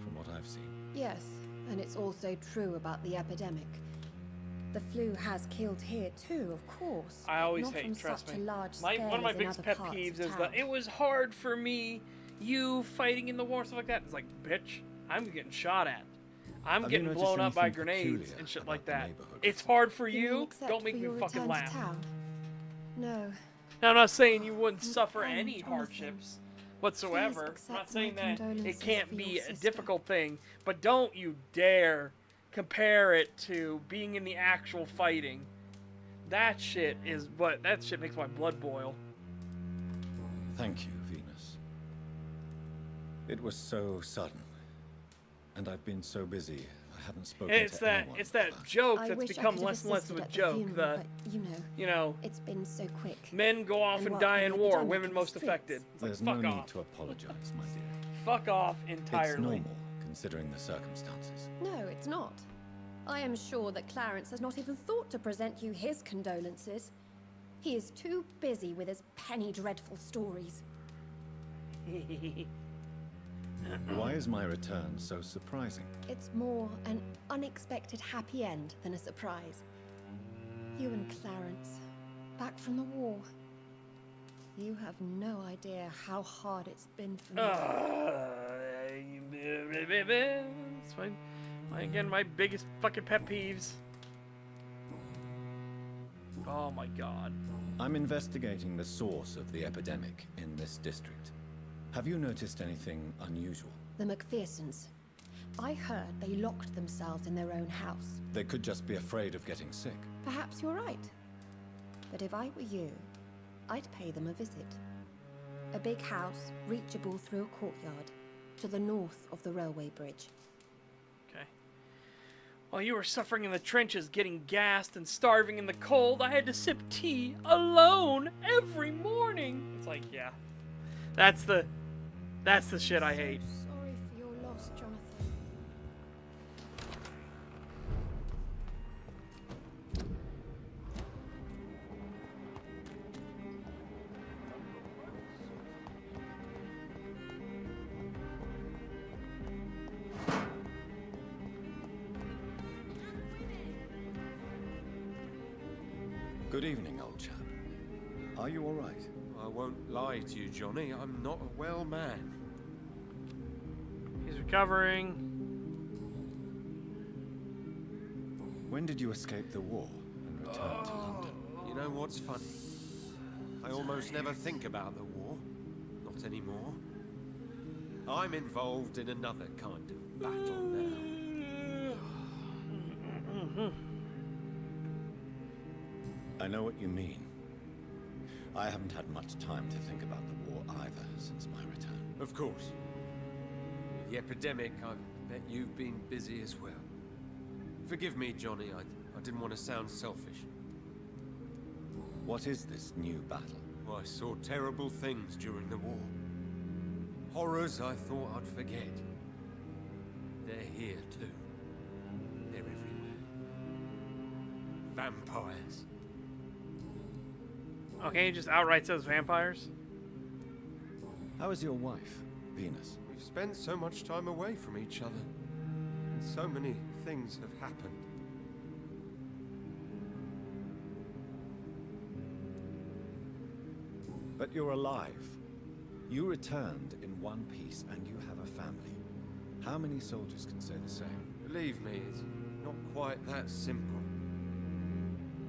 from what I've seen. Yes, and it's also true about the epidemic. The flu has killed here too, of course. I always not hate, from trust such me. a large One scale of my as in biggest other pet parts peeves of is town. that it was hard for me, you fighting in the war, stuff like that. It's like, bitch, I'm getting shot at. I'm Have you getting noticed blown up by anything grenades peculiar and shit about like the that. neighborhood? It's hard for You mean you. except Don't make for me your fucking return to laugh. town? No. Now, I'm not saying you wouldn't suffer And any Jonathan, hardships whatsoever. please I'm not accept saying my that it condolences can't for be your a sister. difficult thing, but don't you dare compare it to being in the actual fighting. That shit makes my blood boil. Thank you, Venus. It was so sudden. And I've been so busy, I haven't spoken It's to that anyone. it's that joke I that's wish I become could have less and less of assisted a at the joke. funeral, The but, you know, it's been so quick. men go off and what die with in the war. epidemic Women in the most streets. affected. It's like, There's no fuck need off. to apologize, my dear. Fuck off It's entirely. normal, considering the circumstances. No, it's not. I am sure that Clarence has not even thought to present you his condolences. He is too busy with his penny dreadful stories. Why is my return so surprising? It's more an unexpected happy end than a surprise. You and Clarence, back from the war. You have no idea how hard it's been for me. It's again, my biggest fucking pet peeves. Oh my god. I'm investigating the source of the epidemic in this district. Have you noticed anything unusual? The McPhersons. I heard they locked themselves in their own house. They could just be afraid of getting sick. Perhaps you're right. But if I were you, I'd pay them a visit. A big house, reachable through a courtyard, to the north of the railway bridge. Okay. While you were suffering in the trenches, getting gassed and starving in the cold, I had to sip tea alone every morning. It's like, yeah. That's the shit I hate. Sorry for your loss, Jonathan. Good evening, old chap. Are you all right? I won't lie to you, Johnny. I'm not a well man. He's recovering. When did you escape the war and return to London? You know what's funny? I almost never think about the war. Not anymore. I'm involved in another kind of battle now. I know what you mean. I haven't had much time to think about the war either since my return. Of course. With the epidemic, I bet you've been busy as well. Forgive me, Johnny. I didn't want to sound selfish. What is this new battle? I saw terrible things during the war. Horrors I thought I'd forget. They're here too. They're everywhere. Vampires. Okay, he just outright says vampires. How is your wife, Venus? We've spent so much time away from each other. And so many things have happened. But you're alive. You returned in one piece and you have a family. How many soldiers can say the same? Believe me, it's not quite that simple.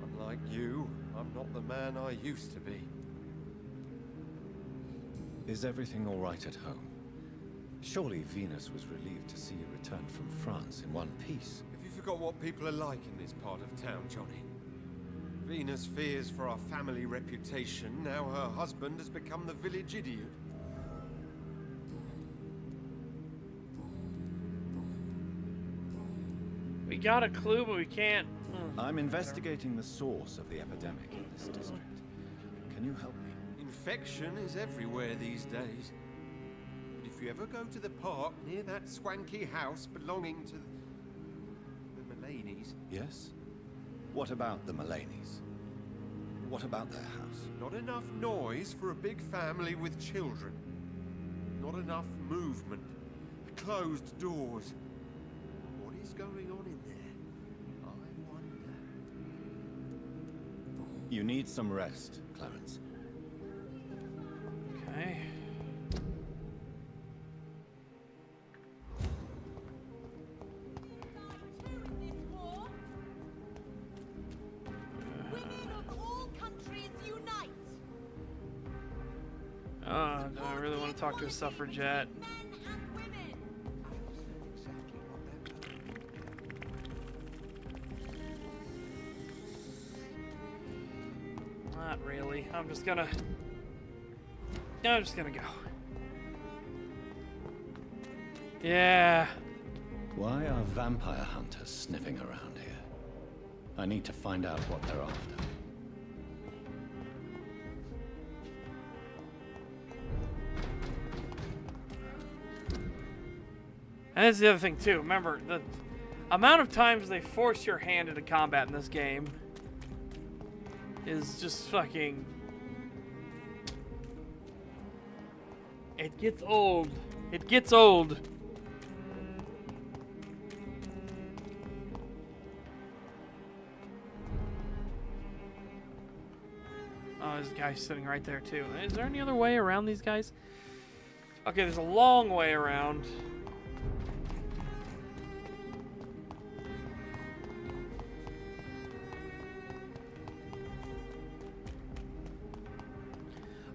Unlike you, I'm not the man I used to be. Is everything all right at home? Surely Venus was relieved to see you return from France in one piece. Have you forgot what people are like in this part of town, Johnny? Venus fears for our family reputation. Now her husband has become the village idiot. We got a clue, but we can't. I'm investigating the source of the epidemic in this district. Can you help me? Infection is everywhere these days. But if you ever go to the park near that swanky house belonging to the Mullaneys... Yes? What about the Mullaneys? What about their house? Not enough noise for a big family with children. Not enough movement. Closed doors. What is going on in there? I wonder. You need some rest, Clarence. Okay. Do I really want to talk to a suffragette? Not really. I'm just gonna go. Yeah. Why are vampire hunters sniffing around here? I need to find out what they're after. And that's the other thing too. Remember, the amount of times they force your hand into combat in this game is just fucking... It gets old. It gets old. Oh, there's a guy sitting right there too. Is there any other way around these guys? Okay, there's a long way around.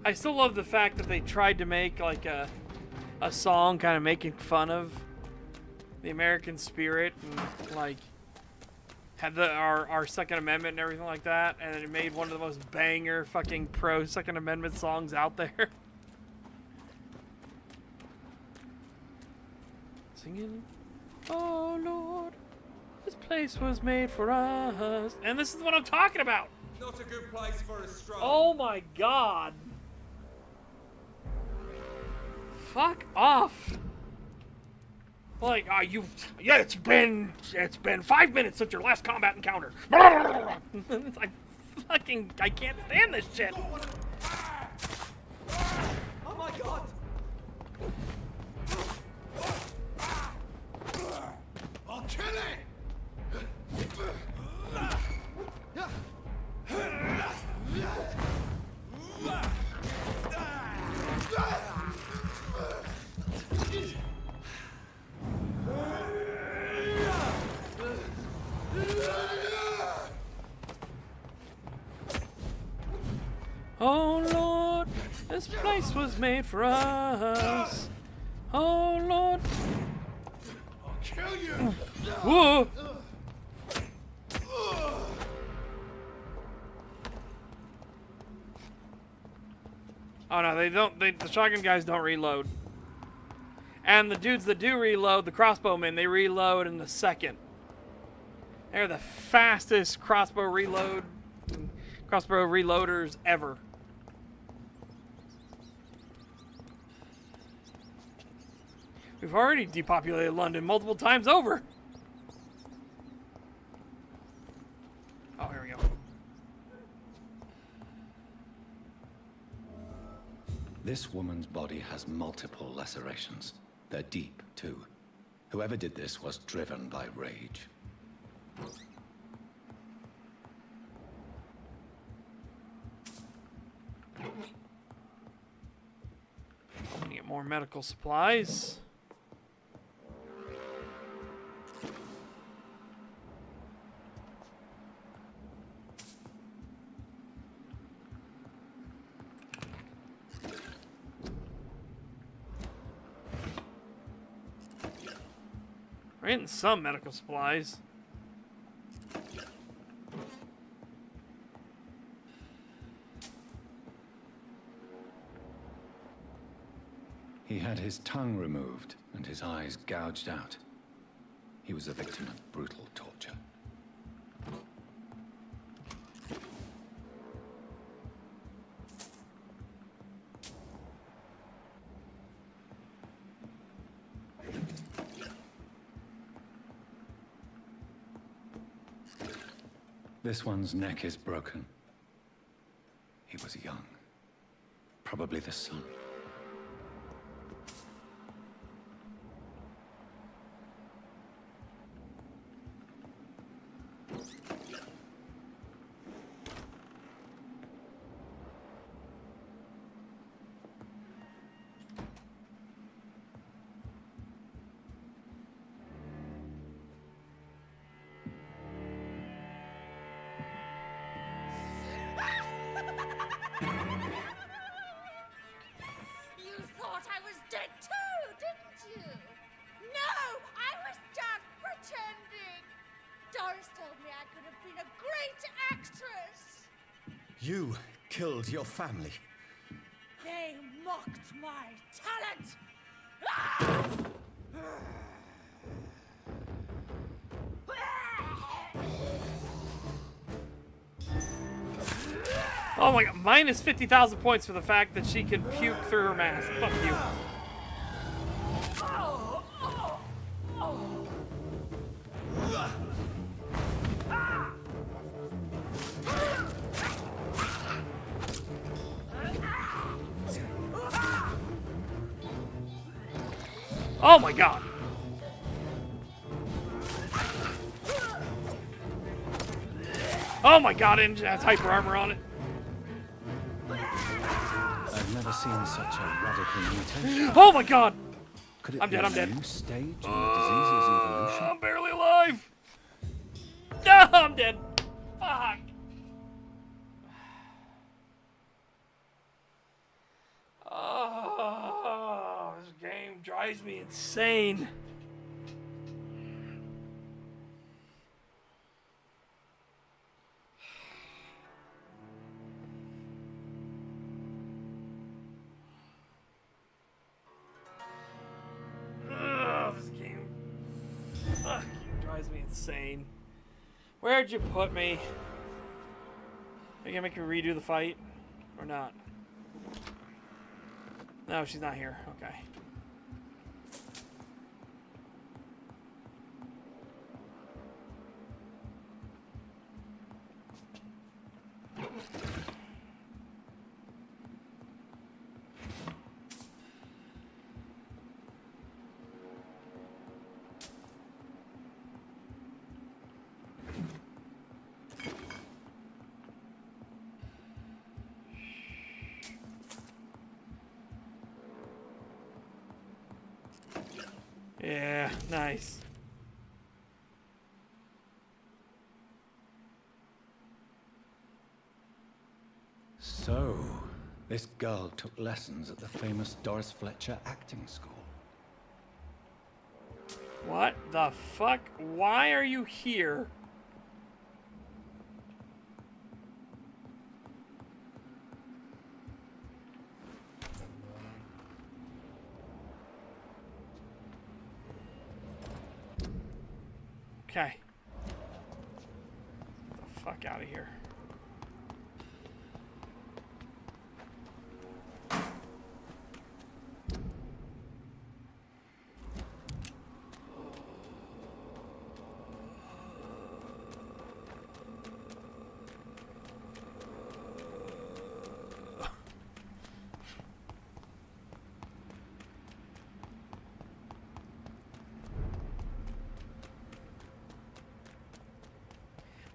I still love the fact that they tried to make like a song kind of making fun of the American spirit and like had our Second Amendment and everything like that, and it made one of the most banger fucking pro Second Amendment songs out there. Singing, oh Lord, this place was made for us. And this is what I'm talking about. Not a good place for a stroll. Oh my God. Fuck off. Like, yeah, it's been 5 minutes since your last combat encounter. It's like, fucking, I can't stand this shit. Oh my God! I'll kill it! Oh Lord, this place was made for us. Oh Lord. I'll kill you! Whoa. Oh no, they don't. The shotgun guys don't reload. And the dudes that do reload, the crossbowmen, they reload in the second. They're the fastest crossbow reloaders ever. We've already depopulated London multiple times over. Oh, here we go. This woman's body has multiple lacerations. They're deep, too. Whoever did this was driven by rage. I'm gonna get more medical supplies. We're getting some medical supplies. He had his tongue removed and his eyes gouged out. He was a victim of brutal torture. This one's neck is broken. He was young. Probably the son. You thought I was dead too, didn't you? No, I was just pretending. Doris told me I could have been a great actress. You killed your family. They mocked my talent. Ah! Oh my god, minus 50,000 points for the fact that she can puke through her mask. Fuck you. Oh my god. Oh my god, it has hyper armor on it. I've never seen such a radical mutation. Oh my god! Could it I'm be dead, a I'm dead. new stage in the disease's evolution? I'm barely alive! No, I'm dead. Fuck. Oh, this game drives me insane. This game fucking drives me insane. Where'd you put me? Are you gonna make me redo the fight? Or not? No, she's not here. Okay. Yeah, nice. So, this girl took lessons at the famous Doris Fletcher acting school. What the fuck? Why are you here? Okay. Get the fuck out of here.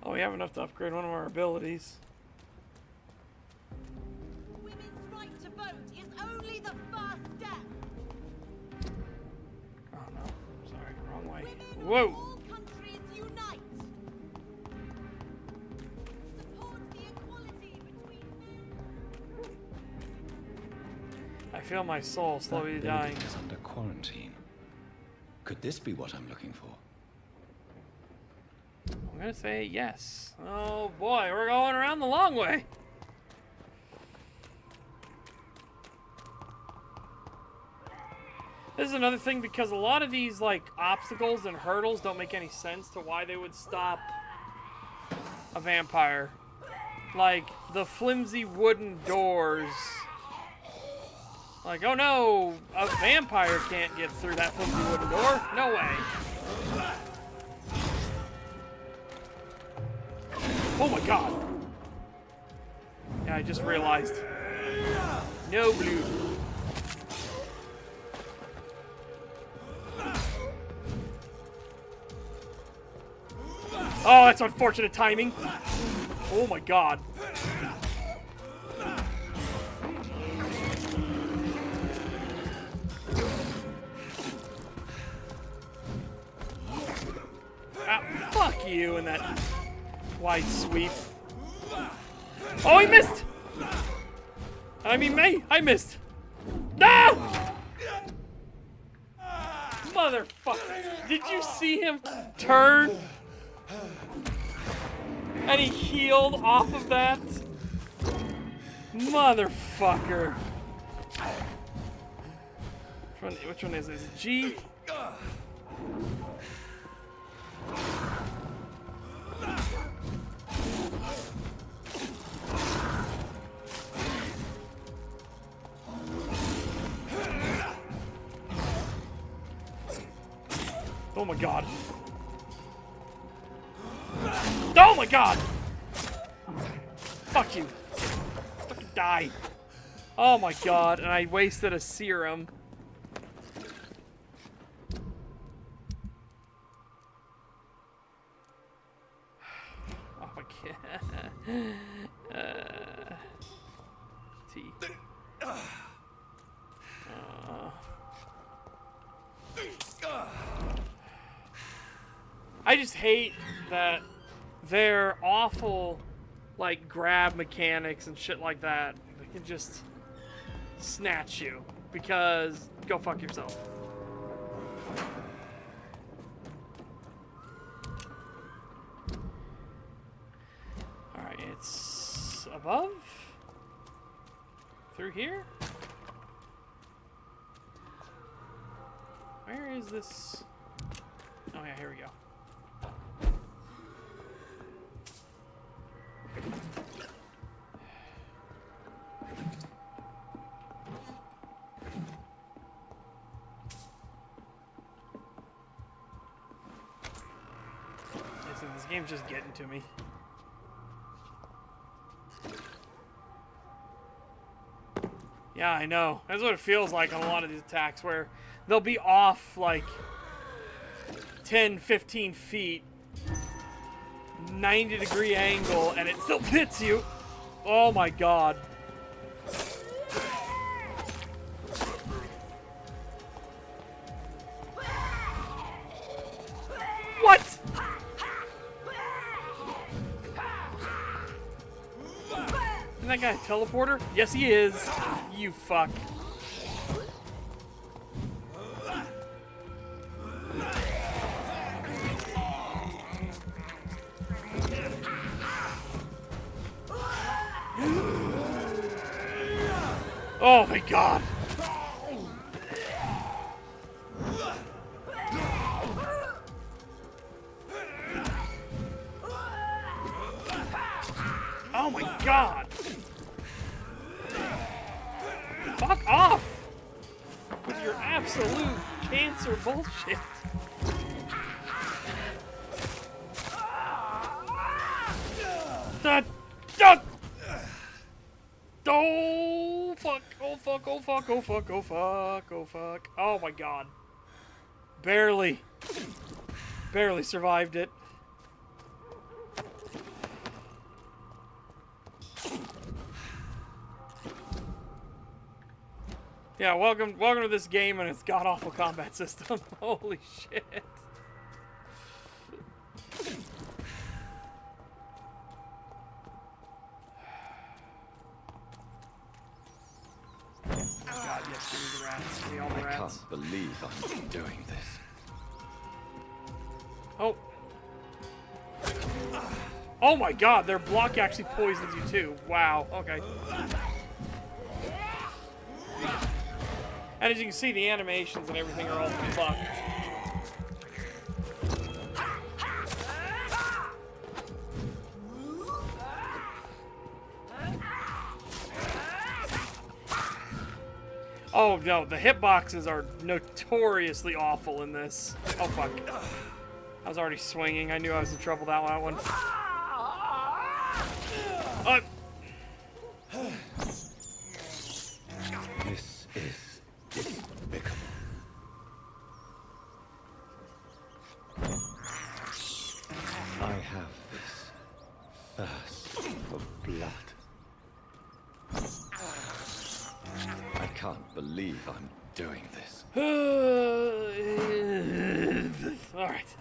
Oh, we have enough to upgrade one of our abilities. Women's right to vote is only the first step. Oh no, sorry, wrong way. Women Whoa! of all countries unite. Support the equality between men. I feel my soul slowly That dying. building is under quarantine. Could this be what I'm looking for? I'm gonna say yes. Oh boy, we're going around the long way. This is another thing because a lot of these like obstacles and hurdles don't make any sense to why they would stop a vampire. Like the flimsy wooden doors. Like, oh no, a vampire can't get through that flimsy wooden door. No way. Oh my god. Yeah, I just realized. No blue. Oh, that's unfortunate timing. Oh my god. Ah, fuck you and that wide sweep. Oh, he missed! I mean, me, I missed. No! Motherfucker. Did you see him turn? And he healed off of that? Motherfucker. Which one is this? G? Oh my god. Oh my god! Fuck you. Fucking die. Oh my god, and I wasted a serum. Oh my god. T. I just hate that they're awful, like, grab mechanics and shit like that. They can just snatch you, because go fuck yourself. Alright, it's above? Through here? Where is this? Oh yeah, here we go. This game's just getting to me. Yeah, I know. That's what it feels like on a lot of these attacks, where they'll be off like 10, 15 feet, 90-degree angle, and it still hits you. Oh my god. What? Isn't that guy a teleporter? Yes, he is. You fuck. Oh my god. Oh my god. Fuck off with your absolute cancer bullshit. Oh fuck, oh fuck, oh fuck, oh fuck, oh fuck, oh fuck. Oh my god. Barely survived it. Yeah, welcome to this game and its god-awful combat system. Holy shit. Oh god, yes, give me the rats. Give me all the rats. I can't believe I'm doing this. Oh. Oh my god, their block actually poisons you too. Wow, okay. And as you can see, the animations and everything are all fucked. Oh no, the hitboxes are notoriously awful in this. Oh fuck. I was already swinging. I knew I was in trouble that one. This is despicable. I have this thirst for blood. I can't believe I'm doing this. Alright.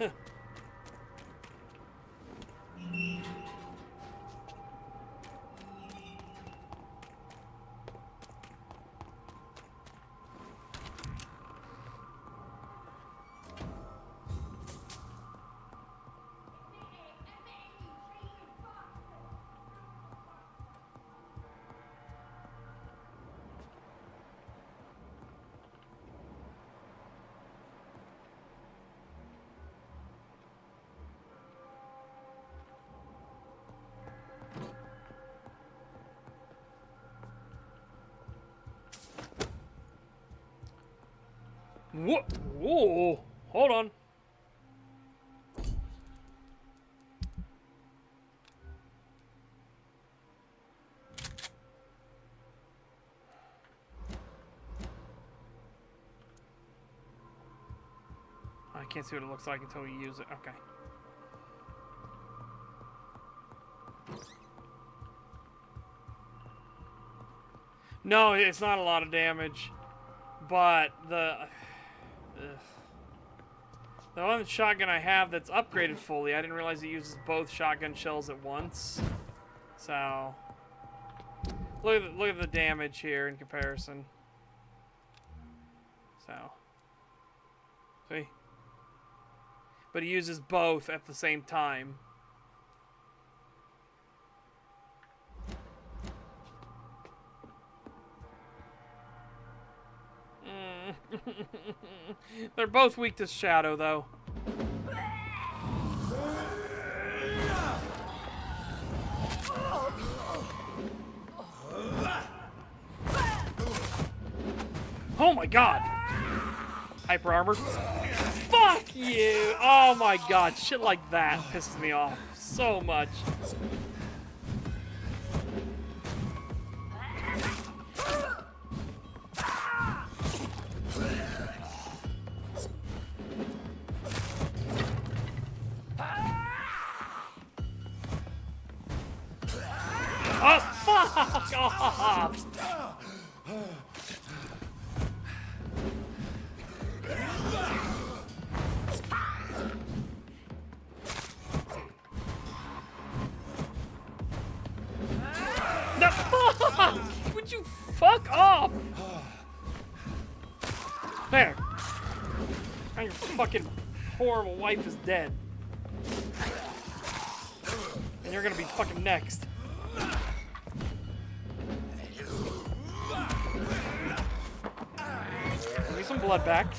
What? Whoa! Hold on. can't see what it looks like until we use it. Okay. No, it's not a lot of damage, but the one shotgun I have that's upgraded fully, I didn't realize it uses both shotgun shells at once. So look at the damage here in comparison. So see, but he uses both at the same time. They're both weak to shadow, though. Oh my god! Hyper armor. Fuck you! Oh my god, shit like that pisses me off so much. Oh, fuck off! No, fuck! Would you fuck off? There. Now your fucking horrible wife is dead. And you're gonna be fucking next. Give me some blood back.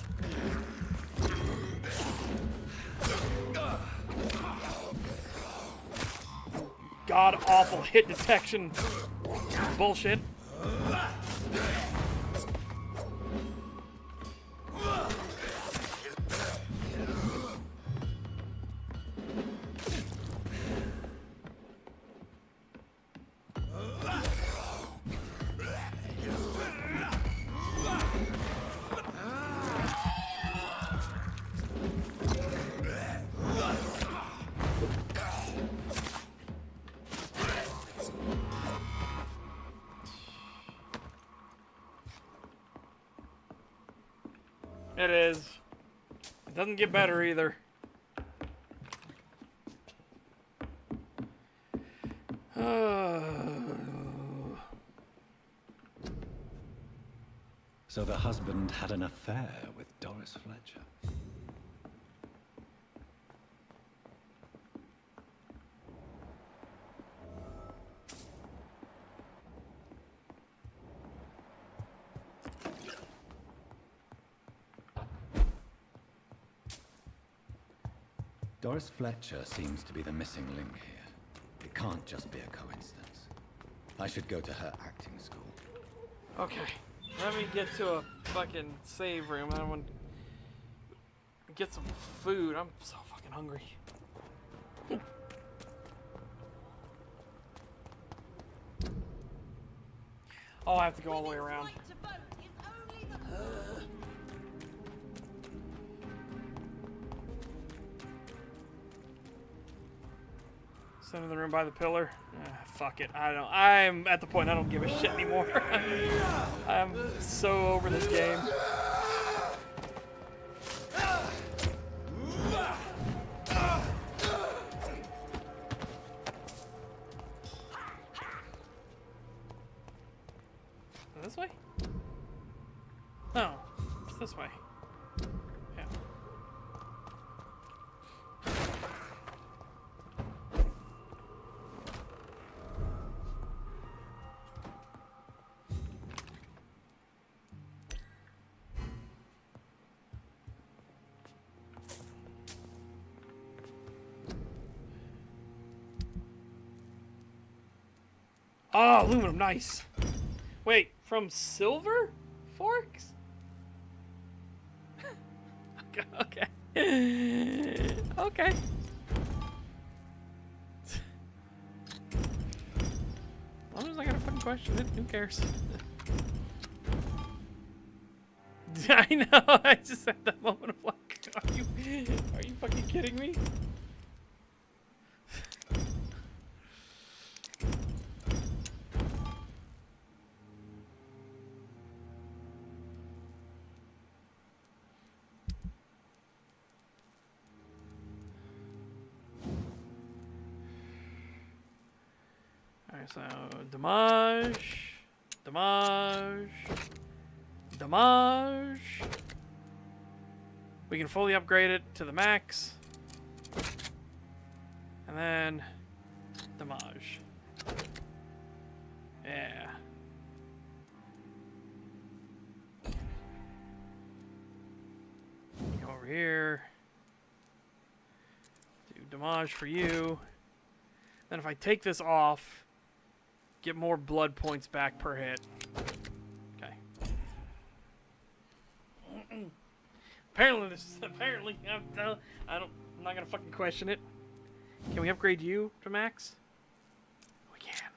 God awful hit detection bullshit. It is. It doesn't get better either. So the husband had an affair with Doris Fletcher. Doris Fletcher seems to be the missing link here. It can't just be a coincidence. I should go to her acting school. Okay, let me get to a fucking save room. I want to get some food. I'm so fucking hungry. Oh, I have to go all the way around. Stand in the room by the pillar. Fuck it. I'm at the point I don't give a shit anymore. I'm so over this game. This way? No, it's this way. Yeah. Oh, aluminum, nice. Wait, from silver forks? Okay. Okay. As long as I got a fucking question it, who cares? I know, I just had that moment of like, are you Are you fucking kidding me? Alright, so damage, damage, damage. We can fully upgrade it to the max. And then damage. Yeah. Go over here. Do damage for you. Then if I take this off, get more blood points back per hit. Okay. Apparently I'm not gonna fucking question it. Can we upgrade you to max? We can.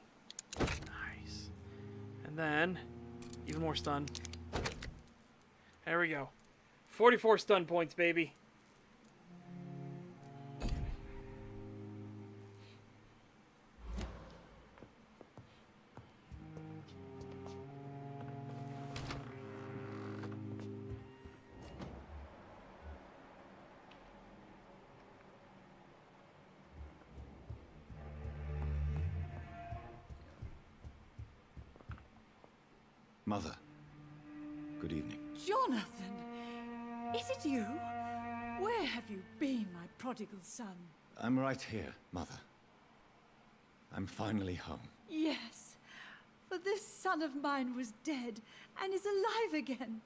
Nice. And then even more stun. There we go. 44 stun points, baby. Mother, good evening. Jonathan! Is it you? Where have you been, my prodigal son? I'm right here, Mother. I'm finally home. Yes, for this son of mine was dead and is alive again.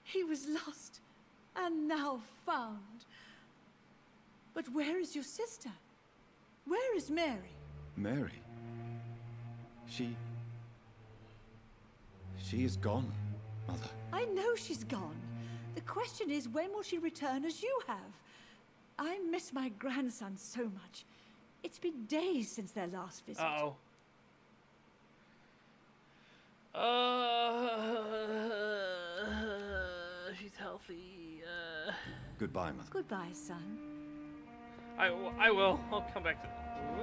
He was lost and now found. But where is your sister? Where is Mary? Mary? She is gone, Mother. I know she's gone. The question is, when will she return as you have? I miss my grandson so much. It's been days since their last visit. Uh-oh. She's healthy. Goodbye, Mother. Goodbye, son. I will. I'll come back to...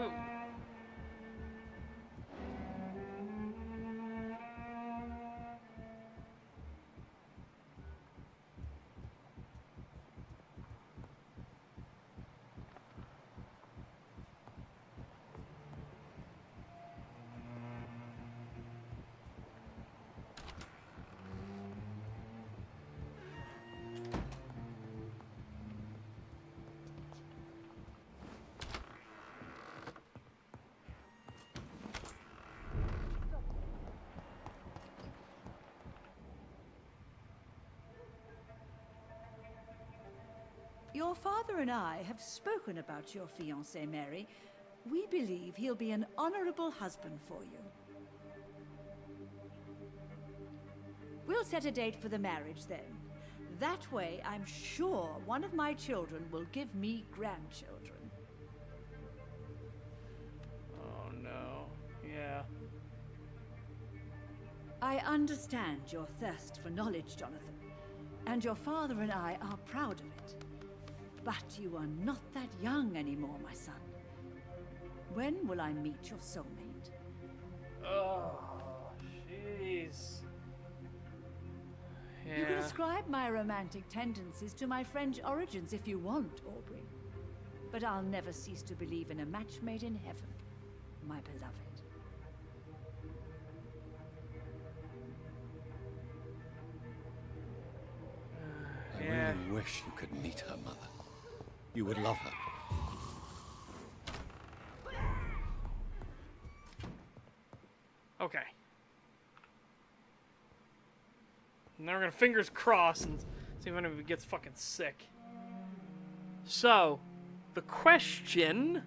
Ooh. Your father and I have spoken about your fiancé, Mary. We believe he'll be an honorable husband for you. We'll set a date for the marriage then. That way, I'm sure one of my children will give me grandchildren. Oh, no. Yeah. I understand your thirst for knowledge, Jonathan. And your father and I are proud of it. But you are not that young anymore, my son. When will I meet your soulmate? Oh, jeez. Yeah. You can ascribe my romantic tendencies to my French origins if you want, Aubrey. But I'll never cease to believe in a match made in heaven, my beloved. I really wish you could meet her, Mother. You would love her. Okay. Now we're gonna fingers crossed and see if anyone gets fucking sick. So, the question...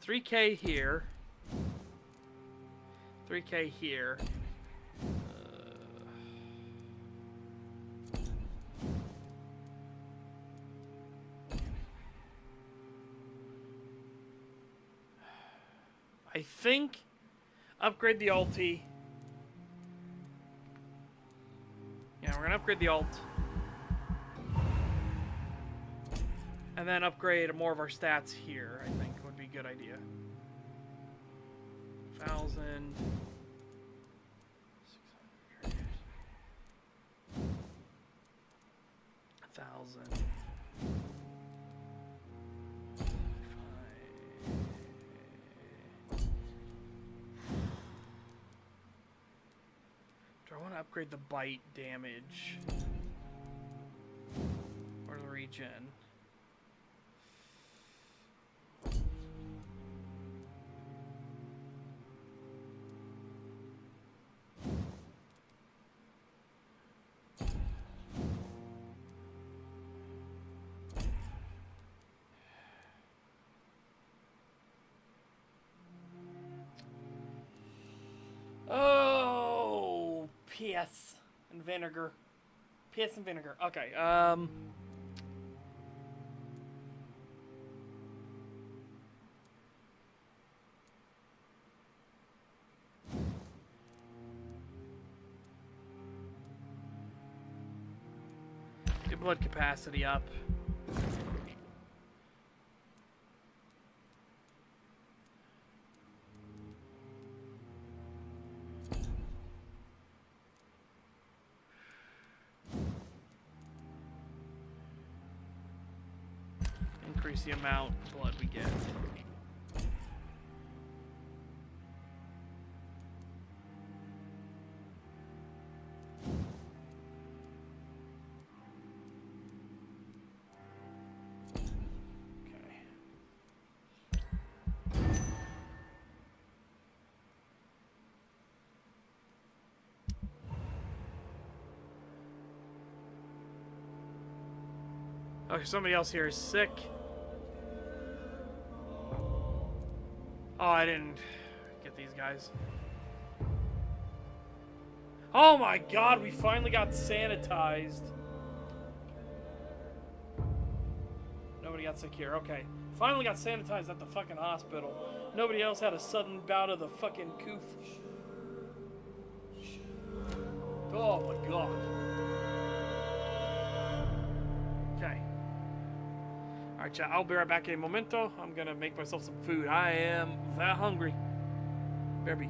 3K here. 3K here. I think upgrade the ulti. Yeah, we're gonna upgrade the ult. And then upgrade more of our stats here, I think would be a good idea. 1,000. 1,000. Do I want to upgrade the bite damage? Or the regen? Oh, piss and vinegar. Piss and vinegar. Okay. Get blood capacity up. Increase the amount of blood we get. Okay, somebody else here is sick. Oh, I didn't get these guys. Oh my god, we finally got sanitized. Nobody got sick here, okay. Finally got sanitized at the fucking hospital. Nobody else had a sudden bout of the fucking coof. Oh my god. Okay. Alright, chat, I'll be right back in a momento. I'm gonna make myself some food. I am that hungry. Better be.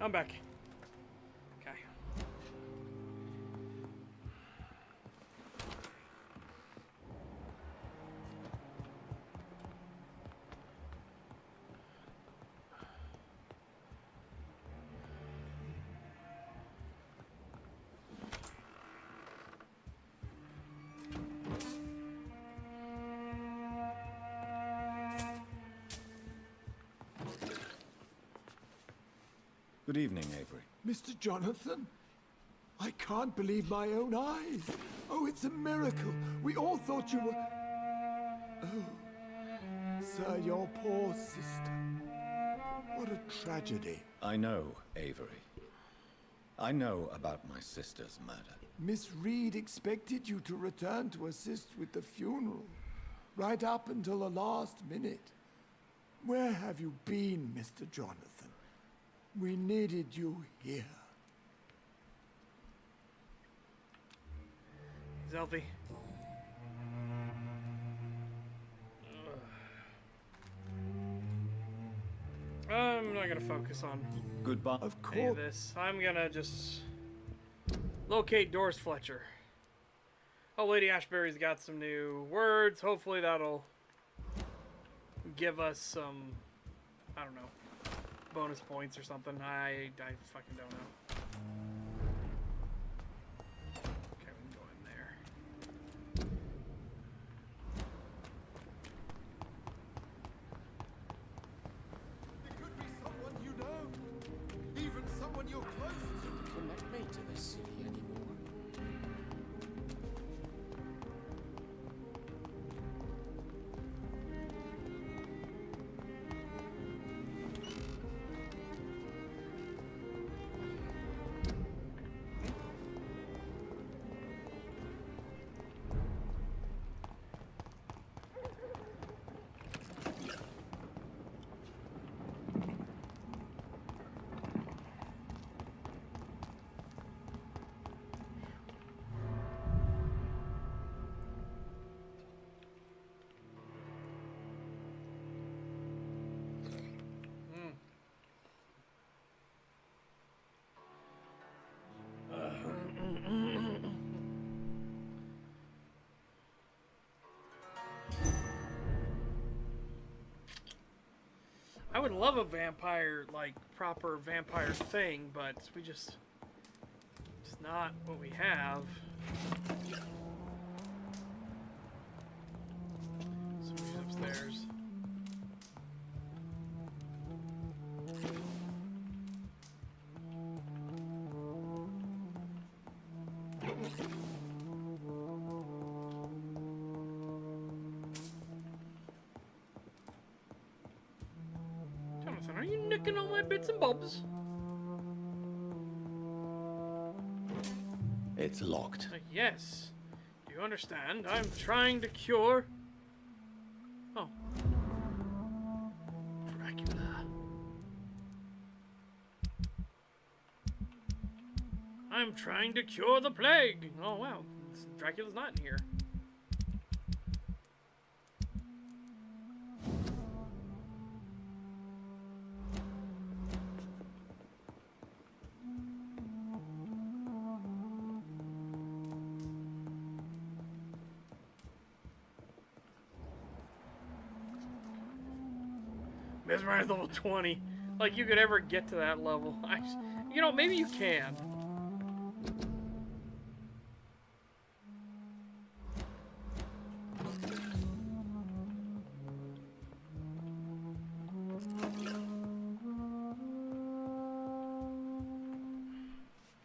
I'm back. Okay. Good evening, Avery. Mr. Jonathan? I can't believe my own eyes. Oh, it's a miracle. We all thought you were... Oh, sir, your poor sister. What a tragedy. I know, Avery. I know about my sister's murder. Miss Reed expected you to return to assist with the funeral, right up until the last minute. Where have you been, Mr. Jonathan? We needed you here. He's healthy. I'm not gonna focus on Goodbye. Of any of course. this. I'm gonna just locate Doris Fletcher. Oh, Lady Ashbury's got some new words. Hopefully that'll give us some, I don't know, bonus points or something. I fucking don't know. Okay, we can go in there. It could be someone you know. Even someone you're close to. Connect me to this city anymore. I would love a vampire, like, proper vampire thing, but we just... It's not what we have. Somebody's upstairs. Jonathan, are you nicking all my bits and bobs? It's locked. Yes. Do you understand? I'm trying to cure... Oh. Dracula. I'm trying to cure the plague. Oh, wow. Dracula's not in here. Mesmerize level 20. Like you could ever get to that level. You know, maybe you can.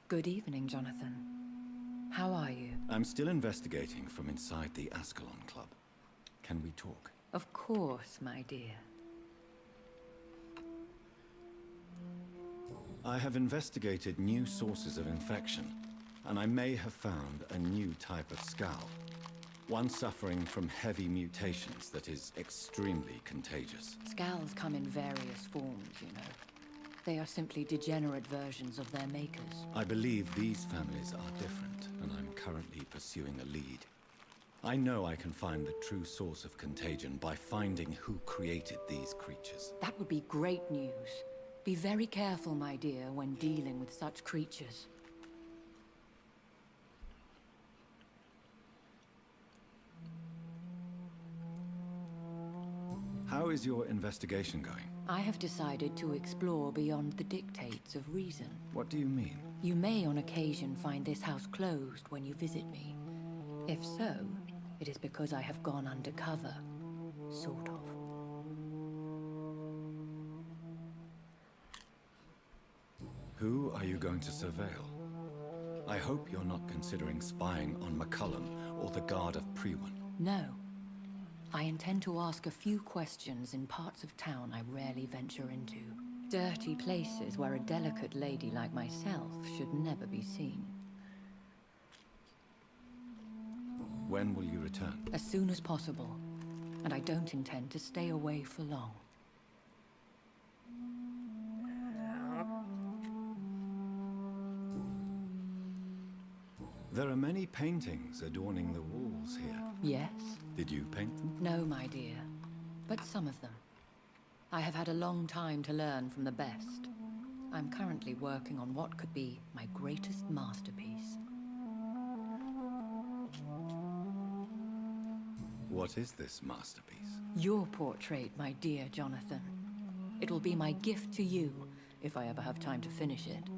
Good evening, Jonathan. How are you? I'm still investigating from inside the Ascalon Club. Can we talk? Of course, my dear. I have investigated new sources of infection, and I may have found a new type of skull. One suffering from heavy mutations that is extremely contagious. Scowls come in various forms, you know. They are simply degenerate versions of their makers. I believe these families are different, and I'm currently pursuing a lead. I know I can find the true source of contagion by finding who created these creatures. That would be great news. Be very careful, my dear, when dealing with such creatures. How is your investigation going? I have decided to explore beyond the dictates of reason. What do you mean? You may on occasion find this house closed when you visit me. If so, it is because I have gone undercover. Sort of. Who are you going to surveil? I hope you're not considering spying on McCullum or the Guard of Prewan. No. I intend to ask a few questions in parts of town I rarely venture into. Dirty places where a delicate lady like myself should never be seen. When will you return? As soon as possible. And I don't intend to stay away for long. There are many paintings adorning the walls here. Yes? Did you paint them? No, my dear. But some of them. I have had a long time to learn from the best. I'm currently working on what could be my greatest masterpiece. What is this masterpiece? Your portrait, my dear Jonathan. It will be my gift to you, if I ever have time to finish it.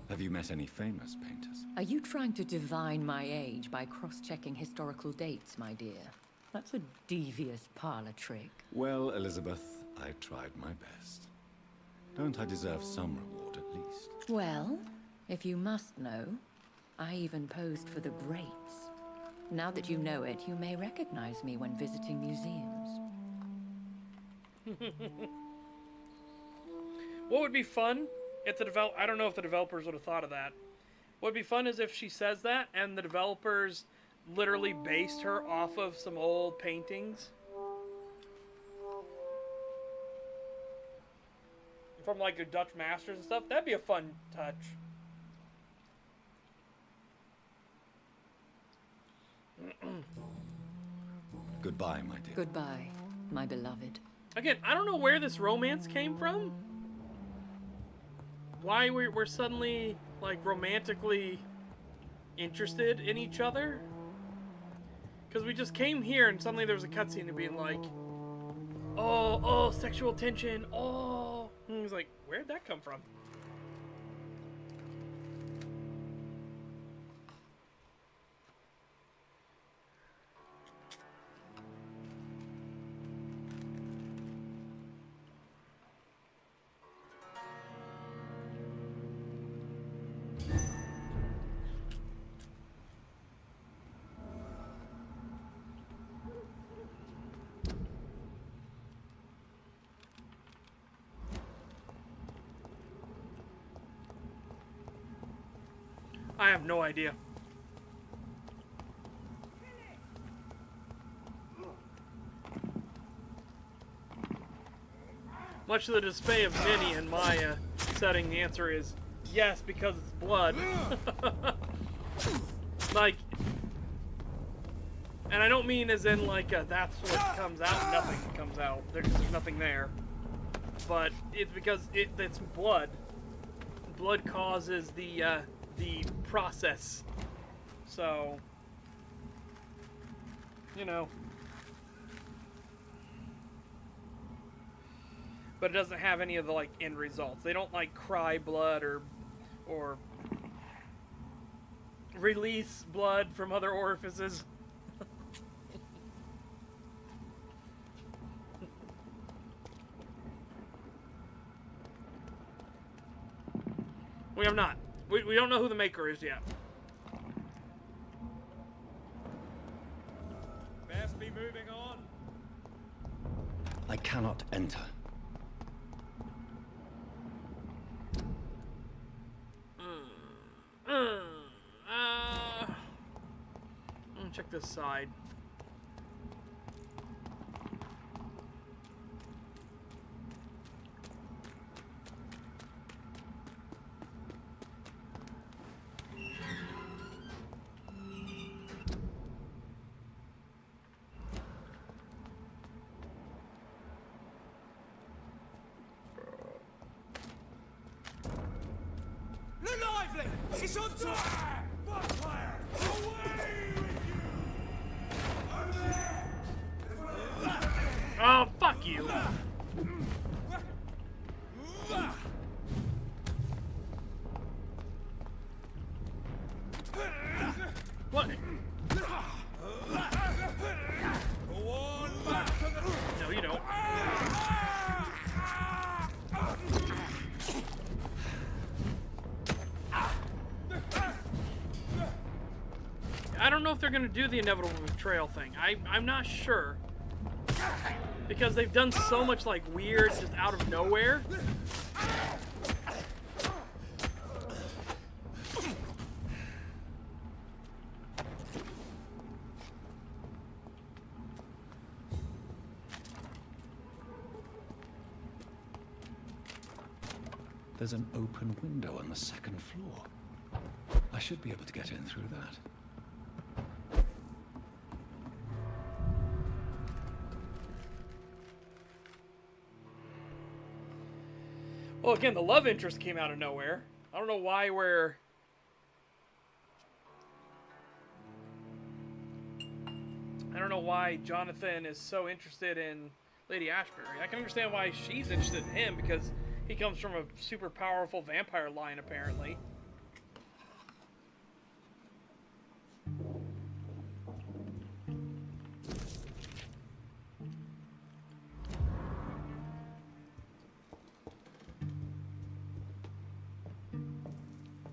Have you met any famous painters? Are you trying to divine my age by cross-checking historical dates, my dear? That's a devious parlor trick. Well, Elizabeth, I tried my best. Don't I deserve some reward at least? Well, if you must know, I even posed for the greats. Now that you know it, you may recognize me when visiting museums. What would be fun if I don't know if the developers would have thought of that. What would be fun is if she says that and the developers literally based her off of some old paintings from like the Dutch masters and stuff. That'd be a fun touch. Goodbye, my dear. Goodbye, my beloved. Again, I don't know where this romance came from. Why we're suddenly, like, romantically interested in each other. Because we just came here and suddenly there was a cutscene of being like, oh, sexual tension, oh. And he was like, where'd that come from? I have no idea. Much to the dismay of Minnie and Maya setting, the answer is yes, because it's blood. Like, and I don't mean as in like that's what comes out, nothing comes out. There's nothing there. But it's because it's blood. Blood causes the process. So, you know. But it doesn't have any of the like end results. They don't like cry blood or release blood from other orifices. We have not. We don't know who the maker is yet. Best be moving on. I cannot enter. Let me check this side. lively! It's on top! Vampire! Away with you! Oh, fuck you! What? No, you don't. I don't know if they're going to do the inevitable betrayal thing. I'm not sure. Because they've done so much, like, weird, just out of nowhere. There's an open window on the second floor. I should be able to get in through that. Well, again, the love interest came out of nowhere. I don't know why we're... I don't know why Jonathan is so interested in Lady Ashbury. I can understand why she's interested in him, because he comes from a super powerful vampire line, apparently.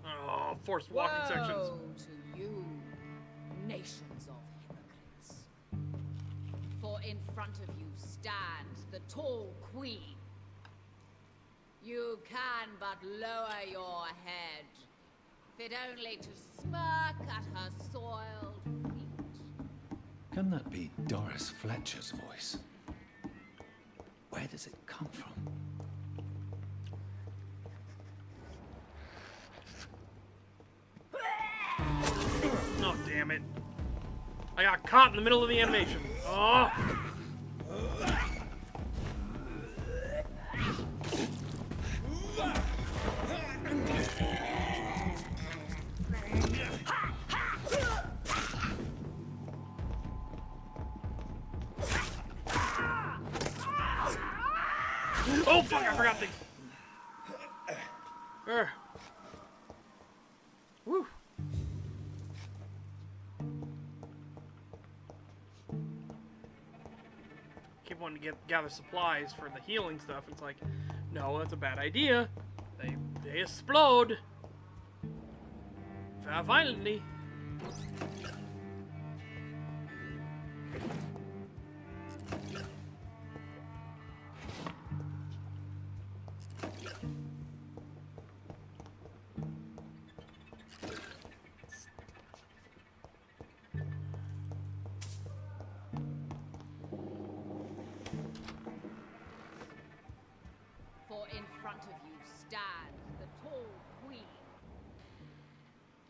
Oh, forced walking sections. Woe to you, nations of hypocrites. For in front of you stands the tall queen. You can but lower your head, fit only to smirk at her soiled feet. Can that be Doris Fletcher's voice? Where does it come from? Oh, damn it. I got caught in the middle of the animation. Oh! Oh, fuck, I forgot the... Woo. Keep wanting to gather supplies for the healing stuff. It's like, no, that's a bad idea. They explode. Violently. For in front of you stands the tall queen.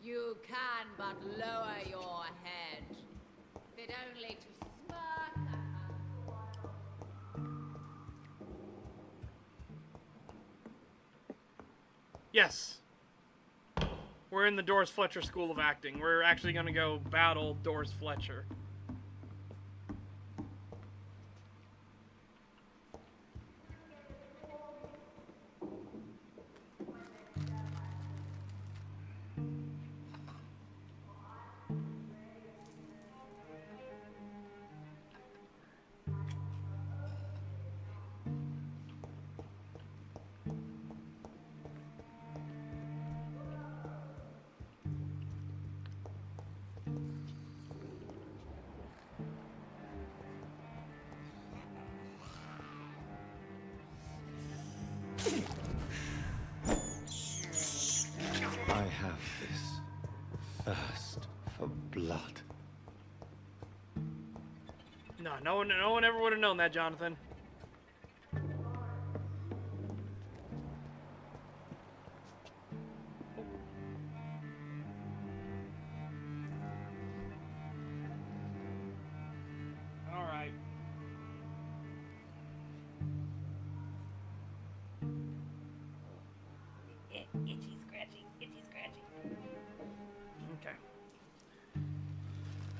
You can but lower your head, fit only to smirk at her. Yes. We're in the Doris Fletcher School of Acting. We're actually going to go battle Doris Fletcher. I have this thirst for blood. No, no one ever would have known that, Jonathan. All right. Itchy, scratchy, itchy,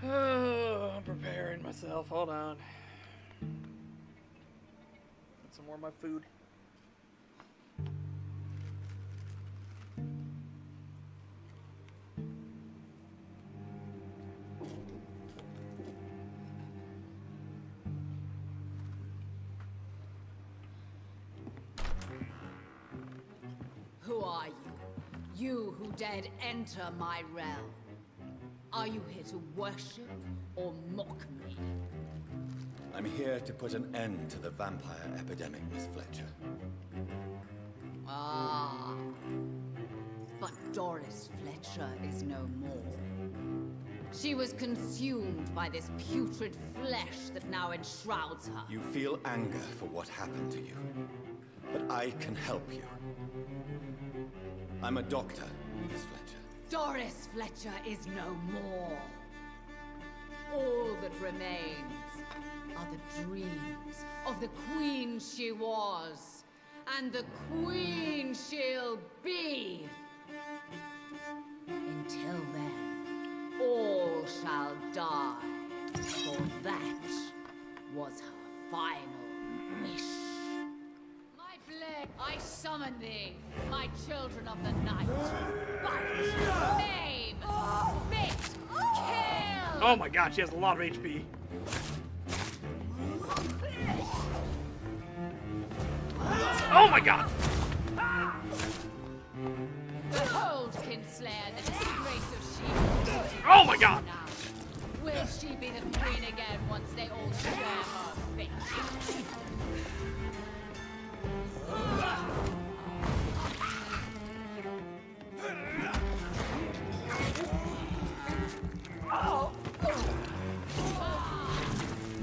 Oh, I'm preparing myself. Hold on. Get some more of my food. Who are you? You who dared enter my realm. Are you here to worship or mock me? I'm here to put an end to the vampire epidemic, Miss Fletcher. Ah. But Doris Fletcher is no more. She was consumed by this putrid flesh that now enshrouds her. You feel anger for what happened to you, but I can help you. I'm a doctor, Miss Fletcher. Doris Fletcher is no more. All that remains are the dreams of the queen she was, and the queen she'll be. Until then, all shall die, for that was her final wish. My blade, I summon thee, my children of the night. Bite, maim, spit, kill! Oh my god, she has a lot of HP. Oh my god! Behold, Kinslayer, the disgrace of she. Oh my god! Will she be the queen again once they all share her fate?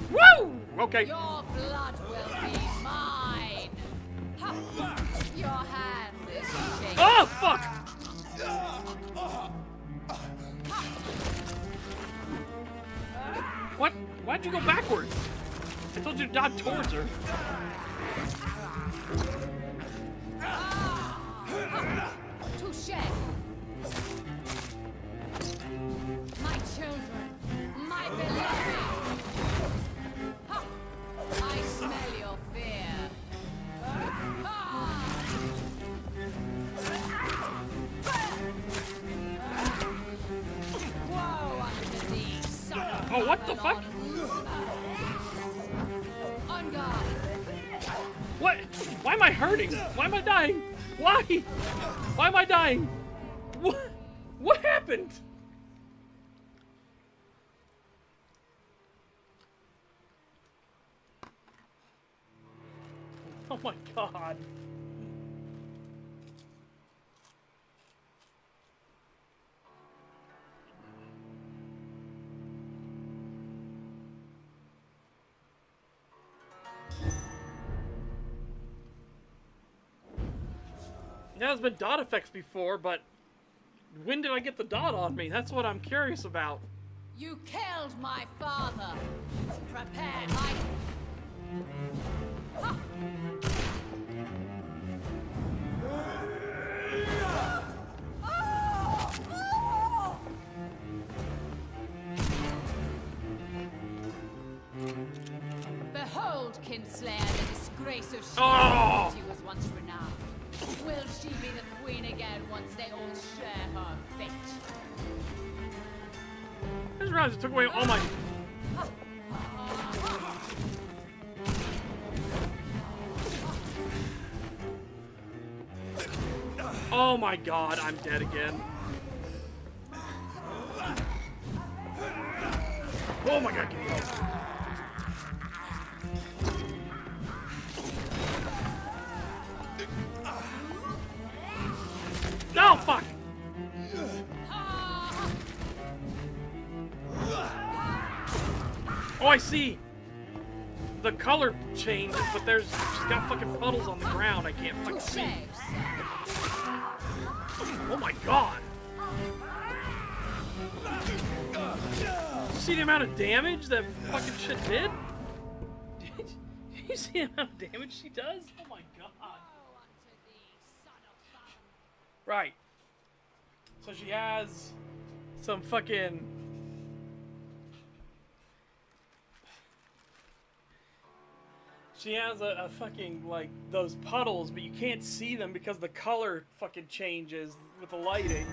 Woo! Okay. Your blood will be mine. Ha! Your hand is shaking. Oh fuck! What? Why'd you go backwards? I told you to dodge towards her. Touche. My children, my beloved. Ha! I smell your fear. Woe unto thee, son of Oh, what the fuck? On guard. What? Why am I hurting? Why am I dying? Why? Why am I dying? What? What happened? Oh my god. Now, there's been dot effects before, but when did I get the dot on me? That's what I'm curious about. You killed my father. Prepare my... Ha! Behold, Kinslayer, the disgrace of she was once renowned. Will she be the queen again once they all share her fate? I just realized it took away all my... Oh my god, I'm dead again. Oh my god, give me help. No, fuck! Oh, I see! The color changes, but she's got fucking puddles on the ground I can't fucking see. Oh my god! See the amount of damage that fucking shit did? Did you see the amount of damage she does? Oh my god. Right. So she has some fucking She has a fucking, like, those puddles, but you can't see them because the color fucking changes with the lighting.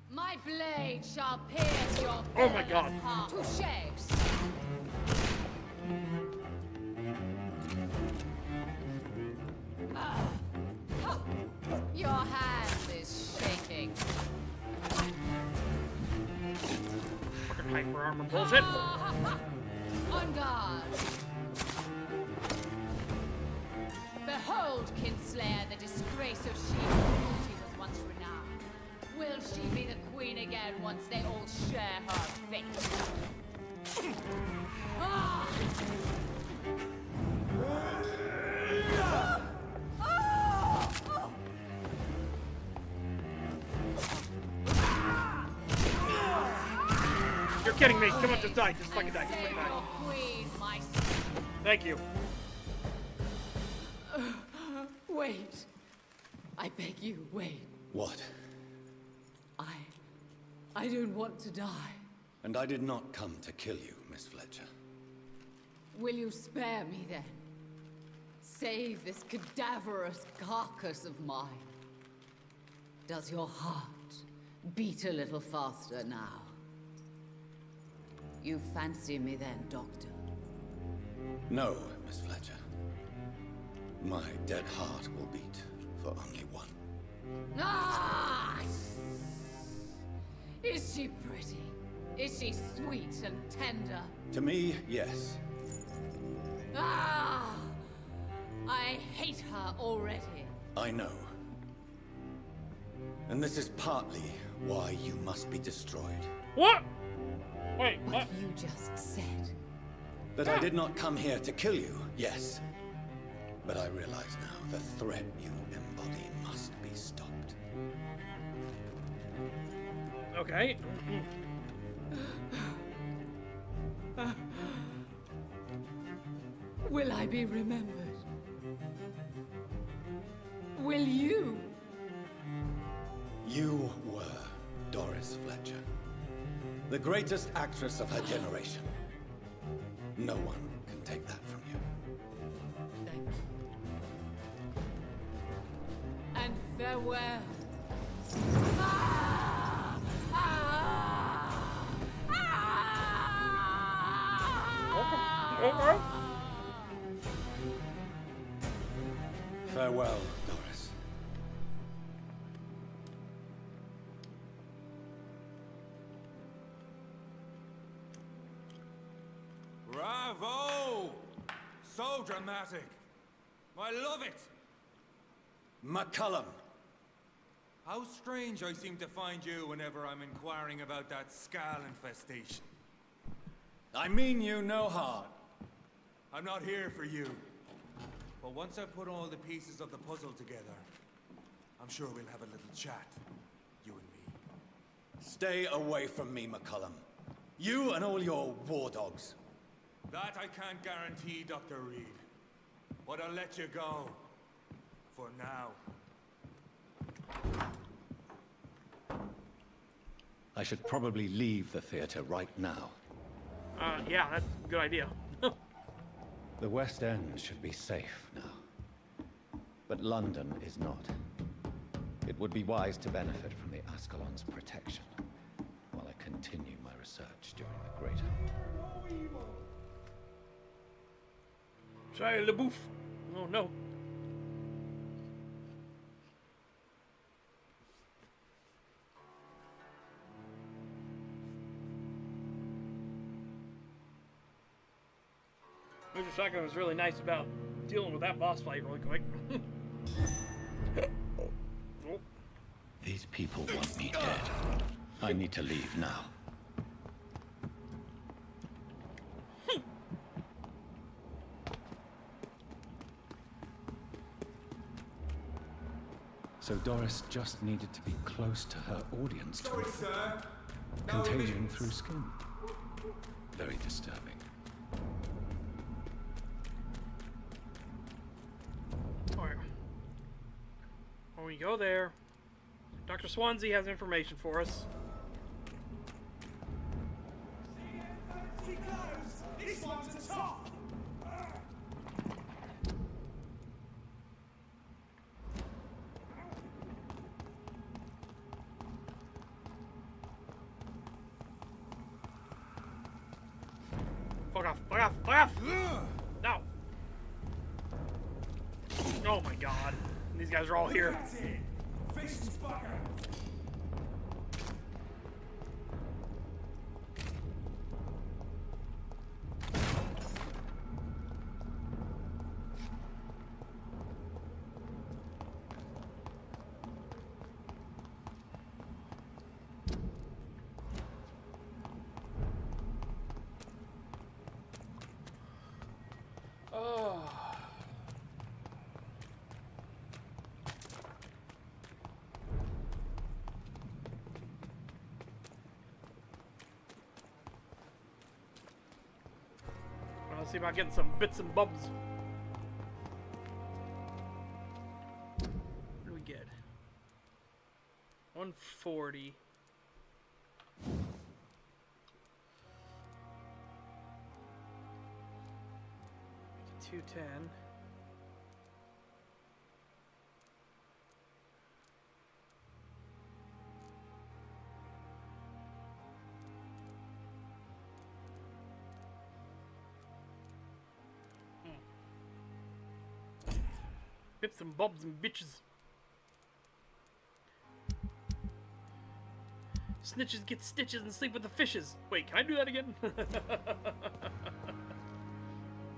My blade shall pierce your Oh my God. heart to shapes. Your hand is shaking. Fucking hyper armor bullshit. On guard. Behold, Kinslayer, the disgrace of she who was once renowned. Will she be the queen again once they all share her fate? Ah! You're kidding me. Come on, just die. Just fucking die. Just fucking die. Your queen, my Thank you. Wait. I beg you, wait. What? I don't want to die. And I did not come to kill you, Miss Fletcher. Will you spare me then? Save this cadaverous carcass of mine. Does your heart beat a little faster now? You fancy me then, Doctor? No, Miss Fletcher. My dead heart will beat for only one. Ah! Is she pretty? Is she sweet and tender? To me, yes. Ah! I hate her already. I know. And this is partly why you must be destroyed. What? Wait, what? You just said. That I did not come here to kill you, yes. But I realize now the threat you embody must be stopped. Okay. Will I be remembered? Will you? You were Doris Fletcher. The greatest actress of her generation. No one can take that from you. Thank you. And farewell. Ah! Ah! Ah! Farewell, Doris. Bravo! So dramatic. I love it. McCullum. How strange I seem to find you whenever I'm inquiring about that Skal infestation. I mean you no harm. I'm not here for you. But once I've put all the pieces of the puzzle together, I'm sure we'll have a little chat, you and me. Stay away from me, McCullum. You and all your war dogs. That I can't guarantee, Dr. Reed. But I'll let you go. For now. I should probably leave the theater right now. Yeah, that's a good idea. The West End should be safe now. But London is not. It would be wise to benefit from the Ascalon's protection while I continue my research during the Great Hunt. Shia LaBeouf. Oh no. Mr. Shotgun was really nice about dealing with that boss fight really quick. These people want me dead. I need to leave now. So Doris just needed to be close to her audience to Sorry, sir. contagion through skin. Very disturbing. Alright. When we go there, Dr. Swansea has information for us. See close! This one's a top! Fuck off, fuck off, fuck off! No! Oh my god. These guys are all here. Vicious bugger! Oh. Let's see about getting some bits and bobs. What do we get? 140. 210. Bips and bobs and bitches. Snitches get stitches and sleep with the fishes. Wait, can I do that again?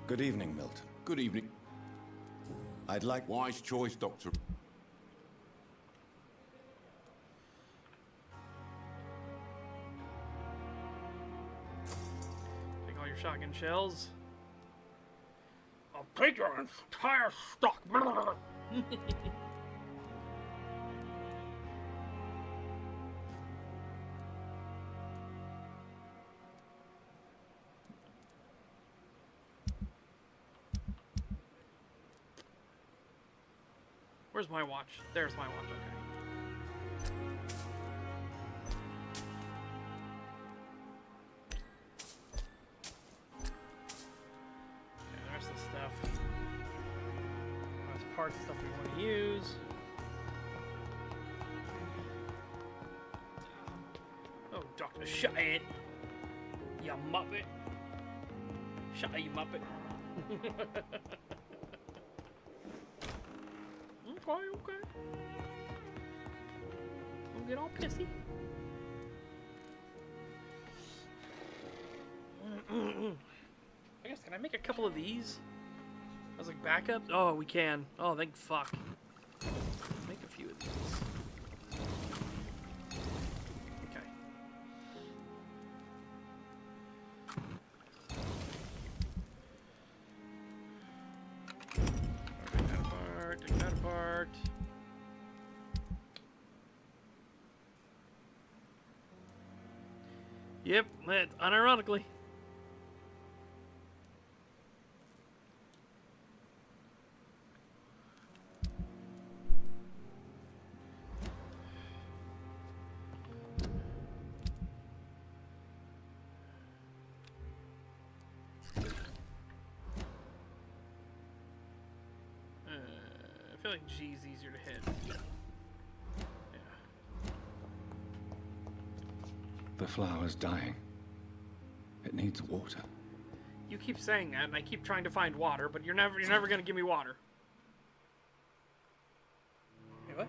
Good evening, Milton. Good evening. I'd like... Wise choice, Doctor. Take all your shotgun shells. I'll take your entire stock. Where's my watch? There's my watch, okay. Okay, the rest of the stuff. That's parts of stuff we want to use. Oh, Doctor, shut it! You muppet! Shut it, you muppet! Okay. Don't get all pissy. I guess, can I make a couple of these? As like backups? Oh, we can. Oh, thank fuck. Make a few of these. Okay. Take that apart. Yep, unironically. I feel like G's easier to hit. Yeah. The flower's dying. It needs water. You keep saying that, and I keep trying to find water, but you're never gonna give me water. Wait, what?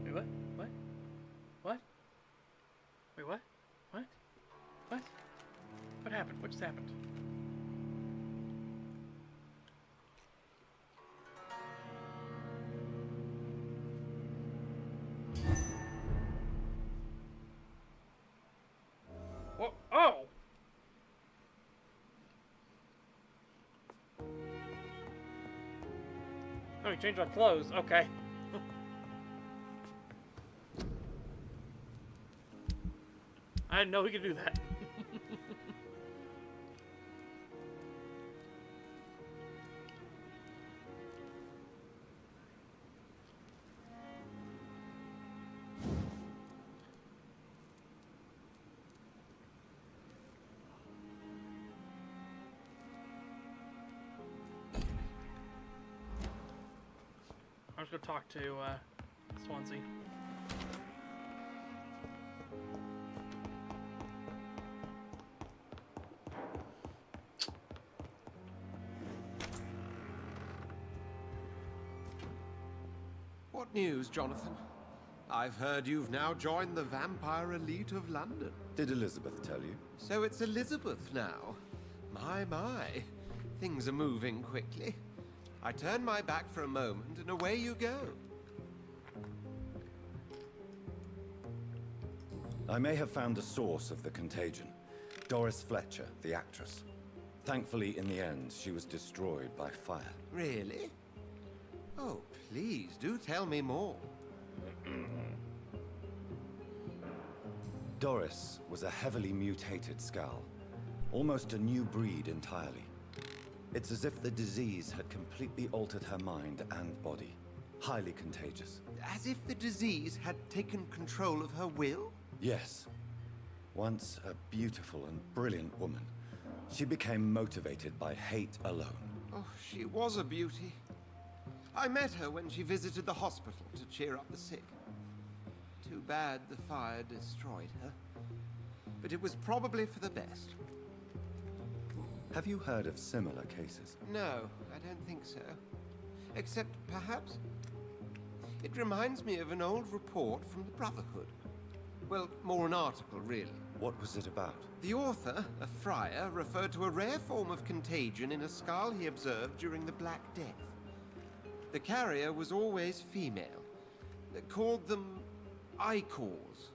Wait, what? What? What? Wait, what? What? What? What happened? What just happened? Oh! Oh, we changed our clothes. Okay. I didn't know we could do that. go talk to Swansea. What news, Jonathan? I've heard you've now joined the vampire elite of London. Did Elizabeth tell you? So it's Elizabeth now. My. Things are moving quickly. I turn my back for a moment and away you go. I may have found the source of the contagion. Doris Fletcher, the actress. Thankfully, in the end, she was destroyed by fire. Really? Oh, please, do tell me more. Doris was a heavily mutated skull. Almost a new breed entirely. It's as if the disease had completely altered her mind and body. Highly contagious. As if the disease had taken control of her will? Yes. Once a beautiful and brilliant woman, she became motivated by hate alone. Oh, she was a beauty. I met her when she visited the hospital to cheer up the sick. Too bad the fire destroyed her. But it was probably for the best. Have you heard of similar cases? No, I don't think so. Except, perhaps, it reminds me of an old report from the Brotherhood. Well, more an article, really. What was it about? The author, a friar, referred to a rare form of contagion in a skull he observed during the Black Death. The carrier was always female. They called them Icors.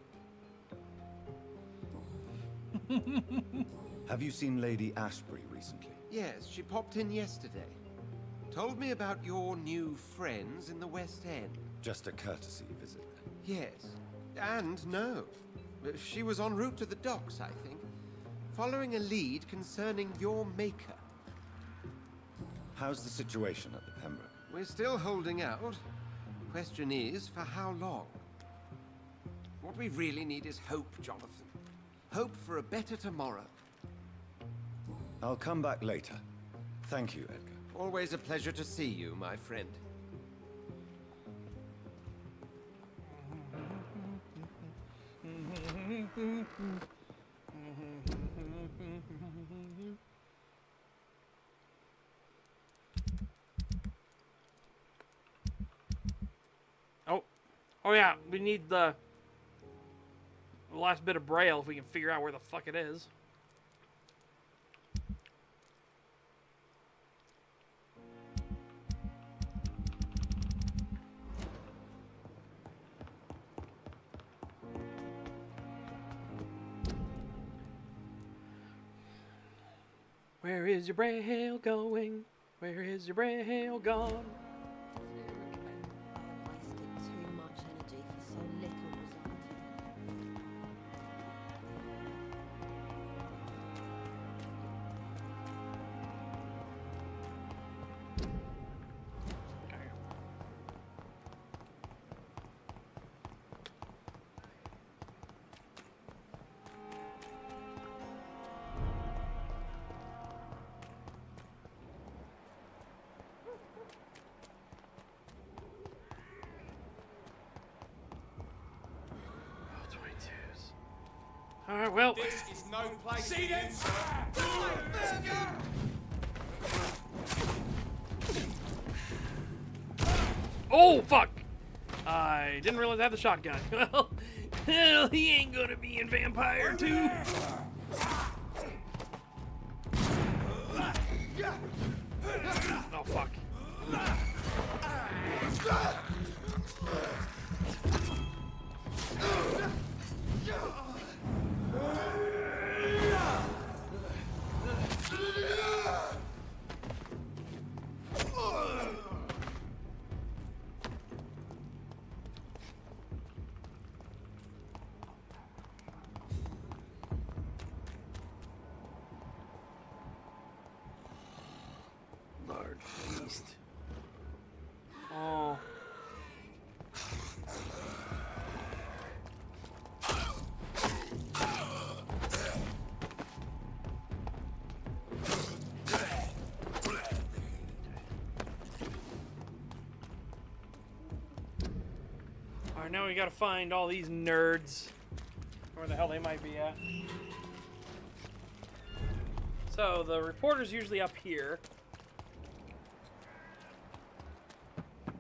Have you seen Lady Ashbury recently? Yes, she popped in yesterday. Told me about your new friends in the West End. Just a courtesy visit, then? Yes. And no. She was en route to the docks, I think. Following a lead concerning your maker. How's the situation at the Pembroke? We're still holding out. Question is, for how long? What we really need is hope, Jonathan. Hope for a better tomorrow. I'll come back later. Thank you, Edgar. Always a pleasure to see you, my friend. Oh yeah, we need the last bit of braille if we can figure out where the fuck it is. Where is your braille going? Where is your braille gone? Too much energy for so little result. Alright, well. This is no place. See them? Oh, fuck! I didn't realize I had the shotgun. Well, he ain't gonna be in Vampire 2. Oh, fuck. Large beast. Oh. Alright, now we gotta find all these nerds. Where the hell they might be at. So, the reporter's usually up here.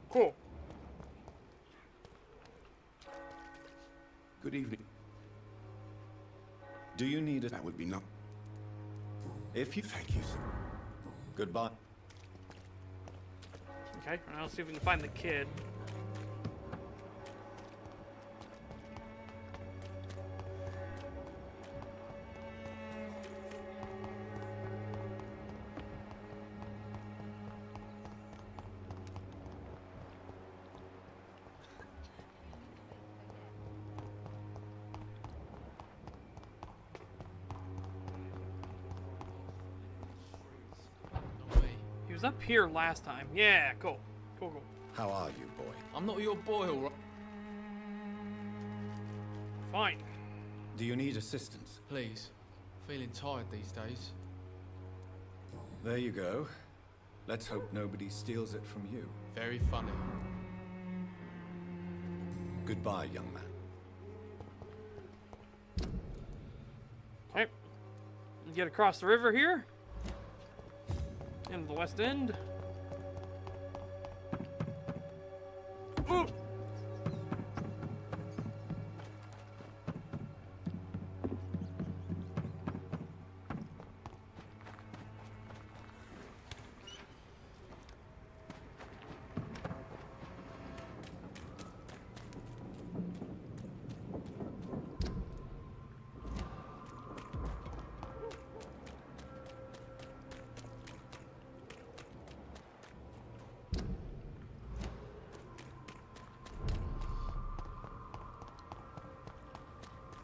Cool. Good evening. Do you need it? That would be not. If you... Thank you, sir. Goodbye. Okay, now let's see if we can find the kid. He was up here last time. Yeah, cool. Cool, cool. How are you, boy? I'm not your boy, alright? Fine. Do you need assistance? Please. Feeling tired these days. There you go. Let's hope nobody steals it from you. Very funny. Goodbye, young man. Okay. Get across the river here. Into the West End. Ooh.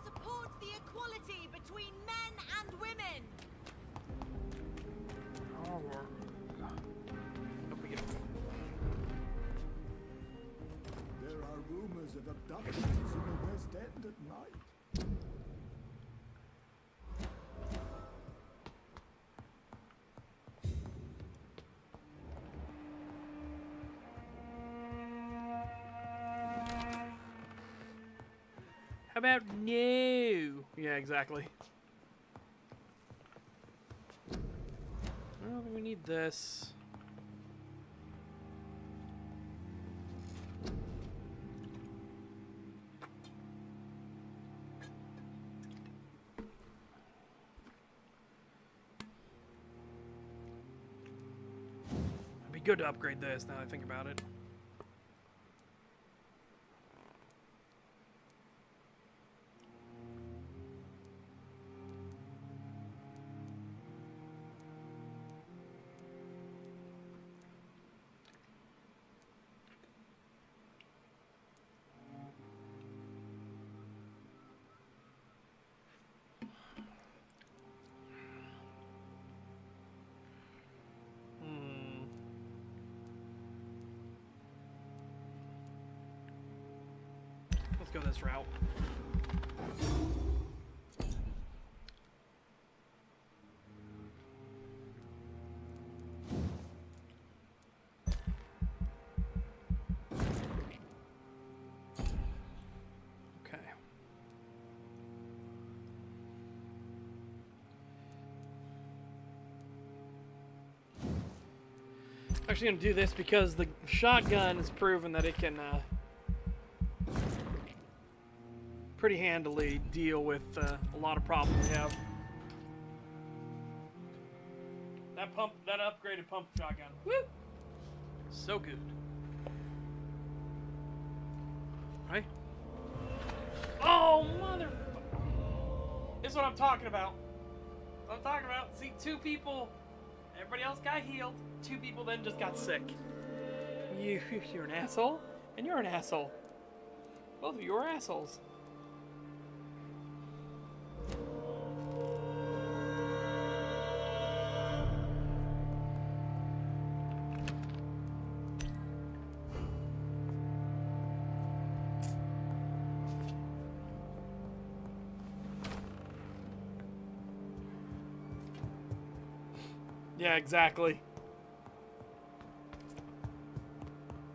Support the equality between men and women. There are rumors of abductions in the West End at night. How about no? Yeah, exactly. Well, we need this. It'd be good to upgrade this now that I think about it. Let's go this route. Okay. Actually gonna do this because the shotgun has proven that it can pretty handily deal with a lot of problems we have. That upgraded pump shotgun. Woo! So good. Right? Oh, mother! This is what I'm talking about. What I'm talking about. See, 2 people, everybody else got healed. 2 people then just got sick. You're an asshole, and you're an asshole. Both of you are assholes. Yeah, exactly.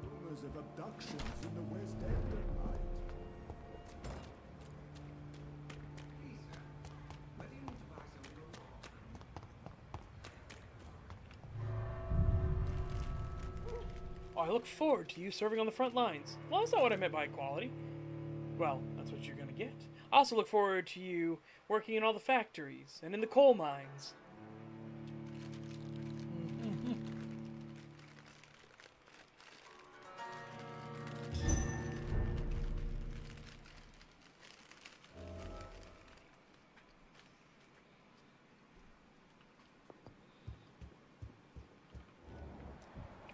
Rumors of abductions in the West End at night. Oh, I look forward to you serving on the front lines. Well, that's not what I meant by equality. Well, that's what you're gonna get. I also look forward to you working in all the factories and in the coal mines.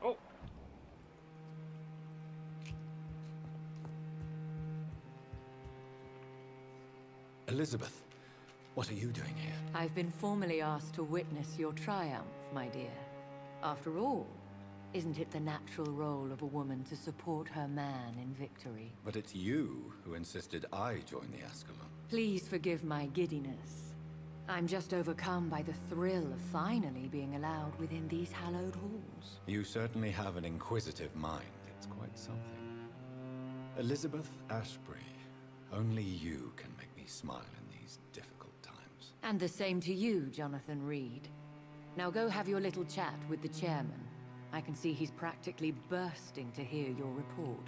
Oh. Elizabeth, what are you doing here? I've been formally asked to witness your triumph, my dear. After all, isn't it the natural role of a woman to support her man in victory? But it's you who insisted I join the Ascalon. Please forgive my giddiness. I'm just overcome by the thrill of finally being allowed within these hallowed halls. You certainly have an inquisitive mind. It's quite something. Elizabeth Ashbury, only you can make me smile in these difficult times. And the same to you, Jonathan Reed. Now go have your little chat with the chairman. I can see he's practically bursting to hear your report.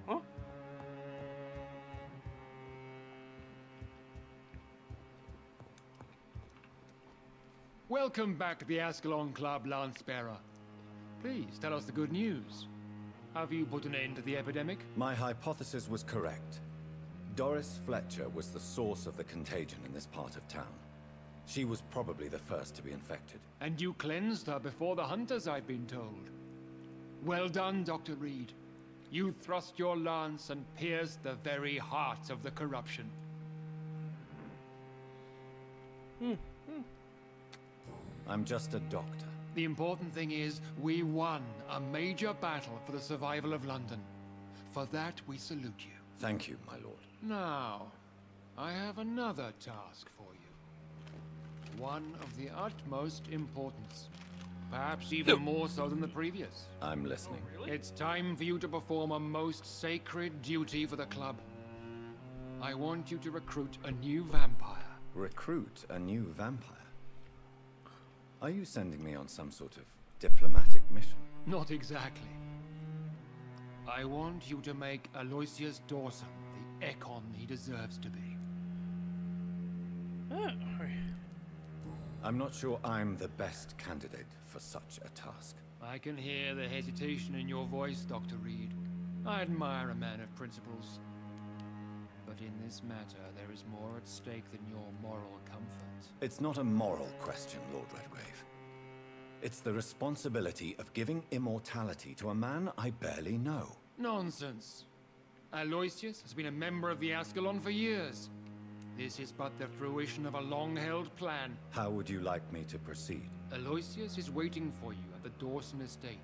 Huh? Welcome back to the Ascalon Club, Lancebearer. Please tell us the good news. Have you put an end to the epidemic? My hypothesis was correct. Doris Fletcher was the source of the contagion in this part of town. She was probably the first to be infected. And you cleansed her before the hunters, I've been told. Well done, Dr. Reed. You thrust your lance and pierced the very heart of the corruption. I'm just a doctor. The important thing is, we won a major battle for the survival of London. For that, we salute you. Thank you, my lord. Now, I have another task for you. One of the utmost importance. Perhaps even more so than the previous. I'm listening. It's time for you to perform a most sacred duty for the club. I want you to recruit a new vampire. Recruit a new vampire? Are you sending me on some sort of diplomatic mission? Not exactly. I want you to make Aloysius Dawson the Ekon he deserves to be. I'm not sure I'm the best candidate for such a task. I can hear the hesitation in your voice, Dr. Reed. I admire a man of principles. But in this matter, there is more at stake than your moral comfort. It's not a moral question, Lord Redgrave. It's the responsibility of giving immortality to a man I barely know. Nonsense. Aloysius has been a member of the Ascalon for years. This is but the fruition of a long-held plan. How would you like me to proceed? Aloysius is waiting for you at the Dawson estate.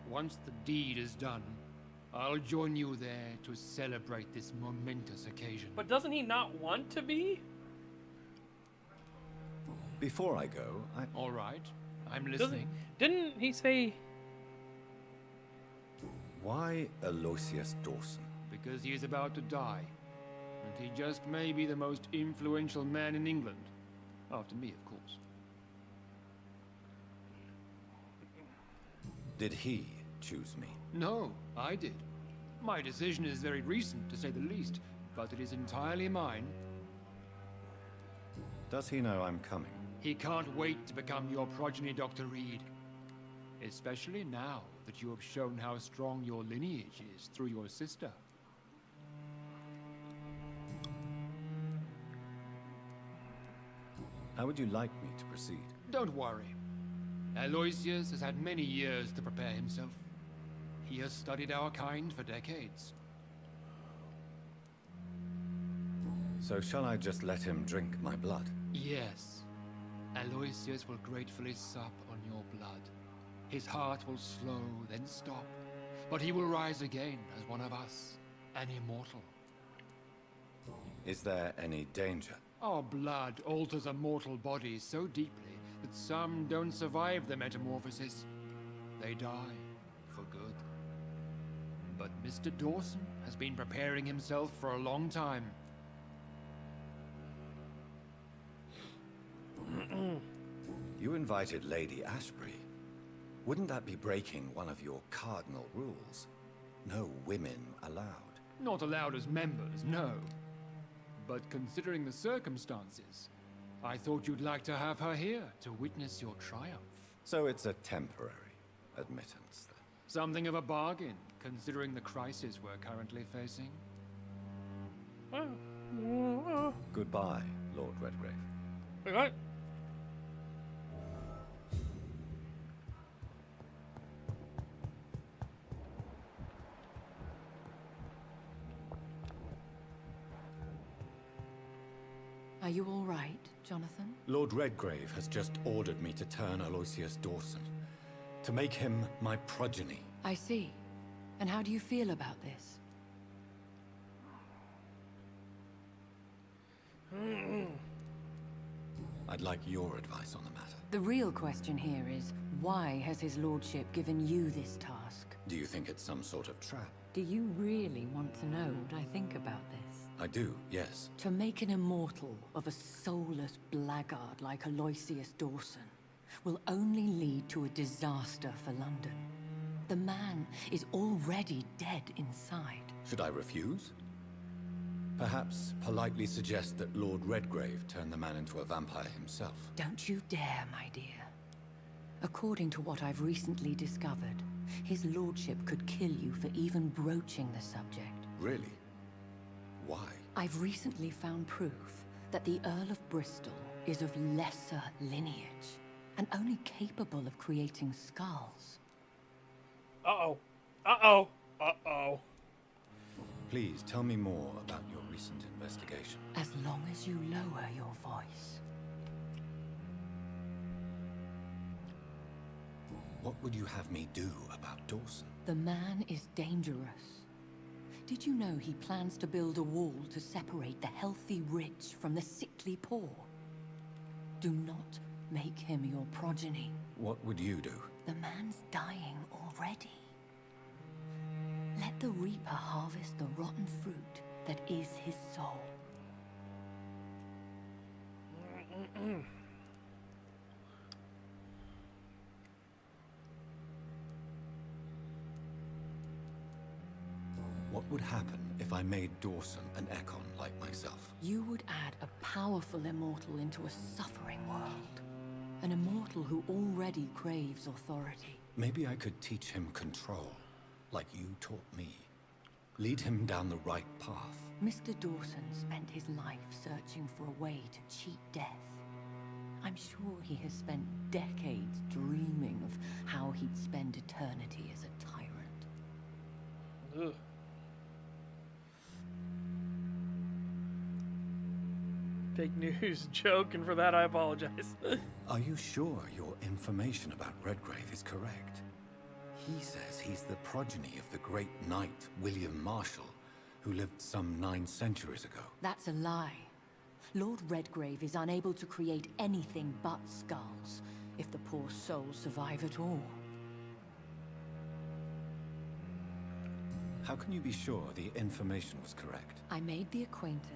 Once the deed is done, I'll join you there to celebrate this momentous occasion. But doesn't he not want to be? Before I go, All right, I'm listening. Didn't he say... Why Aloysius Dawson? Because he is about to die. And he just may be the most influential man in England. After me, of course. Did he choose me? No, I did. My decision is very recent, to say the least, but it is entirely mine. Does he know I'm coming? He can't wait to become your progeny, Dr. Reed. Especially now that you have shown how strong your lineage is through your sister. How would you like me to proceed? Don't worry. Aloysius has had many years to prepare himself. He has studied our kind for decades. So shall I just let him drink my blood? Yes. Aloysius will gratefully sup on your blood. His heart will slow, then stop. But he will rise again as one of us, an immortal. Is there any danger? Our blood alters a mortal body so deeply but some don't survive the metamorphosis. They die for good. But Mr. Dawson has been preparing himself for a long time. You invited Lady Ashbury. Wouldn't that be breaking one of your cardinal rules? No women allowed. Not allowed as members, no. But considering the circumstances, I thought you'd like to have her here to witness your triumph. So it's a temporary admittance, then? Something of a bargain, considering the crisis we're currently facing. Goodbye, Lord Redgrave. Okay. Are you all right, Jonathan? Lord Redgrave has just ordered me to turn Aloysius Dawson, to make him my progeny. I see. And how do you feel about this? I'd like your advice on the matter. The real question here is, why has his lordship given you this task? Do you think it's some sort of trap? Do you really want to know what I think about this? I do, yes. To make an immortal of a soulless blackguard like Aloysius Dawson will only lead to a disaster for London. The man is already dead inside. Should I refuse? Perhaps politely suggest that Lord Redgrave turn the man into a vampire himself. Don't you dare, my dear. According to what I've recently discovered, his lordship could kill you for even broaching the subject. Really? Why? I've recently found proof that the Earl of Bristol is of lesser lineage and only capable of creating skulls. Uh-oh. Uh-oh. Uh-oh. Please tell me more about your recent investigation. As long as you lower your voice. What would you have me do about Dawson? The man is dangerous. Did you know he plans to build a wall to separate the healthy rich from the sickly poor? Do not make him your progeny. What would you do? The man's dying already. Let the Reaper harvest the rotten fruit that is his soul. What would happen if I made Dawson an Ekon like myself? You would add a powerful immortal into a suffering world. An immortal who already craves authority. Maybe I could teach him control, like you taught me. Lead him down the right path. Mr. Dawson spent his life searching for a way to cheat death. I'm sure he has spent decades dreaming of how he'd spend eternity as a tyrant. Ugh. Fake news joke, and for that I apologize. Are you sure your information about Redgrave is correct? He says he's the progeny of the great knight William Marshall, who lived some 9 centuries ago. That's a lie. Lord Redgrave is unable to create anything but skulls, if the poor souls survive at all. How can you be sure the information was correct? I made the acquaintance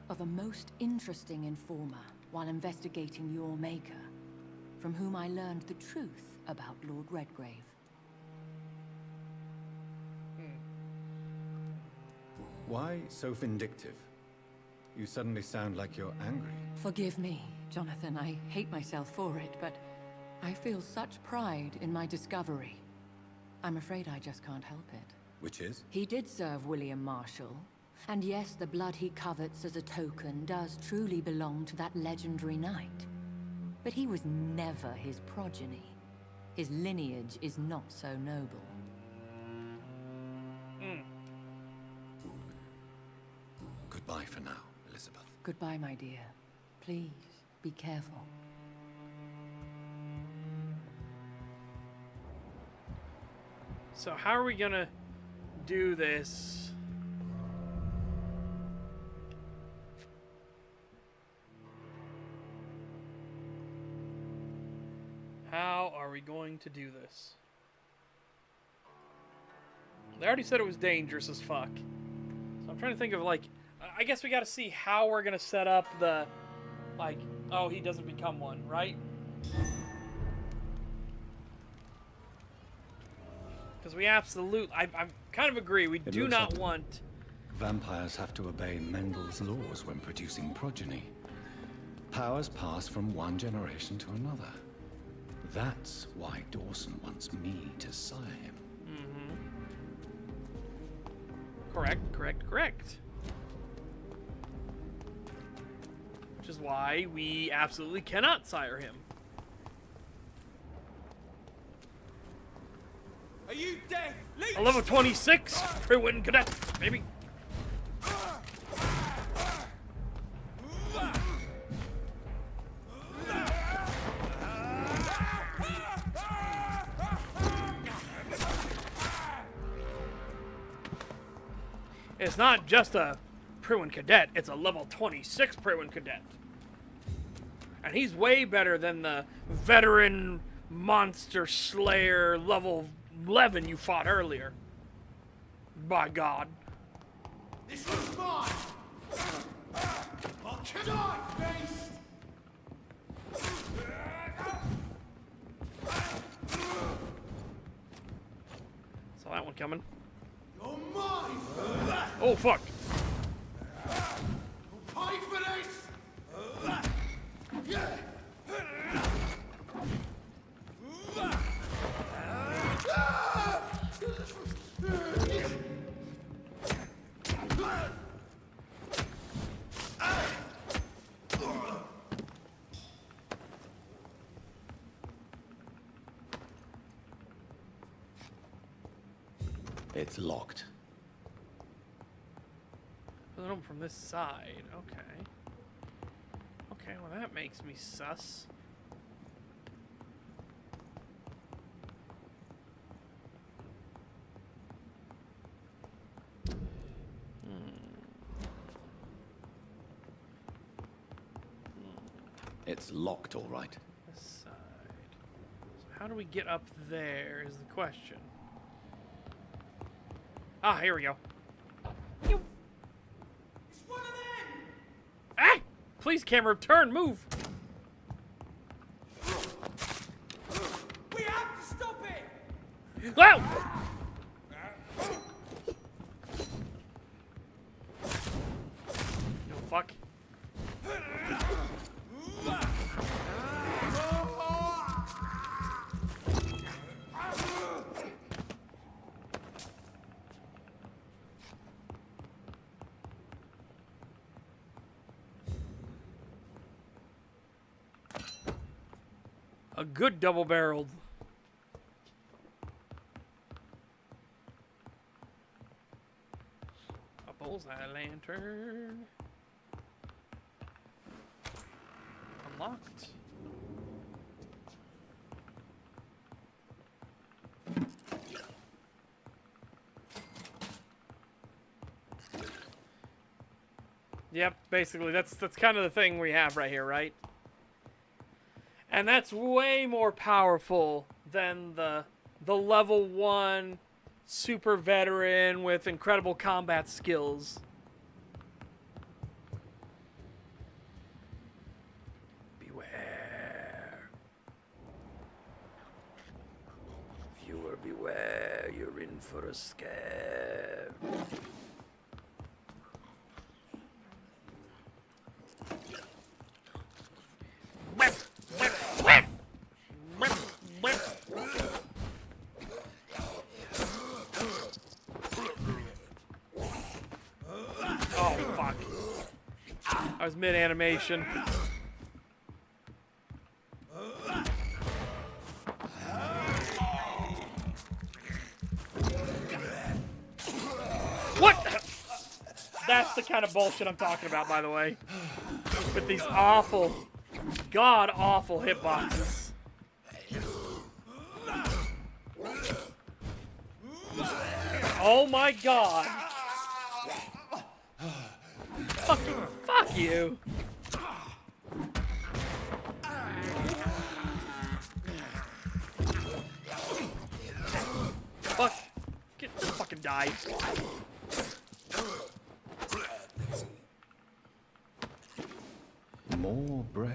of a most interesting informer while investigating your maker, from whom I learned the truth about Lord Redgrave. Why so vindictive? You suddenly sound like you're angry. Forgive me, Jonathan. I hate myself for it, but I feel such pride in my discovery. I'm afraid I just can't help it. Which is? He did serve William Marshall. And yes, the blood he covets as a token does truly belong to that legendary knight. But he was never his progeny. His lineage is not so noble. Goodbye for now, Elizabeth. Goodbye, my dear. Please, be careful. So how are we gonna do this? How are we going to do this? They already said it was dangerous as fuck. So I'm trying to think of, like... I guess we gotta see how we're gonna set up the... Like, oh, he doesn't become one, right? Because we absolutely... I kind of agree. We do not want... Vampires have to obey Mendel's laws when producing progeny. Powers pass from one generation to another. That's why Dawson wants me to sire him. Mm-hmm. Correct. Which is why we absolutely cannot sire him. Are you dead? A level 26 Prewin Cadet, baby. It's not just a Prewin Cadet, it's a level 26 Prewin Cadet. And he's way better than the veteran monster slayer level 11 you fought earlier. By God. This one's mine! I'll kill you, beast! Saw that one coming. You're mine! Oh, fuck. You'll pay for this! It's locked. Put them from this side. Okay. Okay, well that makes me sus. It's locked, all right. This side. So how do we get up there is the question. Ah, here we go. It's one of them! Ah! Please, camera, turn, move! We have to stop it! Wow! No, fuck. A good double-barreled. A bullseye lantern. Unlocked. Yep, basically that's kind of the thing we have right here, right? And that's way more powerful than the level 1 super veteran with incredible combat skills. Beware. Viewer, beware. You're in for a scare. Oh, fuck. I was mid-animation. What? That's the kind of bullshit I'm talking about, by the way. With these awful, god-awful hitboxes. Oh my god. Fucking fuck you. Die. More braille.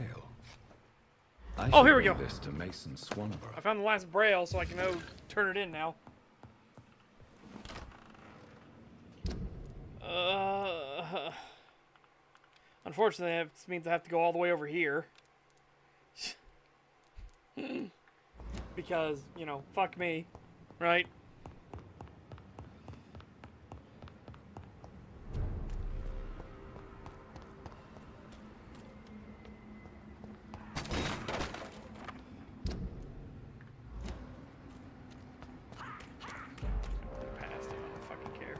I Oh, should here we bring go. this to Mason Swanborough. I found the last braille, so I can go turn it in now. Unfortunately, that means I have to go all the way over here. Because, you know, fuck me, right? Past it, I don't fucking care.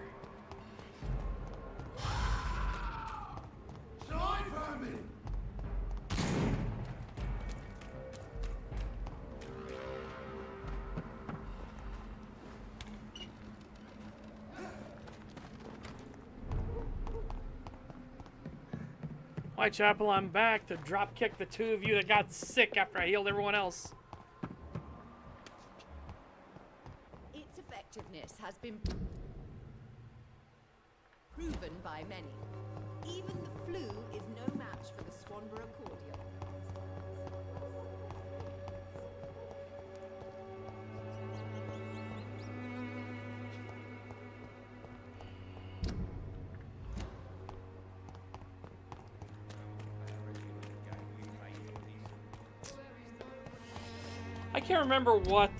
Whitechapel, I'm back to drop kick the two of you that got sick after I healed everyone else. Its effectiveness has been proven by many. Even the flu is no match for the Swanborough cordial. I can't remember what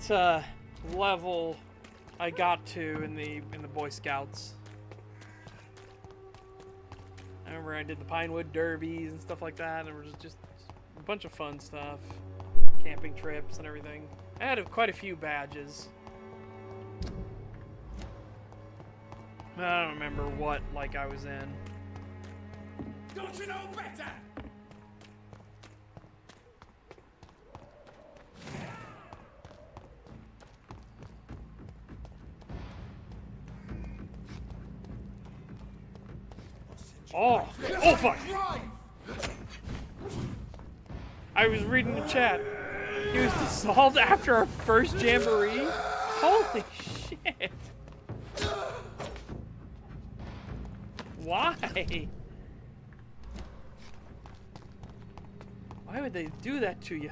level I got to in the Boy Scouts. I remember I did the Pinewood Derbies and stuff like that. There was just a bunch of fun stuff, camping trips and everything. I had quite a few badges. I don't remember what like I was in. Don't you know better? Oh! Oh, fuck! I was reading the chat. He was dissolved after our first jamboree? Holy shit! Why? Why would they do that to you?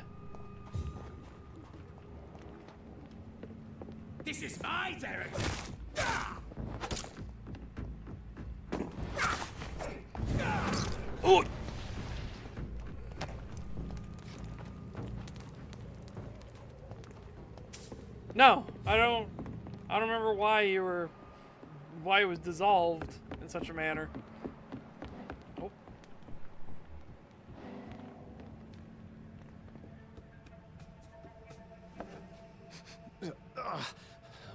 This is my territory. Oh! No, I don't remember why it was dissolved in such a manner. Oh.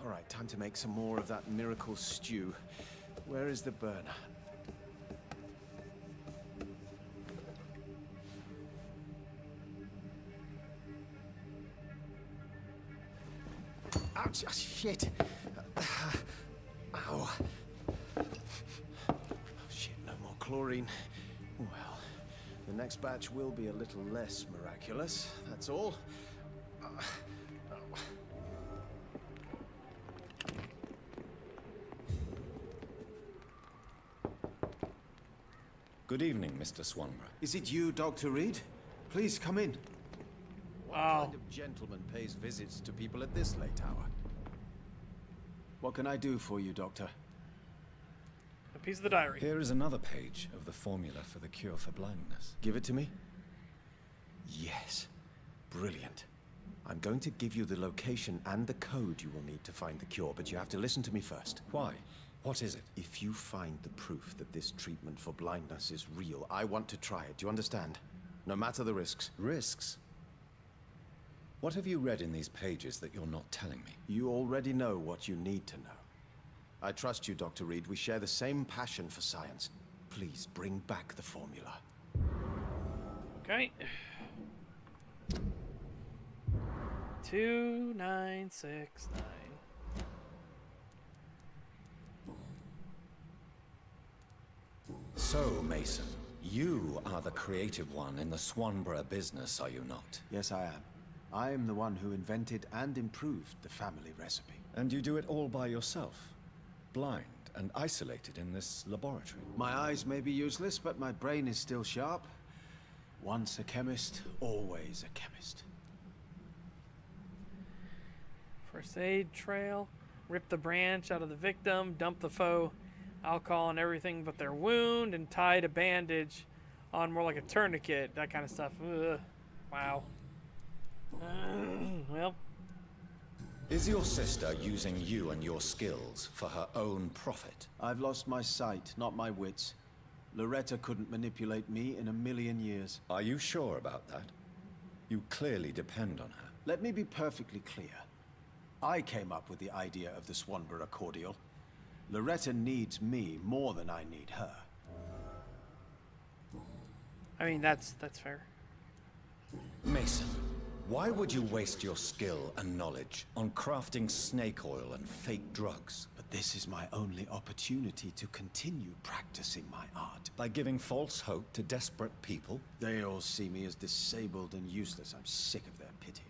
All right, time to make some more of that miracle stew. Where is the burner? Ouch, shit. Ow. Oh, shit, no more chlorine. Well, the next batch will be a little less miraculous, that's all. Good evening, Mr. Swanborough. Is it you, Dr. Reed? Please come in. Wow. What kind of gentleman pays visits to people at this late hour? What can I do for you, Doctor? A piece of the diary. Here is another page of the formula for the cure for blindness. Give it to me? Yes. Brilliant. I'm going to give you the location and the code you will need to find the cure, but you have to listen to me first. Why? What is it? If you find the proof that this treatment for blindness is real, I want to try it. Do you understand? No matter the risks. Risks? What have you read in these pages that you're not telling me? You already know what you need to know. I trust you, Dr. Reed. We share the same passion for science. Please bring back the formula. Okay. 2969. So, Mason, you are the creative one in the Swanborough business, are you not? Yes, I am. I am the one who invented and improved the family recipe. And you do it all by yourself? blind and isolated in this laboratory? My eyes may be useless, but my brain is still sharp. Once a chemist, always a chemist. First aid trail. Rip the branch out of the victim. Dump the foe alcohol on everything but their wound. And tied a bandage on more like a tourniquet. That kind of stuff. Ugh. Wow. Well. Is your sister using you and your skills for her own profit? I've lost my sight, not my wits. Loretta couldn't manipulate me in a million years. Are you sure about that? You clearly depend on her. Let me be perfectly clear. I came up with the idea of the Swanborough cordial. Loretta needs me more than I need her. I mean, that's fair. Mason, why would you waste your skill and knowledge on crafting snake oil and fake drugs? But this is my only opportunity to continue practicing my art. By giving false hope to desperate people? They all see me as disabled and useless. I'm sick of their pity.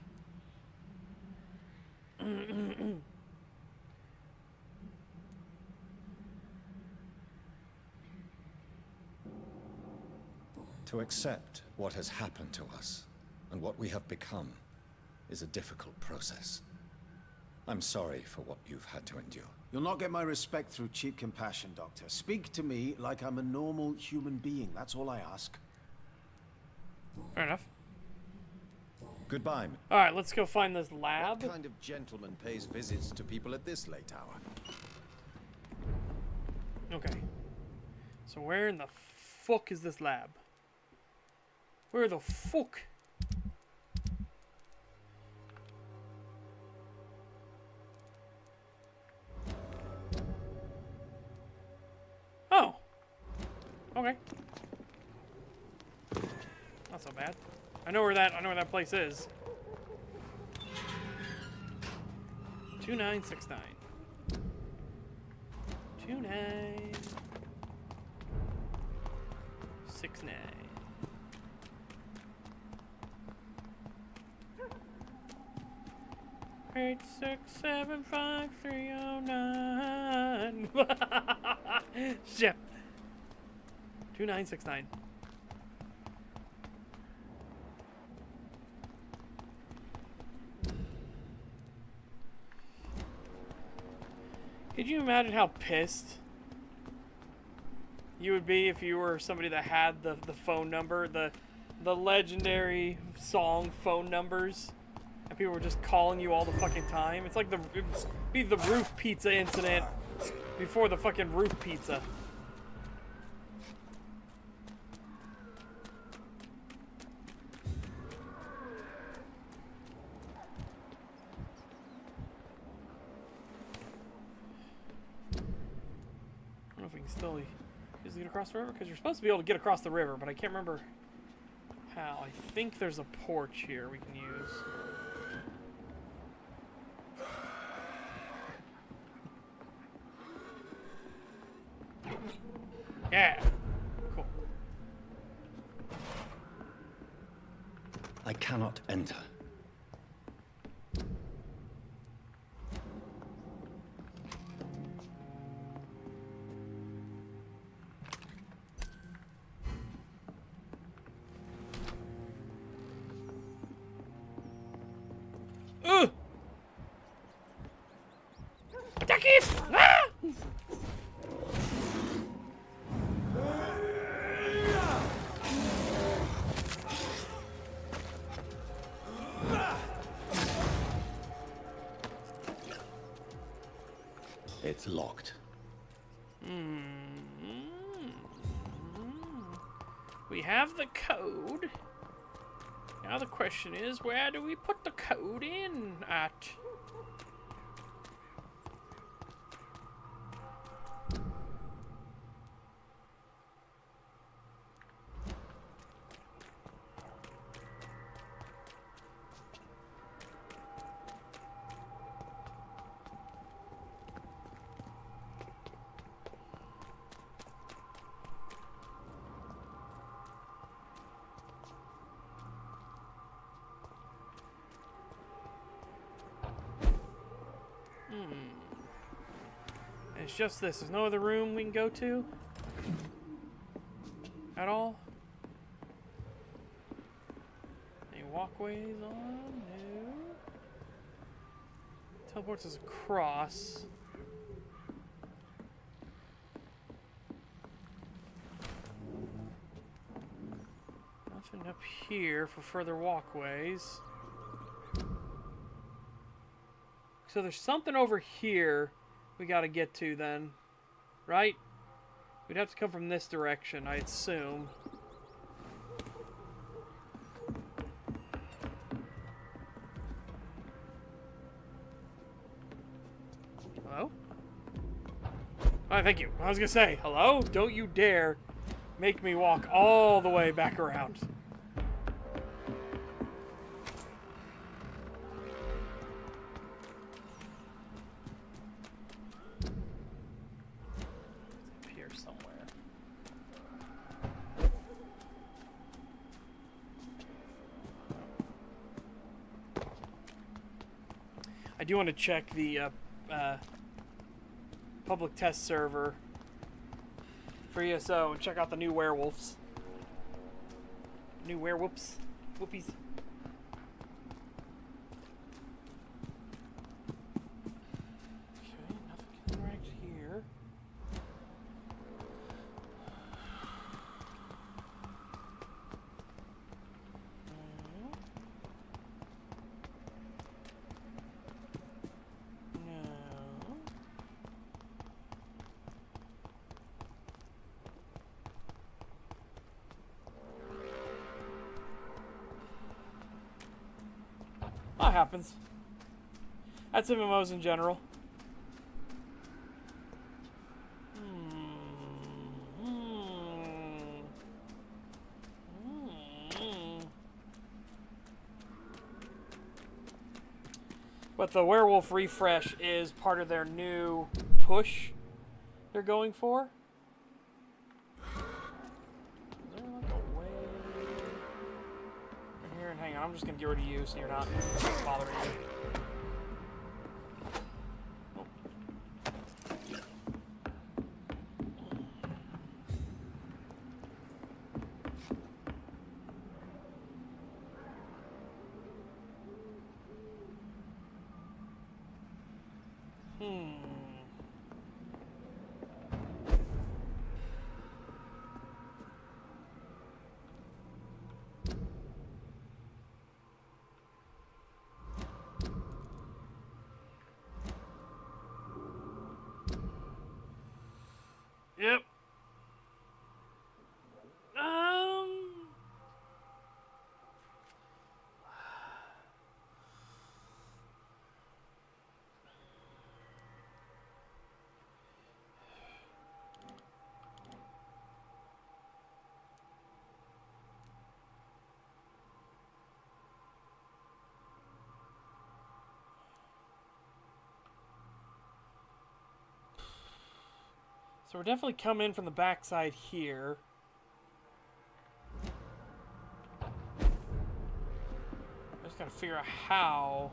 To accept what has happened to us and what we have become is a difficult process. I'm sorry for what you've had to endure. You'll not get my respect through cheap compassion, Doctor. Speak to me like I'm a normal human being. That's all I ask. Fair enough. Goodbye. Alright, let's go find this lab. What kind of gentleman pays visits to people at this late hour? Okay. So where in the fuck is this lab? Where the fuck? Oh. Okay. Not so bad. I know where that place is. 2969. 2969. 8675309. Shit. 2969. Could you imagine how pissed you would be if you were somebody that had the phone number, the legendary song phone numbers, and people were just calling you all the fucking time? It's like it'd be the roof pizza incident before the fucking roof pizza. I don't know if we can still use get across the river, because you're supposed to be able to get across the river, but I can't remember how. I think there's a porch here we can use. Yeah. Cool. I cannot enter. Attack it! Ah! It's locked. We have the code. Now the question is, where do we put the code in at? It's just this. There's no other room we can go to? At all? Any walkways on? No. Teleports us across. Nothing up here for further walkways. So there's something over here we gotta get to then, right? We'd have to come from this direction, I assume. Hello? Oh, thank you. I was gonna say, hello? Don't you dare make me walk all the way back around. I do want to check the public test server for ESO and check out the new werewolves. New werewolves. Whoopies. Okay, nothing can interact here. That happens. That's MMOs in general. But the werewolf refresh is part of their new push they're going for. Is there like a way? Right here, and hang on, I'm just gonna get rid of you so you're not bothering me. Yep. So we're definitely coming in from the backside here. I just gotta figure out how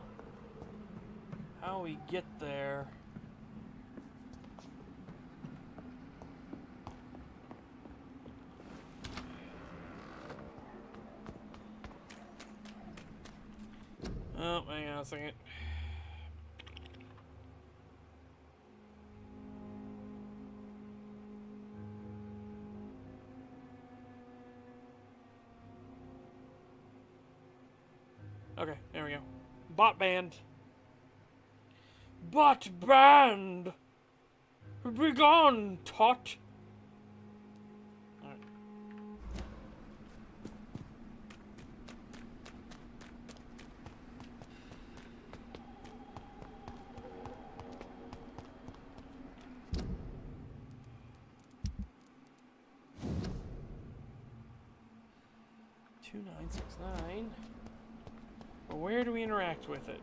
we get there. Oh, hang on a second. Okay, there we go. Bot band. Bot band! Begone, tot! Alright. $2969. Well, where do we interact with it?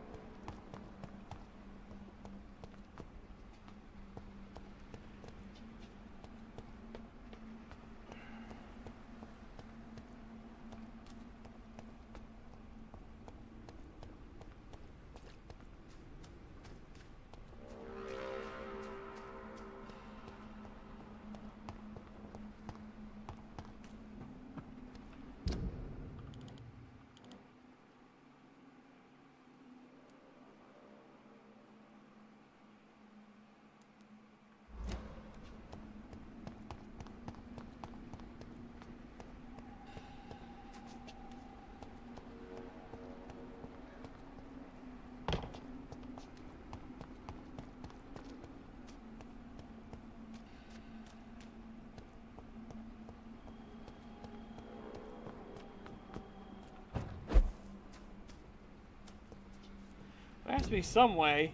to be some way.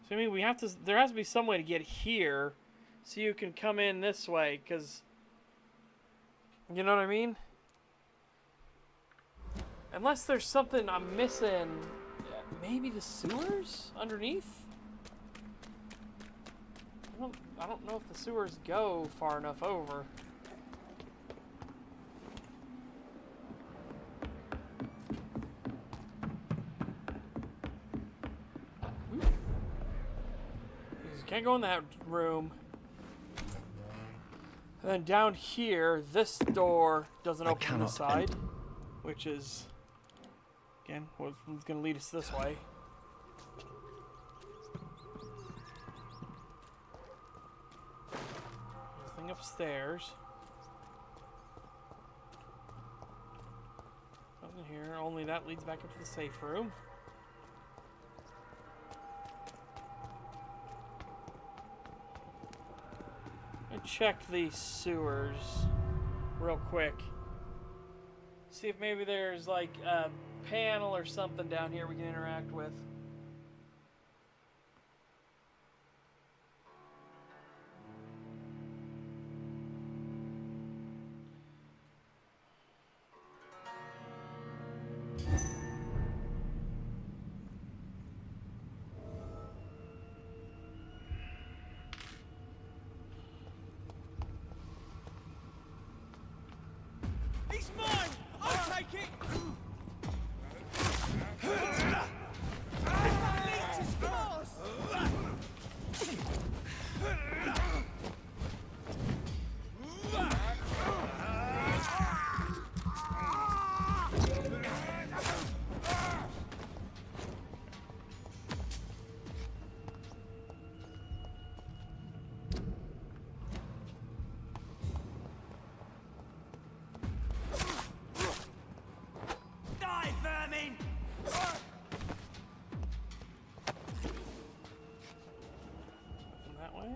So I mean, we have to. There has to be some way to get here, so you can come in this way. Cause you know what I mean. Unless there's something I'm missing. Maybe the sewers underneath. I don't know if the sewers go far enough over. Can't go in that room. And then down here, this door doesn't open from this side, which is, again, what's going to lead us this way. Nothing upstairs. Nothing here, only that leads back up to the safe room. Check the sewers real quick. See if maybe there's like a panel or something down here we can interact with. He's mine! I'll take it! Leech is yours! Die, vermin! That way?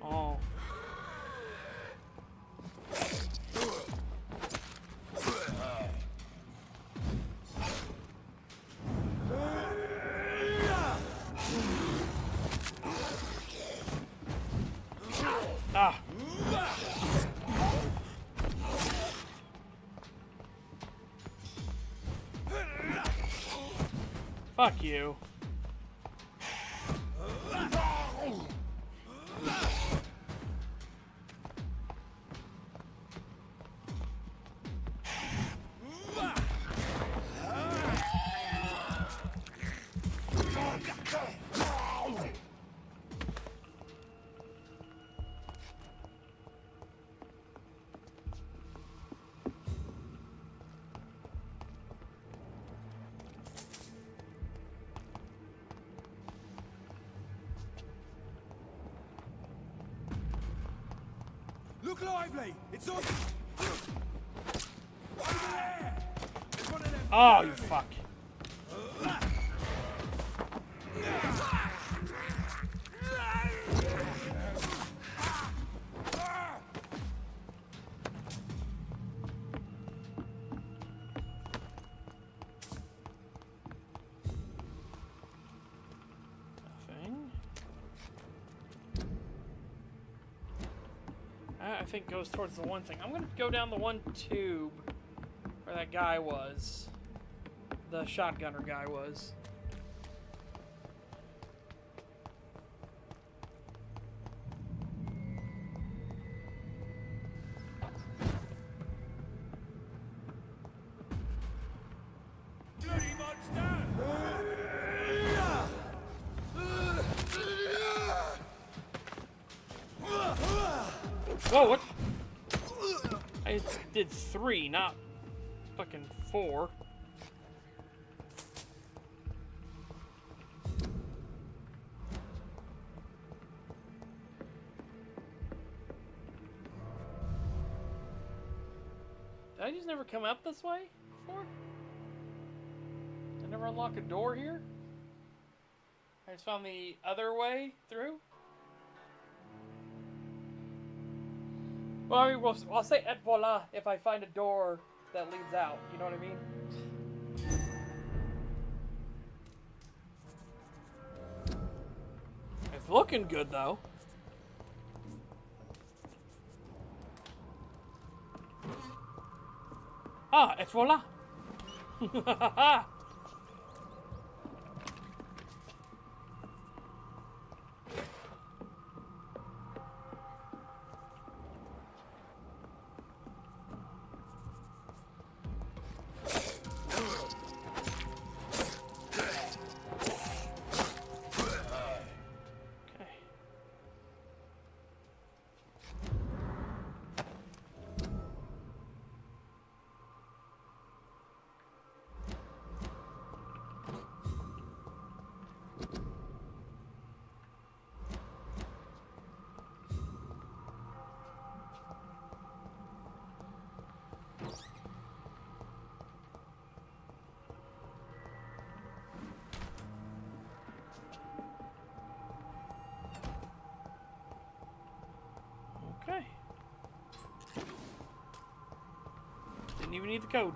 Oh. Ah. Fuck you. Look lively! It's on! Over there! There's one of them. Oh, you fuck. Nothing. I think goes towards the one thing. I'm gonna go down the one tube where that guy was. The shotgunner guy was. Bloody monster! Whoa, what? I did 3, not fucking 4. Did I just never come up this way before? Did I never unlock a door here? I just found the other way through? Well, I mean, I'll say et voila if I find a door that leads out. You know what I mean? It's looking good, though. Ah, et voila! Okay. Didn't even need the code.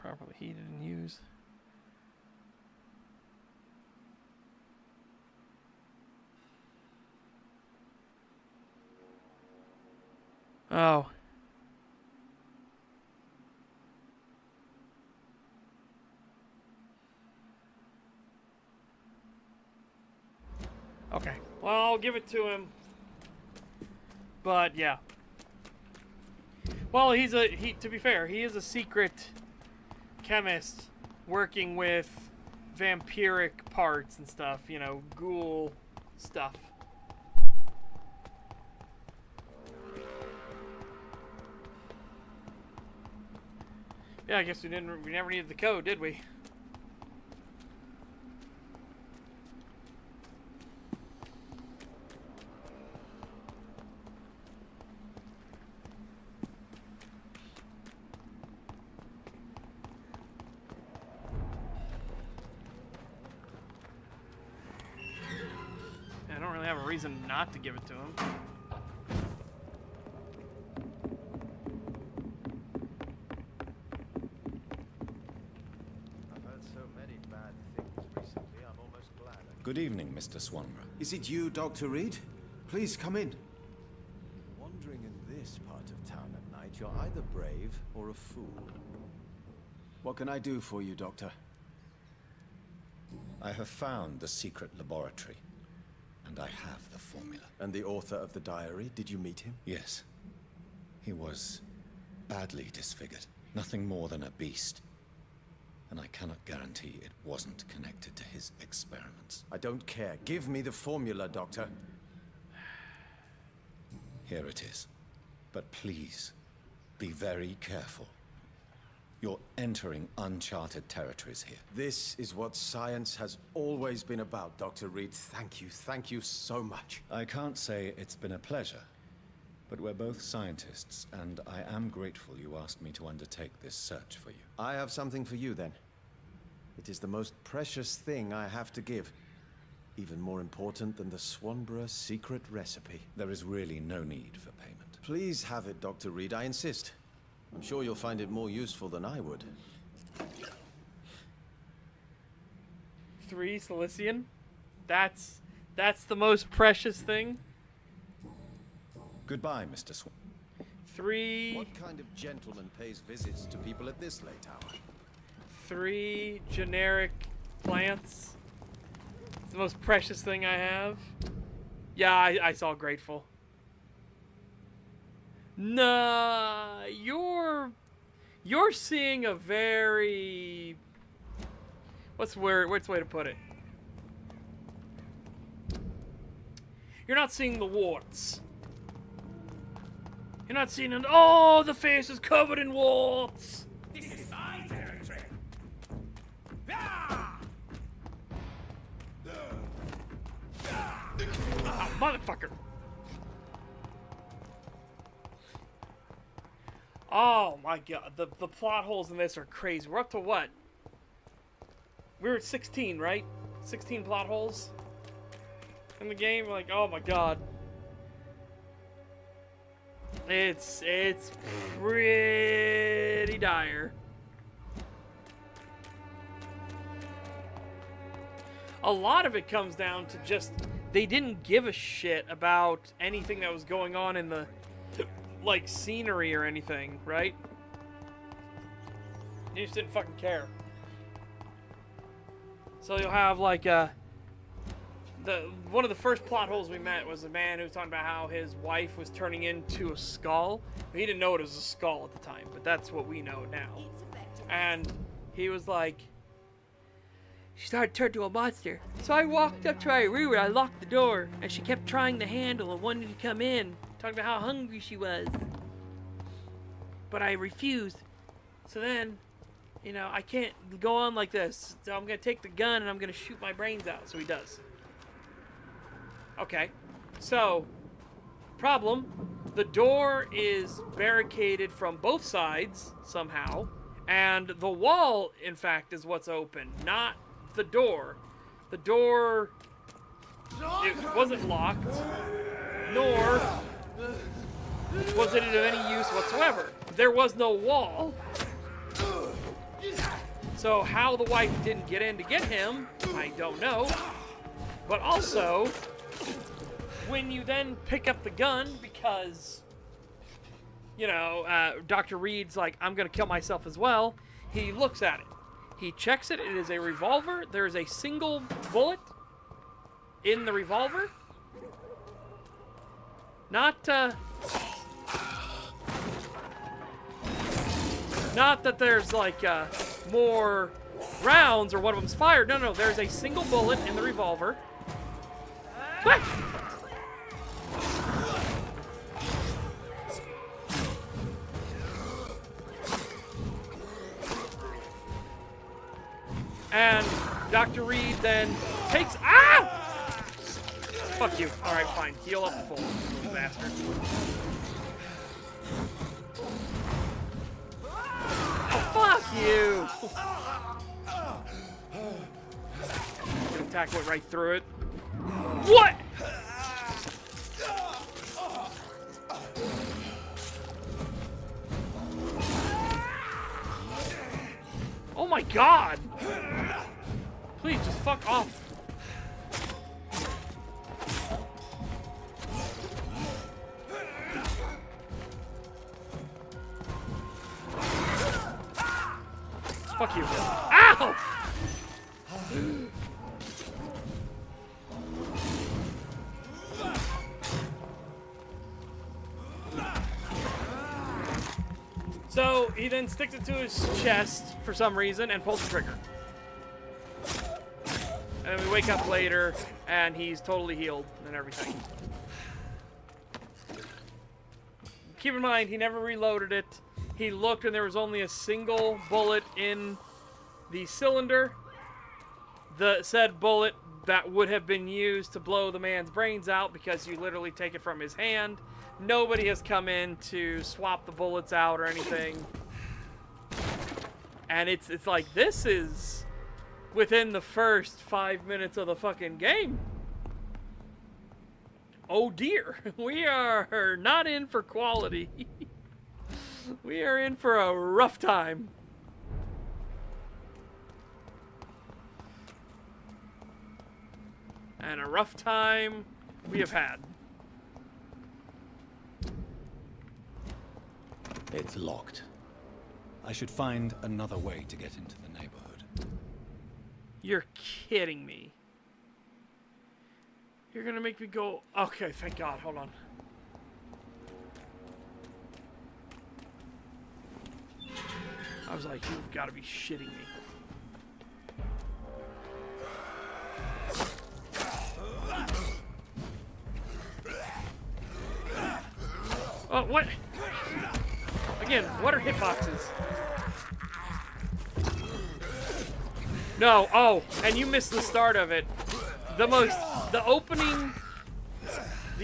Properly heated and used. Oh. Okay. Well, I'll give it to him. But yeah. Well, to be fair, he is a secret chemist working with vampiric parts and stuff, you know, ghoul stuff. Yeah, I guess we never needed the code, did we? I don't really have a reason not to give it to him. Good evening, Mr. Swanborough. Is it you, Dr. Reed? Please come in. Wandering in this part of town at night, you're either brave or a fool. What can I do for you, Doctor? I have found the secret laboratory, and I have the formula. And the author of the diary, did you meet him? Yes. He was badly disfigured. Nothing more than a beast. And I cannot guarantee it wasn't connected to his experiments. I don't care. Give me the formula, Doctor. Here it is. But please, be very careful. You're entering uncharted territories here. This is what science has always been about, Dr. Reed. Thank you so much. I can't say it's been a pleasure, but we're both scientists, and I am grateful you asked me to undertake this search for you. I have something for you, then. It is the most precious thing I have to give. Even more important than the Swanborough secret recipe. There is really no need for payment. Please have it, Dr. Reed, I insist. I'm sure you'll find it more useful than I would. 3 Cilician? That's the most precious thing. Goodbye, Mr. Swan. 3. What kind of gentleman pays visits to people at this late hour? 3 generic plants. It's the most precious thing I have. Yeah, I saw grateful. Nah, you're seeing a very... What's the way to put it? You're not seeing the warts. You're not seeing oh, the face is covered in warts. This is my territory. Oh, motherfucker. Oh my god, the plot holes in this are crazy. We're up to what? We were at 16, right? 16 plot holes in the game. Like, oh my god. It's pretty dire. A lot of it comes down to just they didn't give a shit about anything that was going on in the like scenery or anything, right? They just didn't fucking care. So you'll have like one of the first plot holes we met was a man who was talking about how his wife was turning into a skull. He didn't know it was a skull at the time, but that's what we know now. And he was like, she started to turn to a monster. So I walked up to her room and I locked the door, and she kept trying the handle and wanted to come in, talking about how hungry she was. But I refused. So then, you know, I can't go on like this. So I'm going to take the gun and I'm going to shoot my brains out. So he does. Okay. So, problem. The door is barricaded from both sides somehow. And the wall, in fact, is what's open. Not the door. The door, it wasn't locked. Nor was it of any use whatsoever. There was no wall. So how the wife didn't get in to get him, I don't know. But also, when you then pick up the gun because, you know, Dr. Reed's like, I'm going to kill myself as well, he looks at it. He checks it. It is a revolver. There is a single bullet in the revolver. Not that there's like more rounds or one of them's fired. No, there's a single bullet in the revolver. What? And Dr. Reed then takes... Ah! Fuck you. Alright, fine. Heal up the full, little bastard. Oh, fuck you! The attack went right through it. What? Oh my god! Please, just fuck off. Fuck you. Ow! So he then sticks it to his chest for some reason and pulls the trigger. And then we wake up later and he's totally healed and everything. Keep in mind, he never reloaded it. He looked and there was only a single bullet in the cylinder. The said bullet that would have been used to blow the man's brains out because you literally take it from his hand. Nobody has come in to swap the bullets out or anything. And it's like, this is within the first 5 minutes of the fucking game. Oh dear, we are not in for quality. We are in for a rough time. And a rough time we have had. It's locked. I should find another way to get into the neighborhood. You're kidding me. You're gonna make me go... Okay, thank God. Hold on. I was like, you've got to be shitting me. Oh, what? Again, what are hitboxes? No, oh, and you missed the start of it. The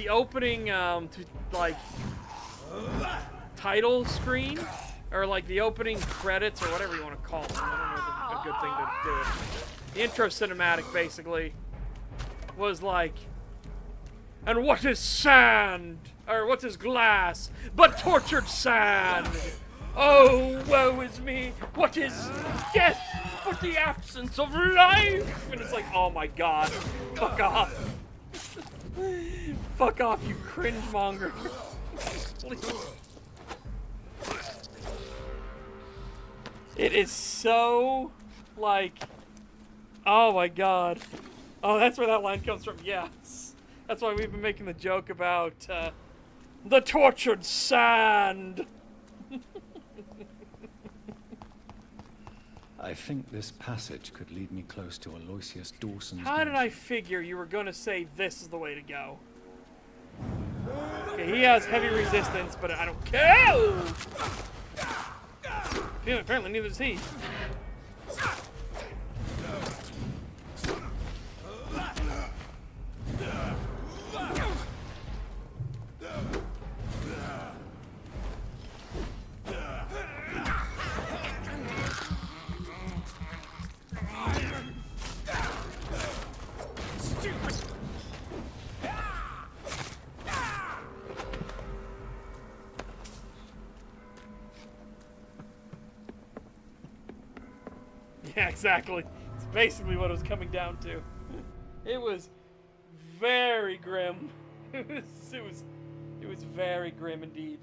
opening, like, title screen, or like the opening credits, or whatever you want to call them. I don't know a good thing to do it. The intro cinematic, basically, was like, and what is sand? Or what is glass but tortured sand? Oh, woe is me. What is death but the absence of life? And it's like, oh my God. Fuck off. Fuck off, you cringe monger. It is so, like, oh my God. Oh, that's where that line comes from. Yes. That's why we've been making the joke about, the tortured sand. I think this passage could lead me close to Aloysius Dawson's How did I figure you were going to say this is the way to go? Okay, he has heavy resistance, but I don't care. Apparently neither does he. Yeah, exactly. It's basically what it was coming down to. It was very grim. It was very grim indeed.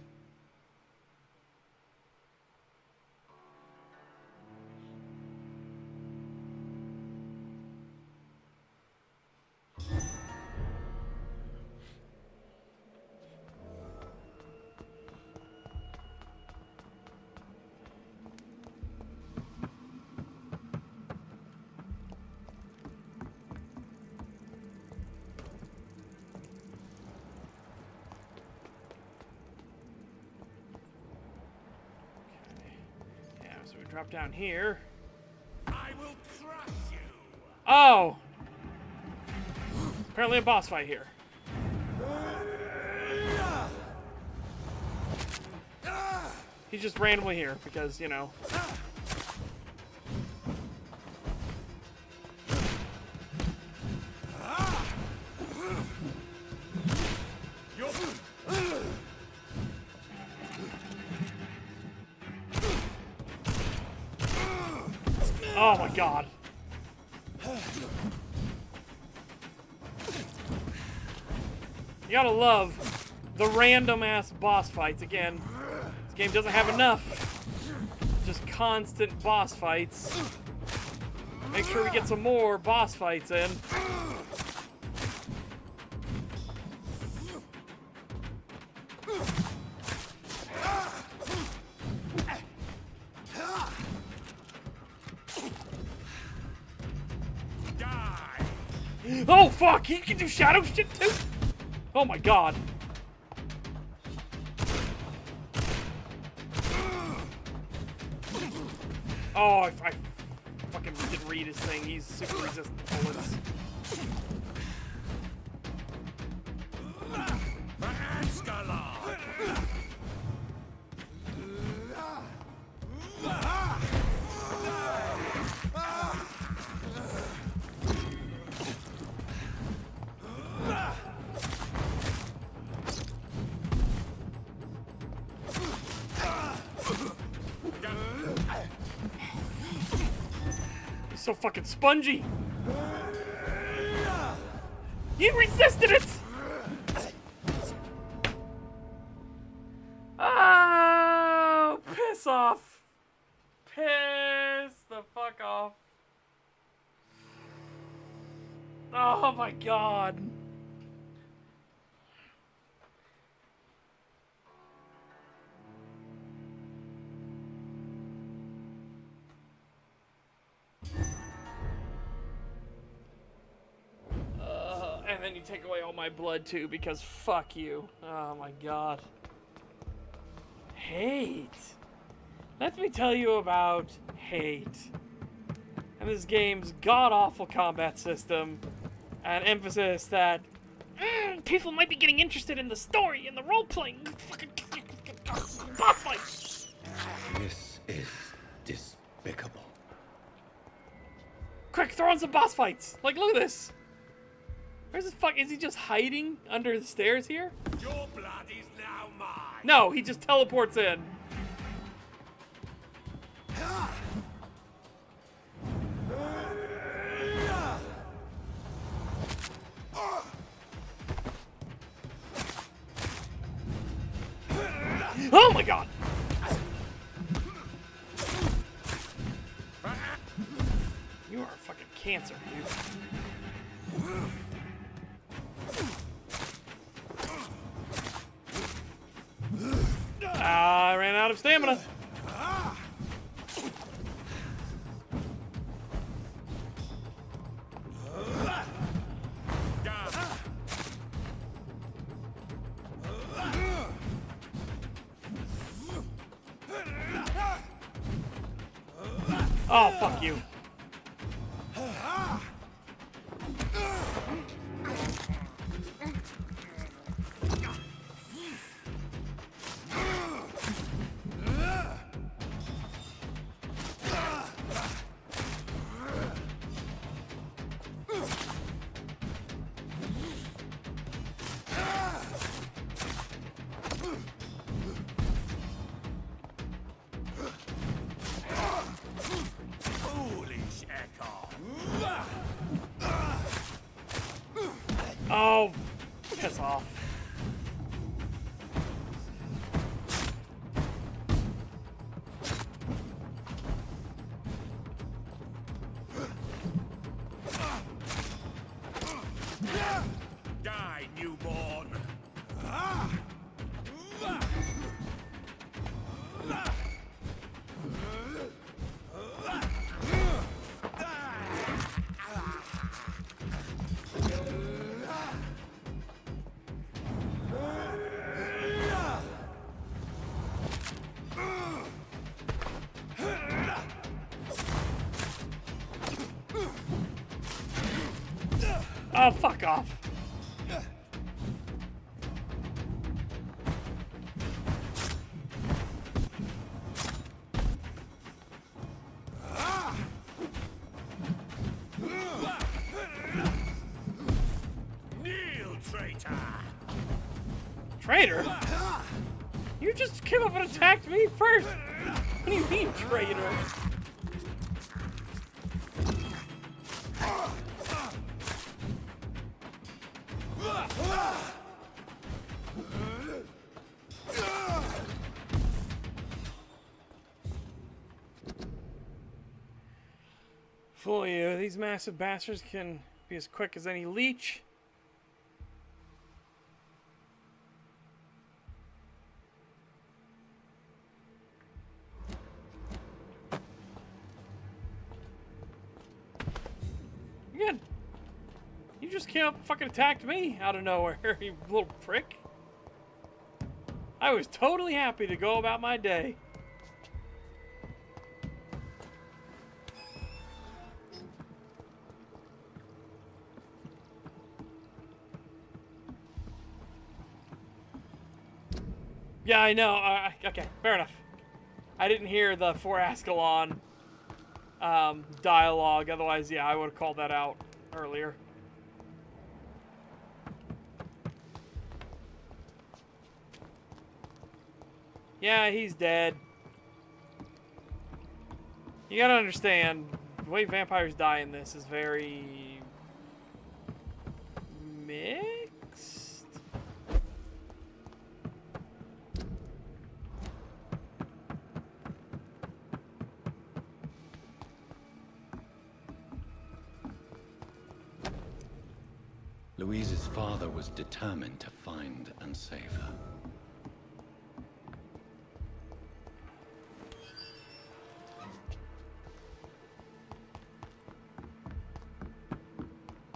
So we drop down here. I will crush you. Oh! Apparently a boss fight here. He's just randomly here because, you know. Oh my God. You gotta love the random ass boss fights. Again, this game doesn't have enough. Just constant boss fights. Make sure we get some more boss fights in. Oh fuck! He can do shadow shit too? Oh my God. Oh, I fucking didn't read his thing. He's super resistant to bullets. so fucking spongy. You resisted it! Oh, piss off. Piss the fuck off. Oh my god. And then you take away all my blood too, because fuck you. Oh my god. Hate. Let me tell you about hate. And this game's god-awful combat system. And emphasis that people might be getting interested in the story and the role-playing. Fucking boss fight. This is despicable. Quick, throw on some boss fights. Like, look at this. Where's this fuck? Is he just hiding under the stairs here? Your blood is now mine. No, he just teleports in. Oh my god! You are a fucking cancer, dude. I ran out of stamina. Oh, fuck you. Oh, piss off. Die, newborn. Oh, fuck off. Kneel, traitor. Traitor? You just came up and attacked me first. What do you mean, traitor? Fool you, these massive bastards can be as quick as any leech. Again, you just came up and fucking attacked me out of nowhere, you little prick. I was totally happy to go about my day. Yeah, I know. Okay, fair enough. I didn't hear the For Ascalon dialogue. Otherwise, yeah, I would have called that out earlier. Yeah, he's dead. You gotta understand, way vampires die in this is very mixed. Louise's father was determined to find and save her.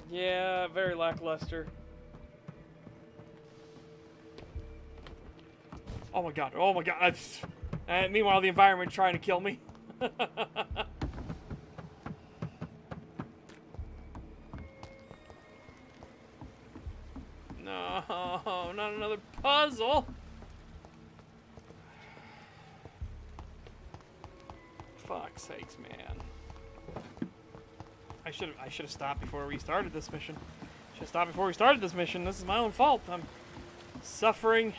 Yeah, very lackluster. Oh my god, oh my god. And meanwhile, the environment trying to kill me. No, not another puzzle. Fuck's sakes, man. I should have stopped before we started this mission. Should have stopped before we started this mission. This is my own fault. I'm suffering.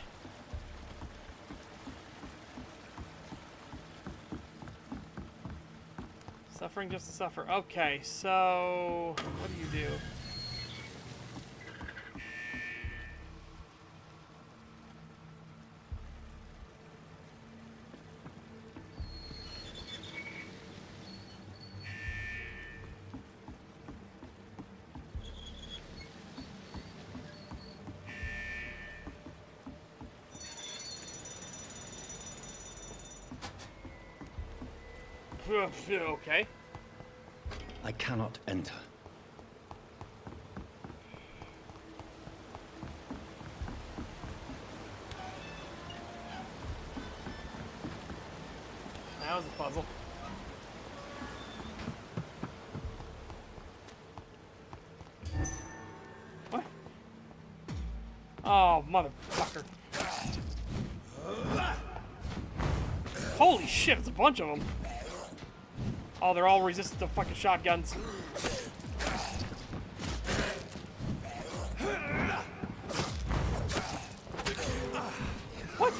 Suffering just to suffer. Okay, so what do you do? Okay. I cannot enter. That was a puzzle. What? Oh, motherfucker. Holy shit, it's a bunch of them. Oh, they're all resistant to fucking shotguns. What?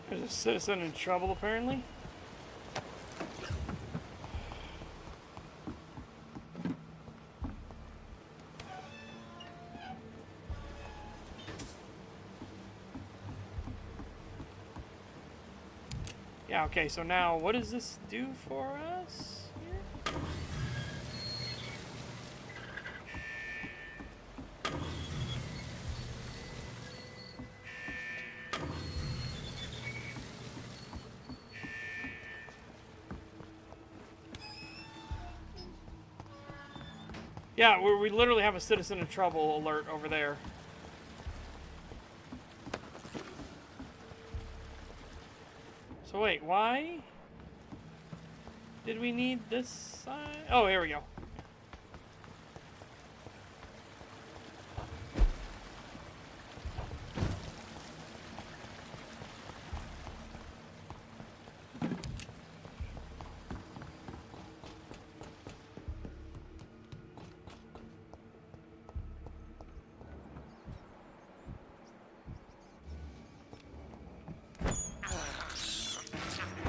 There's a citizen in trouble, apparently. Yeah, okay, so now what does this do for us here? Yeah, we literally have a citizen in trouble alert over there. So wait, why did we need this sign? Oh, here we go.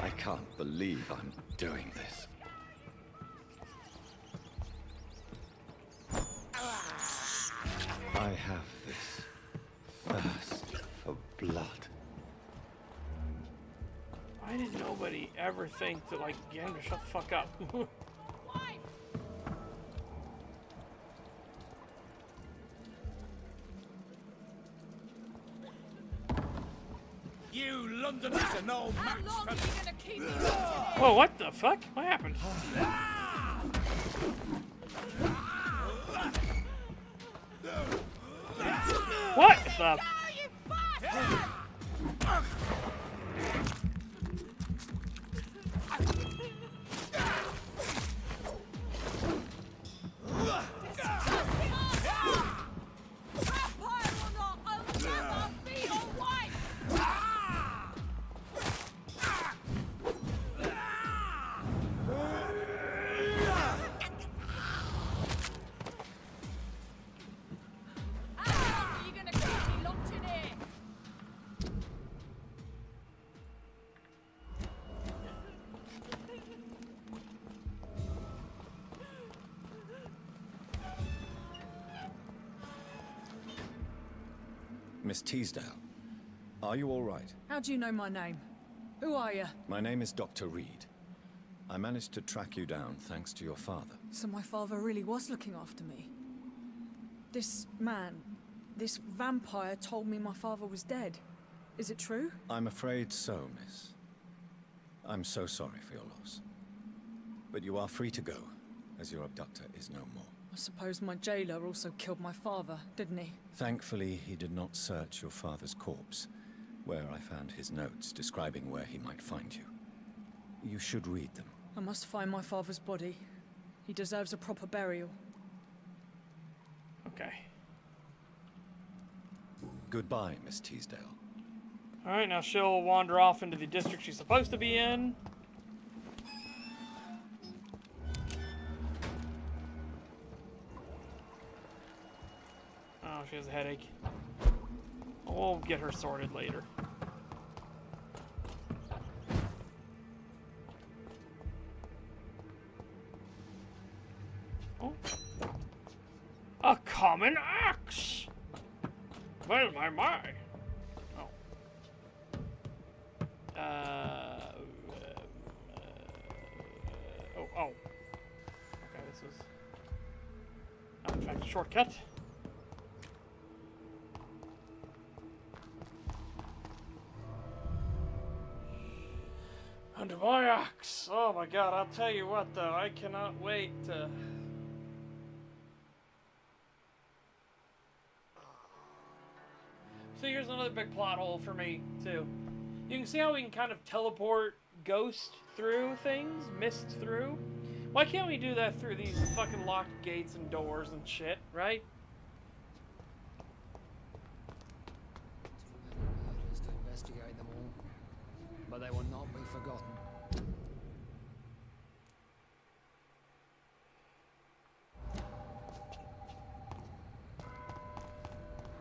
I can't believe I'm doing this. I have this thirst for blood. Why did nobody ever think to, like, get him to shut the fuck up? You Londoners are no match for... Whoa, what the fuck? What happened? What the... Miss Teasdale, are you all right? How do you know my name? Who are you? My name is Dr. Reed. I managed to track you down thanks to your father. So my father really was looking after me. This man, this vampire told me my father was dead. Is it true? I'm afraid so, miss. I'm so sorry for your loss. But you are free to go, as your abductor is no more. I suppose my jailer also killed my father, didn't he? Thankfully, he did not search your father's corpse, where I found his notes describing where he might find you. You should read them. I must find my father's body. He deserves a proper burial. Okay. Goodbye, Miss Teasdale. Alright, now she'll wander off into the district she's supposed to be in. Oh, she has a headache. We'll get her sorted later. Oh. A common axe! Well, my. Oh. Oh. Okay, this was... in fact, a shortcut. Under my axe. Oh my god, I'll tell you what though, I cannot wait to... So here's another big plot hole for me, too. You can see how we can kind of teleport ghost through things, mist through. Why can't we do that through these fucking locked gates and doors and shit, right? To investigate them all, but they will not be forgotten.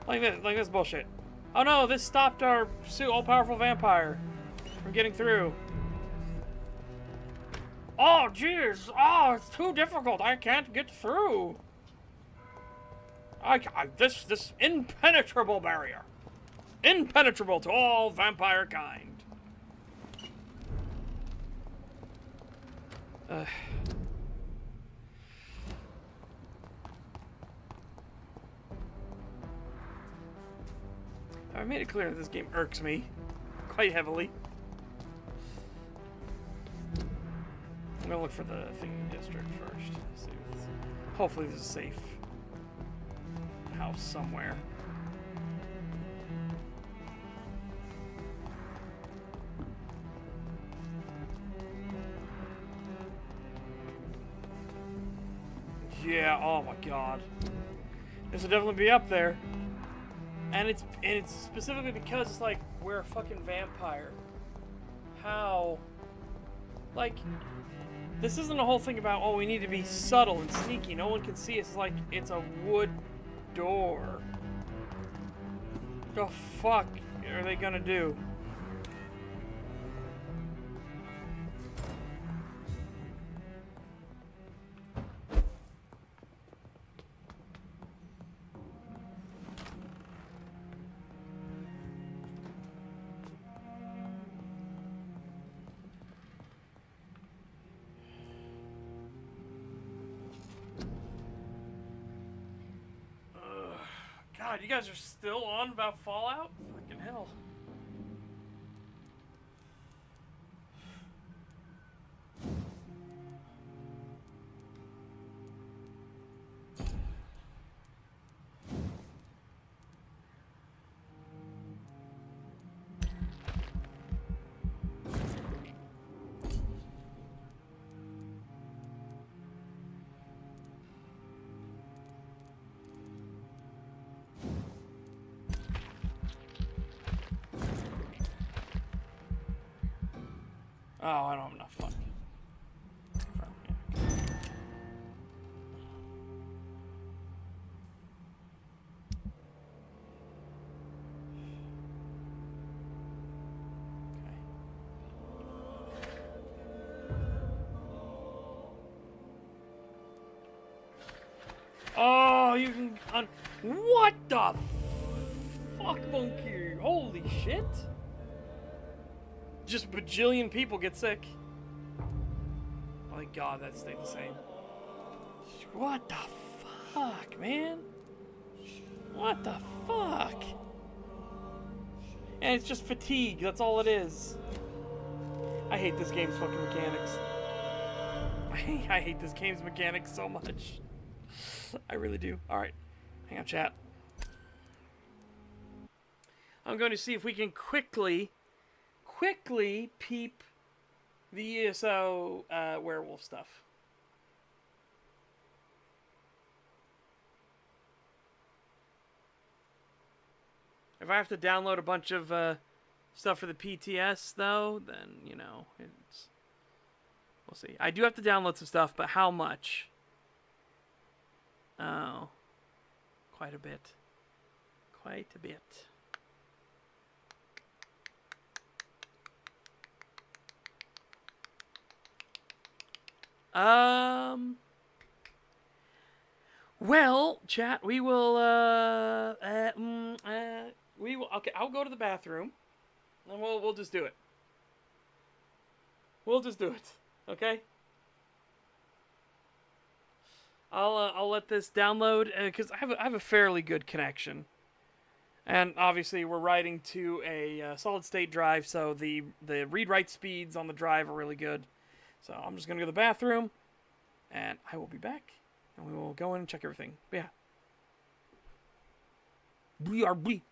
Like this bullshit. Oh no, this stopped our all-powerful vampire from getting through. Oh jeez, oh it's too difficult. I can't get through. This impenetrable barrier, impenetrable to all vampire kind. I made it clear that this game irks me quite heavily. I'm gonna look for the thing in the district first. See if hopefully there's a safe house somewhere. Yeah, oh my god. This will definitely be up there. And it's specifically because it's like we're a fucking vampire. How? Like, this isn't a whole thing about, oh, we need to be subtle and sneaky. No one can see us. It's like it's a wood door. What the fuck are they gonna do? God, you guys are still on about Fallout? Fucking hell. Oh, I don't have enough fun. Oh, you can... what the fuck? Fuck monkey. Holy shit. Just bajillion people get sick. Oh my god, that stayed the same. What the fuck, man? What the fuck? And it's just fatigue, that's all it is. I hate this game's fucking mechanics. I hate this game's mechanics so much. I really do. Alright, hang on, chat. I'm going to see if we can quickly peep the ESO werewolf stuff. If I have to download a bunch of stuff for the PTS, though, then, you know, we'll see. I do have to download some stuff, but how much? Oh, quite a bit. Quite a bit. Well, chat, we will, okay, I'll go to the bathroom, and we'll just do it. We'll just do it, okay? I'll let this download, because I have a fairly good connection. And obviously we're writing to a solid state drive, so the read-write speeds on the drive are really good. So I'm just going to go to the bathroom, and I will be back, and we will go in and check everything. But yeah. We.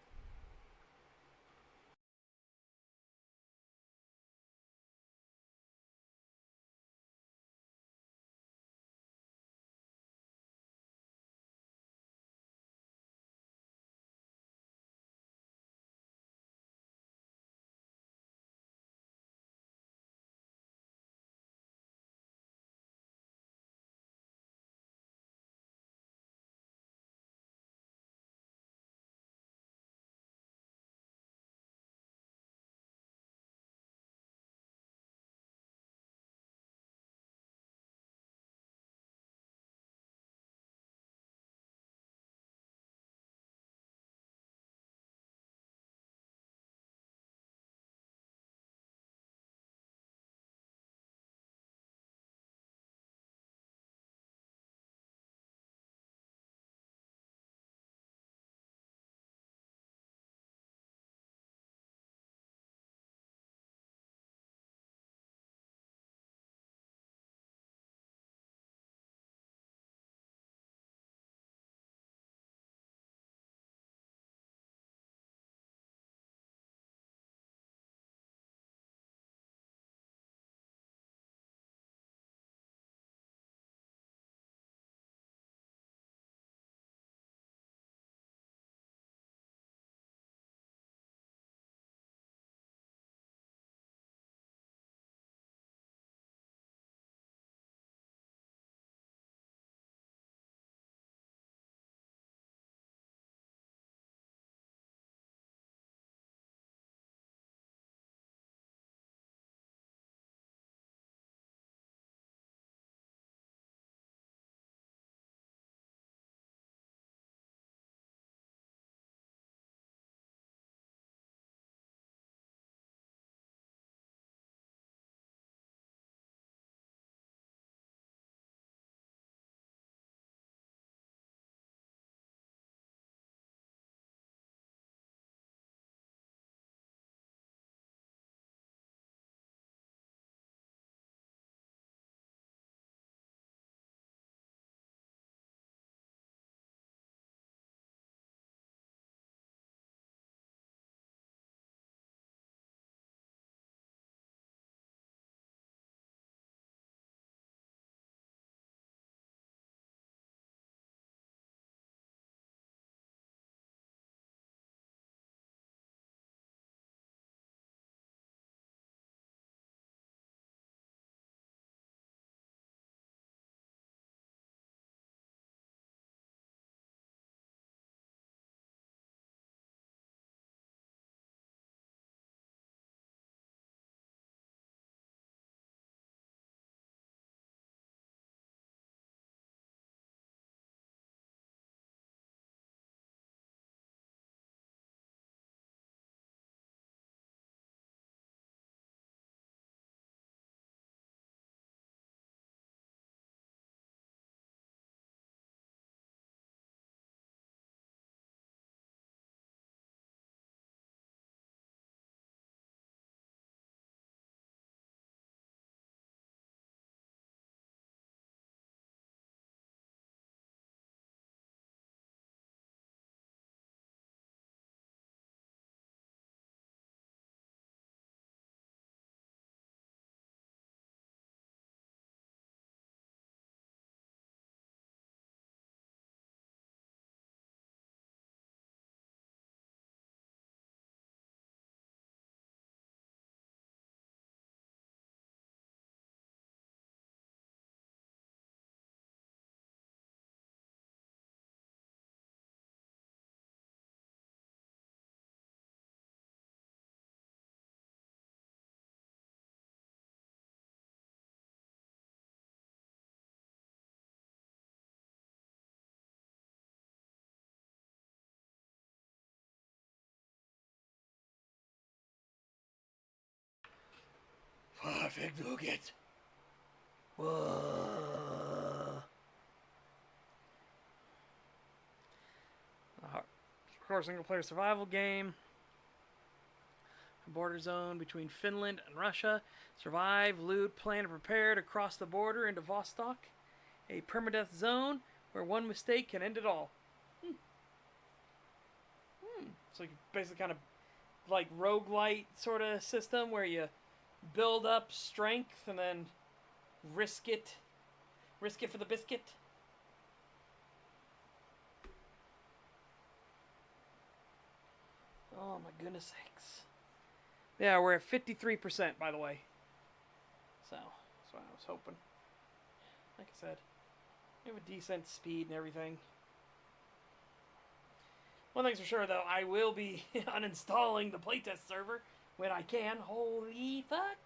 perfect nugget. Whoa. Hardcore single-player survival game. A border zone between Finland and Russia. Survive, loot, plan, and prepare to cross the border into Vostok. A permadeath zone where one mistake can end it all. So you basically kind of like roguelite sort of system where you build up strength and then risk it for the biscuit. Oh my goodness sakes. Yeah, we're at 53% by the way. So, that's what I was hoping. Like I said, we have a decent speed and everything. One thing's for sure, though, I will be uninstalling the playtest server when I can. Holy fuck.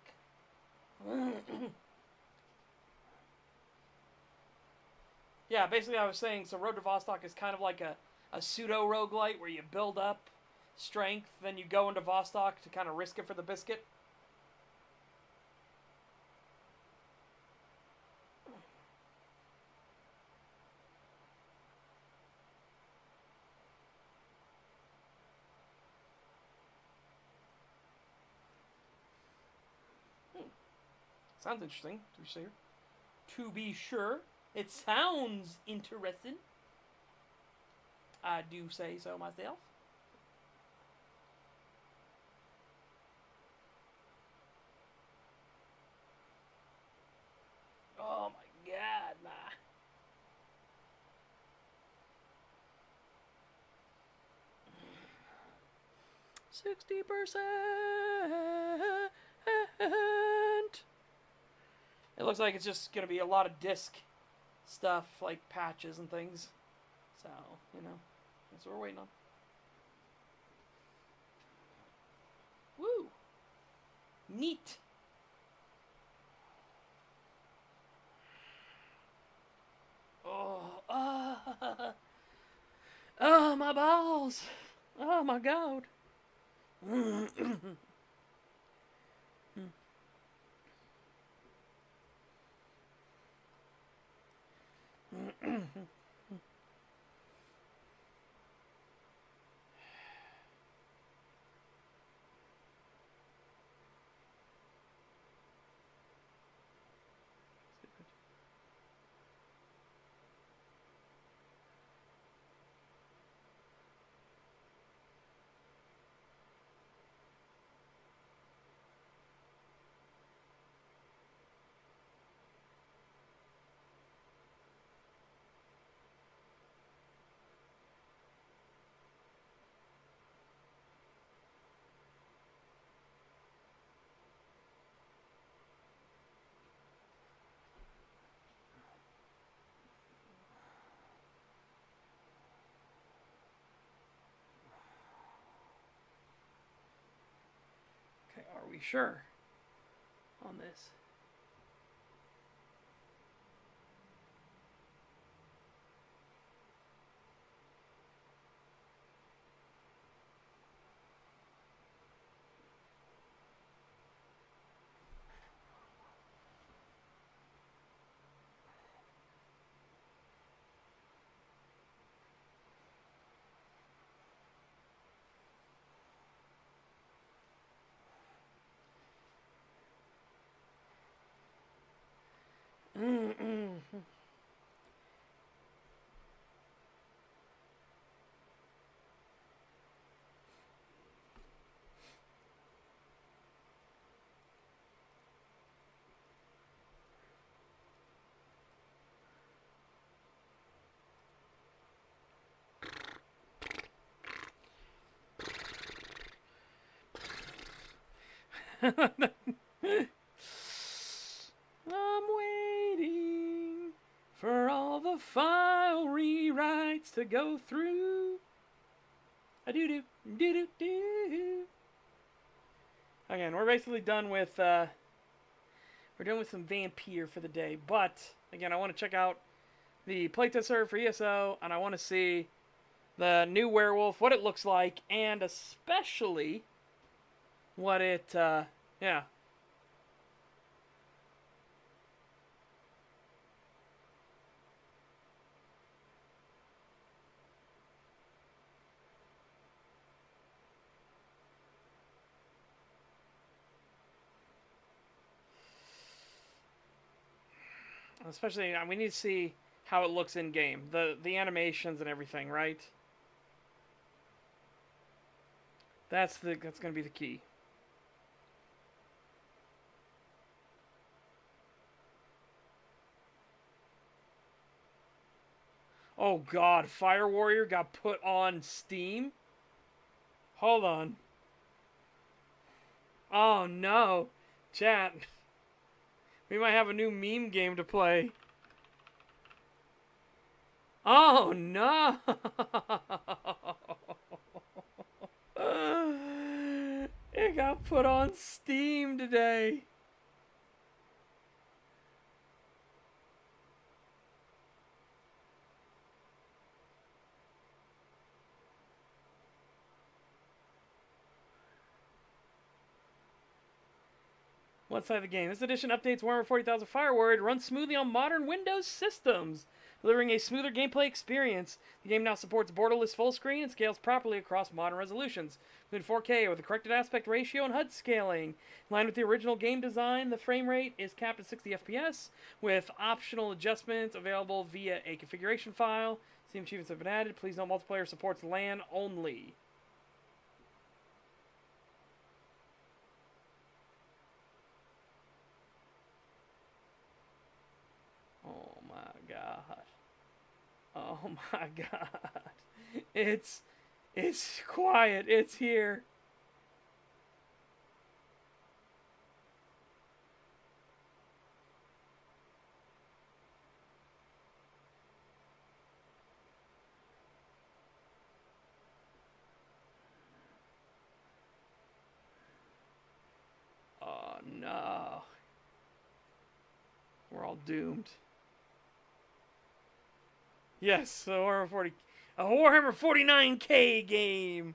Yeah, basically I was saying, so Road to Vostok is kind of like a pseudo-roguelite where you build up strength, then you go into Vostok to kind of risk it for the biscuit. Sounds interesting, to be sure. To be sure. It sounds interesting. I do say so myself. Oh my god, nah. %. It looks like it's just going to be a lot of disc stuff, like patches and things. So, you know, that's what we're waiting on. Woo! Neat! Oh, oh, my balls! Oh my god! Okay, are we sure on this? I'm waiting for all the file rewrites to go through. A doo doo doo doo doo. Again, we're basically done with we're done with some Vampyr for the day. But again, I want to check out the playtest server for ESO, and I want to see the new werewolf, what it looks like, and especially what it yeah. Especially, we need to see how it looks in game, the animations and everything, right? That's gonna be the key. Oh God, Fire Warrior got put on Steam? Hold on. Oh no. Chat. We might have a new meme game to play. Oh no. It got put on Steam today. One side of the game. This edition updates Warhammer 40,000 Fire Warrior to run smoothly on modern Windows systems, delivering a smoother gameplay experience. The game now supports borderless full screen and scales properly across modern resolutions, including 4K with a corrected aspect ratio and HUD scaling. In line with the original game design, the frame rate is capped at 60 FPS, with optional adjustments available via a configuration file. Steam achievements have been added. Please note multiplayer supports LAN only. Oh my God. Oh my God. It's quiet. It's here. Oh no. We're all doomed. Yes, a Warhammer 49K game.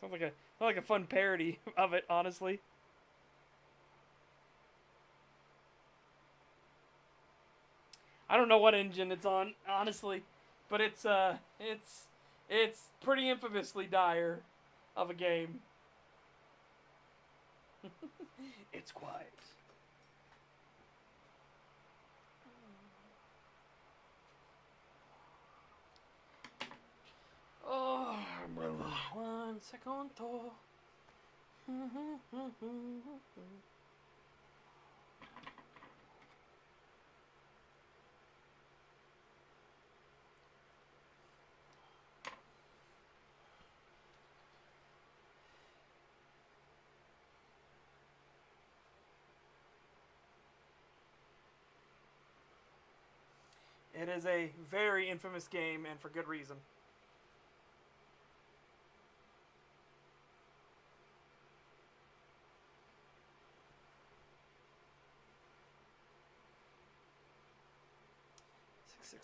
Sounds like a fun parody of it, honestly. I don't know what engine it's on, honestly, but it's pretty infamously dire of a game. It's quiet. Oh, 1 second. It is a very infamous game, and for good reason.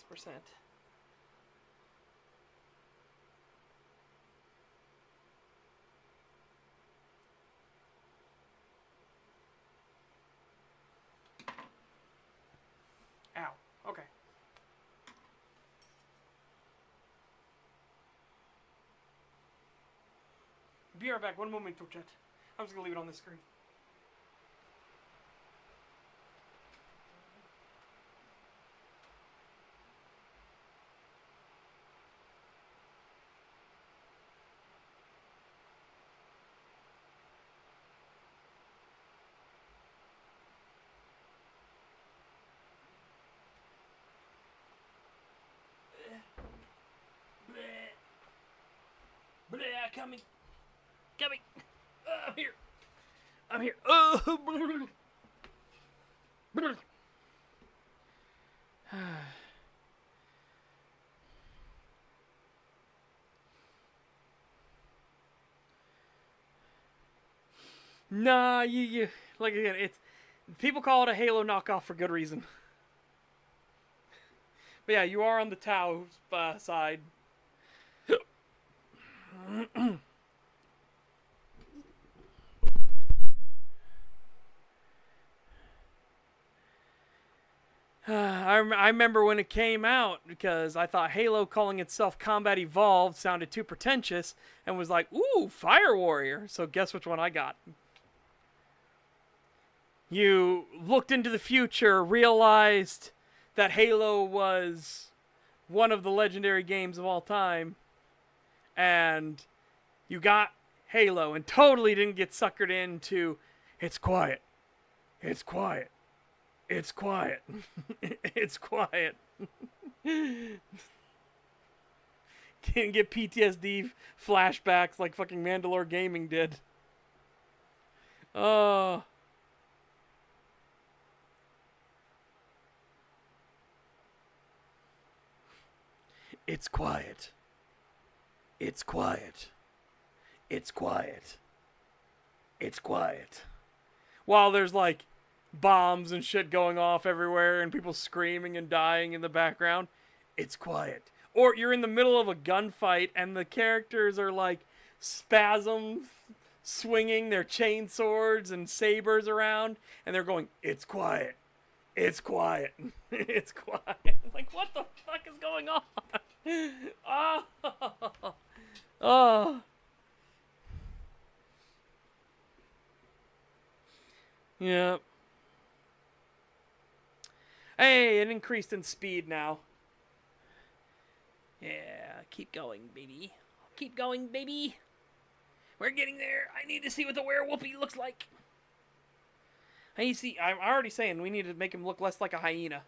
%. Ow. Okay. Be right back. One moment, chat. I'm just gonna leave it on the screen. Coming. I'm here. I'm here. Oh. Nah, you like again. It's people call it a Halo knockoff for good reason. But yeah, you are on the Tau side. I remember when it came out because I thought Halo calling itself Combat Evolved sounded too pretentious and was like, ooh, Fire Warrior. So guess which one I got? you looked into the future, realized that Halo was one of the legendary games of all time, and you got Halo and totally didn't get suckered into, it's quiet, it's quiet, it's quiet, it's quiet. Can't get PTSD flashbacks like fucking Mandalore Gaming did. Oh. It's quiet. It's quiet. It's quiet. It's quiet. While there's like bombs and shit going off everywhere and people screaming and dying in the background, it's quiet. Or you're in the middle of a gunfight and the characters are like spasm swinging their chain swords and sabers around and they're going, it's quiet. It's quiet. It's quiet. Like, what the fuck is going on? Oh. Oh. Yeah. Hey, it increased in speed now. Yeah, keep going, baby. Keep going, baby. We're getting there. I need to see what the werewolfie looks like. I need to see. I'm already saying we need to make him look less like a hyena.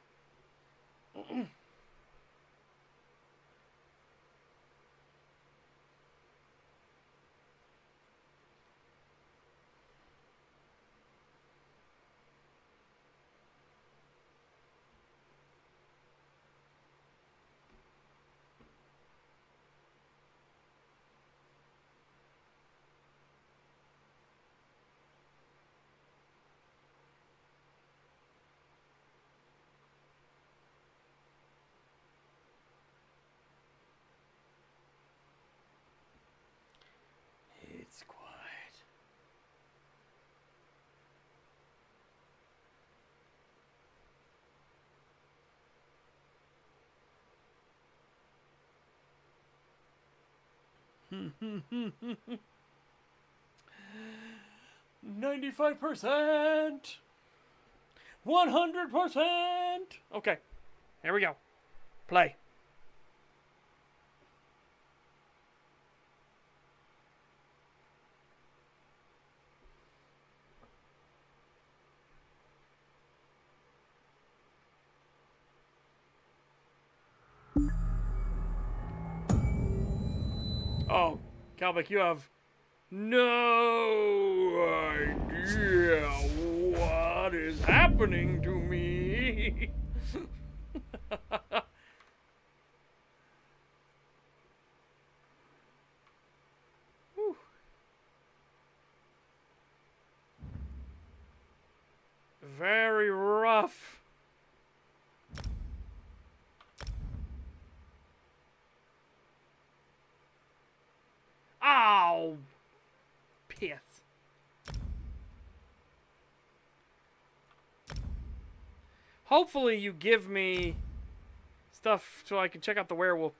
It's quiet. Hmm. 95%. 100%. Okay. Here we go. Play. Oh, Calvic, you have no idea what is happening to me. Whew. Very rough. Ow! Piss. Hopefully you give me stuff so I can check out the werewolf.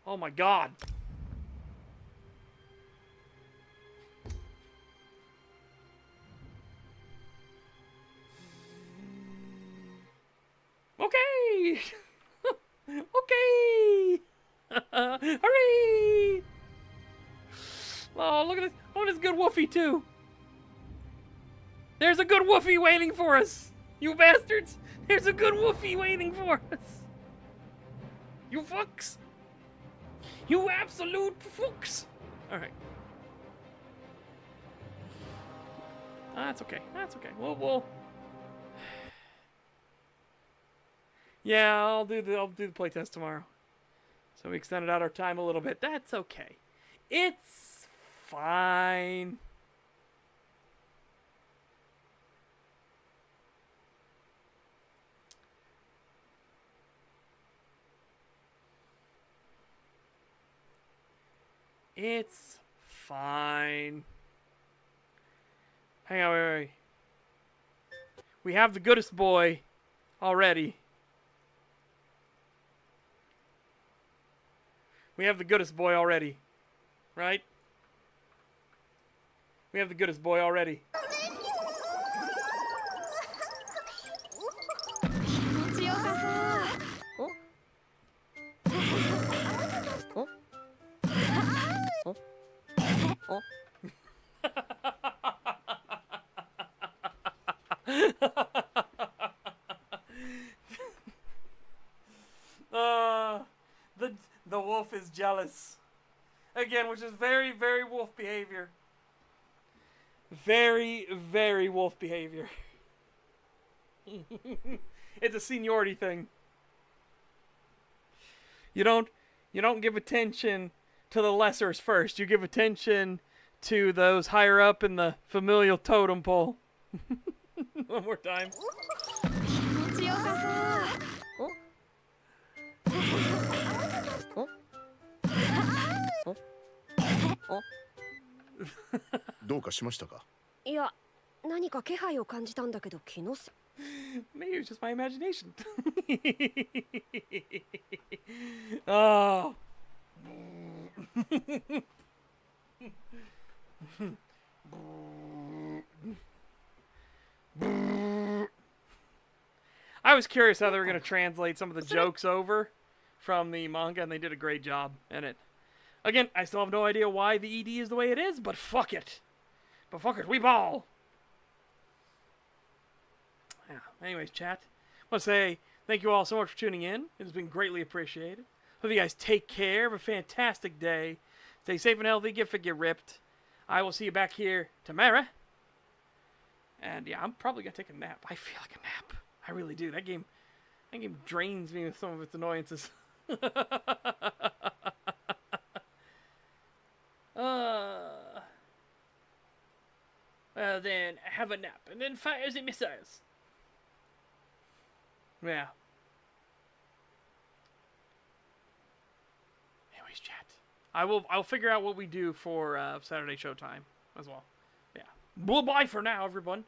Oh my god. Okay! Okay! Hurry! Oh, look at this. Oh, there's a good woofie, too. There's a good woofie waiting for us. You bastards. There's a good woofie waiting for us. You fucks. You absolute fucks. All right. That's okay. That's okay. We'll... Yeah, I'll do the playtest tomorrow. So we extended out our time a little bit. That's okay. It's fine. It's fine. Hang on, wait. We have the goodest boy already. We have the goodest boy already. Right? We have the goodest boy already. The wolf is jealous. Again, which is very, very wolf behavior. Very, very wolf behavior. It's a seniority thing. You don't give attention to the lessers first. You give attention to those higher up in the familial totem pole. One more time. Maybe it was just my imagination. Oh. I was curious how they were going to translate some of the jokes over from the manga, and they did a great job in it. Again, I still have no idea why the ED is the way it is, but fuck it. But fuck it, we ball. Yeah. Anyways, chat, I want to say thank you all so much for tuning in. It has been greatly appreciated. Hope you guys take care. Have a fantastic day. Stay safe and healthy. Get fit, get ripped. I will see you back here tomorrow. And yeah, I'm probably going to take a nap. I feel like a nap. I really do. That game drains me with some of its annoyances. Well then, have a nap, and then fire the missiles. Yeah. Anyways, chat. I'll figure out what we do for Saturday Showtime as well. Yeah. Bye for now, everyone.